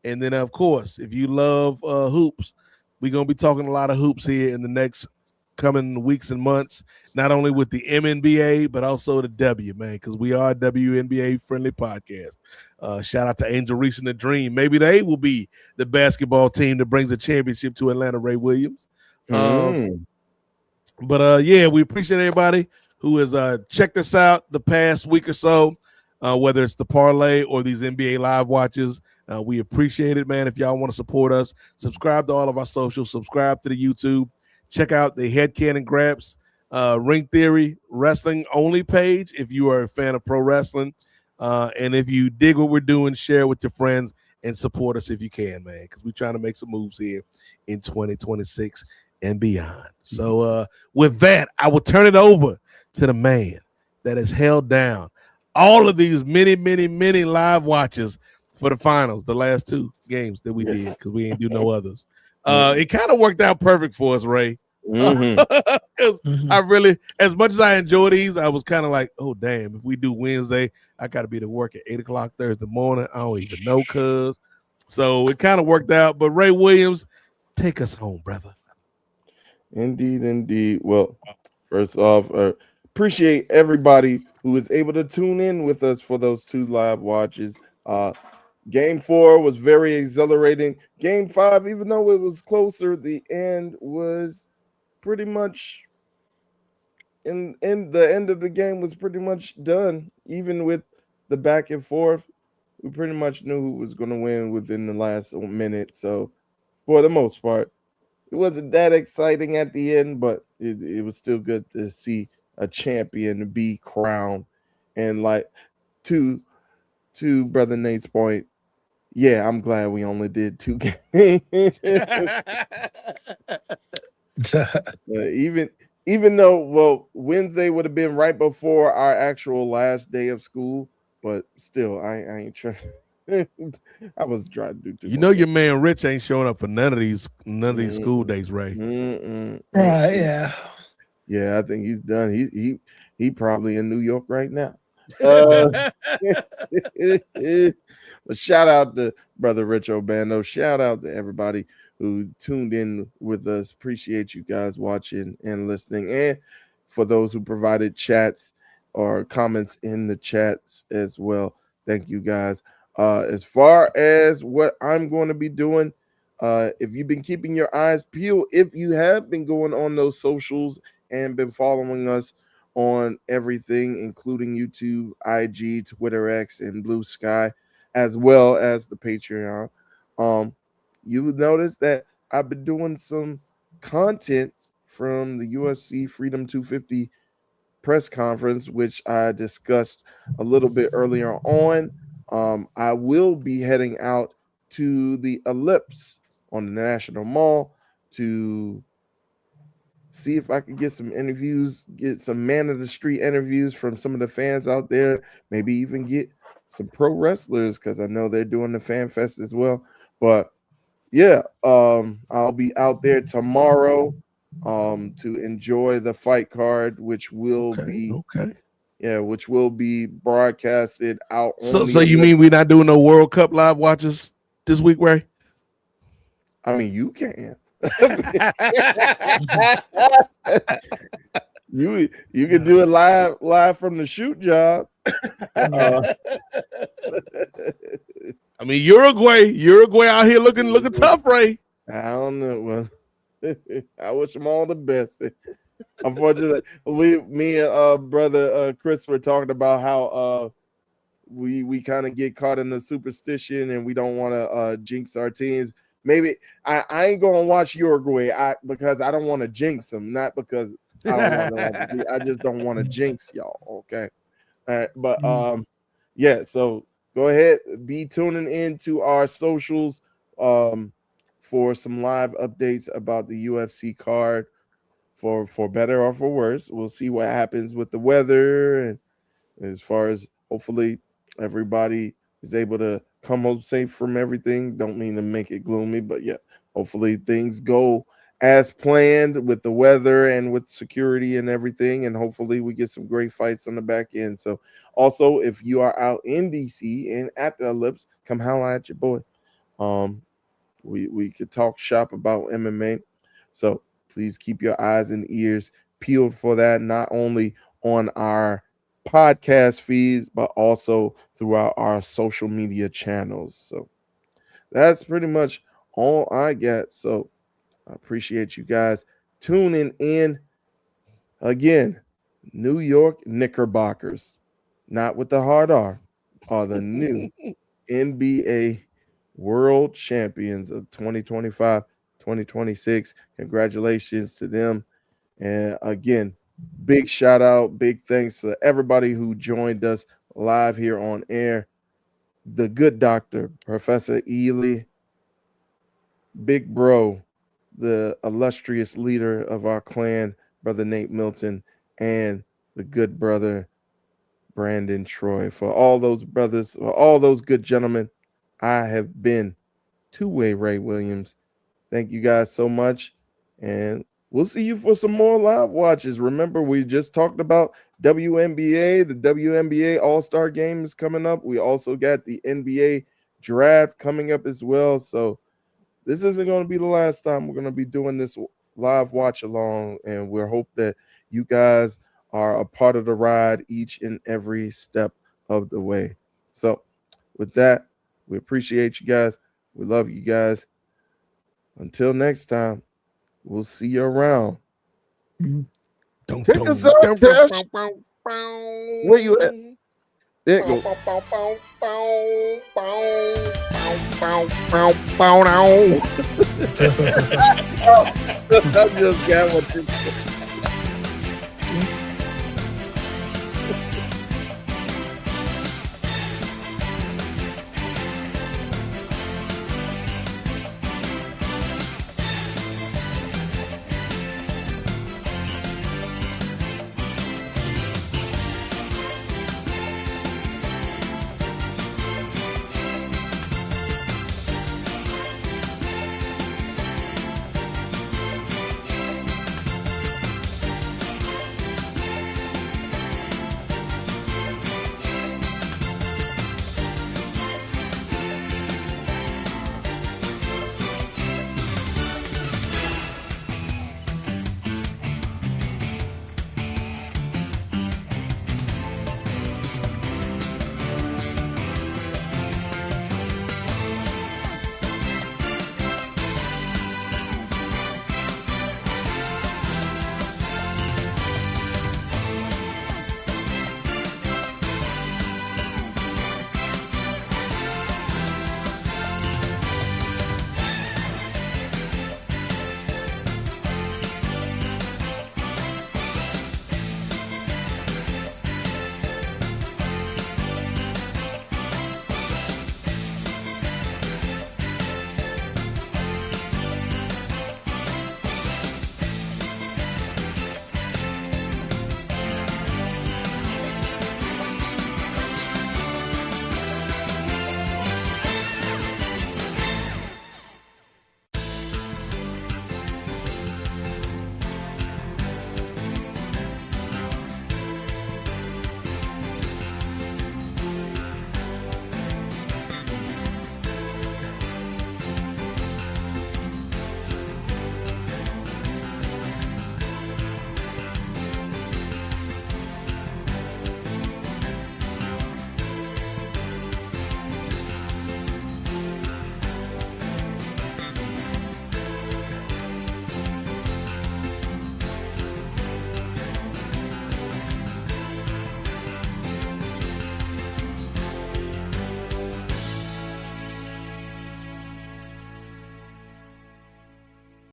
And then, of course, if you love hoops, we're going to be talking a lot of hoops here in the next coming weeks and months, not only with the MNBA, but also the W, man, because we are a WNBA-friendly podcast. Shout out to Angel Reese and the Dream. Maybe they will be the basketball team that brings a championship to Atlanta, Ray Williams. But yeah, we appreciate everybody who has checked us out the past week or so, whether it's the Parlay or these NBA live watches. We appreciate it, man. If y'all want to support us, subscribe to all of our socials, subscribe to the YouTube, check out the Head Cannon Graps Ring Theory Wrestling Only page if you are a fan of pro wrestling. And if you dig what we're doing, share with your friends and support us if you can, man, because we're trying to make some moves here in 2026 and beyond. So with that, I will turn it over to the man that has held down all of these many live watches for the finals, the last 2 games that we did, because we ain't do no others. It kind of worked out perfect for us, Ray. I really, as much as I enjoy these, I was kind of like, oh damn, if we do Wednesday, I got to be to work at 8:00 Thursday morning. I don't even know, cuz. So it kind of worked out. But Ray Williams, take us home, brother. Indeed. Well, first off, appreciate everybody who was able to tune in with us for those 2 live watches. Game 4 was very exhilarating. Game 5, even though it was closer, the end was pretty much in the end of the game was pretty much done. Even with the back and forth, we pretty much knew who was going to win within the last minute. So for the most part, it wasn't that exciting at the end, but it was still good to see a champion be crowned. And like to Brother Nate's point, yeah, I'm glad we only did 2 games. Even though, well, Wednesday would have been right before our actual last day of school, but still, I ain't trying. I was trying to do too. You know, your man Rich ain't showing up for none of these school days, Ray. Right? Yeah. Yeah, I think he's done. He probably in New York right now. But shout out to Brother Rich Obando. Shout out to everybody who tuned in with us. Appreciate you guys watching and listening. And for those who provided chats or comments in the chats as well, thank you guys. As far as what I'm going to be doing, if you've been keeping your eyes peeled, if you have been going on those socials and been following us on everything, including YouTube, IG, Twitter X, and Blue Sky, as well as the Patreon, you would notice that I've been doing some content from the UFC Freedom 250 press conference, which I discussed a little bit earlier on. I will be heading out to the Ellipse on the National Mall to see if I could get some interviews, get some man of the street interviews from some of the fans out there, maybe even get some pro wrestlers because I know they're doing the Fan Fest as well. But yeah, I'll be out there tomorrow to enjoy the fight card, which will be which will be broadcasted out So on so the you mean we're not doing no World Cup live watches this week, Ray? I mean, you can. You can do it live from the shoot job. I mean, Uruguay out here looking tough, Ray. I don't know. Well, I wish them all the best. Unfortunately, me and brother Chris were talking about how we kind of get caught in the superstition and we don't want to jinx our teams. Maybe I ain't gonna watch Uruguay because I don't want to jinx them, not because I don't want to. I just don't want to jinx y'all. Okay, all right, but yeah. So go ahead, be tuning in to our socials for some live updates about the UFC card for better or for worse. We'll see what happens with the weather and as far as hopefully everybody is able to come home safe from everything. Don't mean to make it gloomy, but yeah, hopefully things go as planned with the weather and with security and everything. And hopefully we get some great fights on the back end. So also, if you are out in DC and at the Ellipse, come holla at your boy. We could talk shop about MMA. So please keep your eyes and ears peeled for that, not only on our podcast feeds, but also throughout our social media channels. So that's pretty much all I got. So I appreciate you guys tuning in. Again, New York Knickerbockers, not with the hard R, are the new NBA world champions of 2025 2026. Congratulations to them. And again, big shout out, big thanks to everybody who joined us live here on air. The good doctor, Professor Ely, Big Bro, the illustrious leader of our clan, Brother Nate Milton, and the good brother, Brandon Troy. For all those brothers, for all those good gentlemen, I have been two-way Ray Williams. Thank you guys so much. And we'll see you for some more live watches. Remember, we just talked about WNBA. The WNBA All-Star Game is coming up. We also got the NBA Draft coming up as well. So this isn't going to be the last time we're going to be doing this live watch along. And we hope that you guys are a part of the ride each and every step of the way. So with that, we appreciate you guys. We love you guys. Until next time, we'll see you around. Take us out, Cash. Where you at? There you go. I just got what you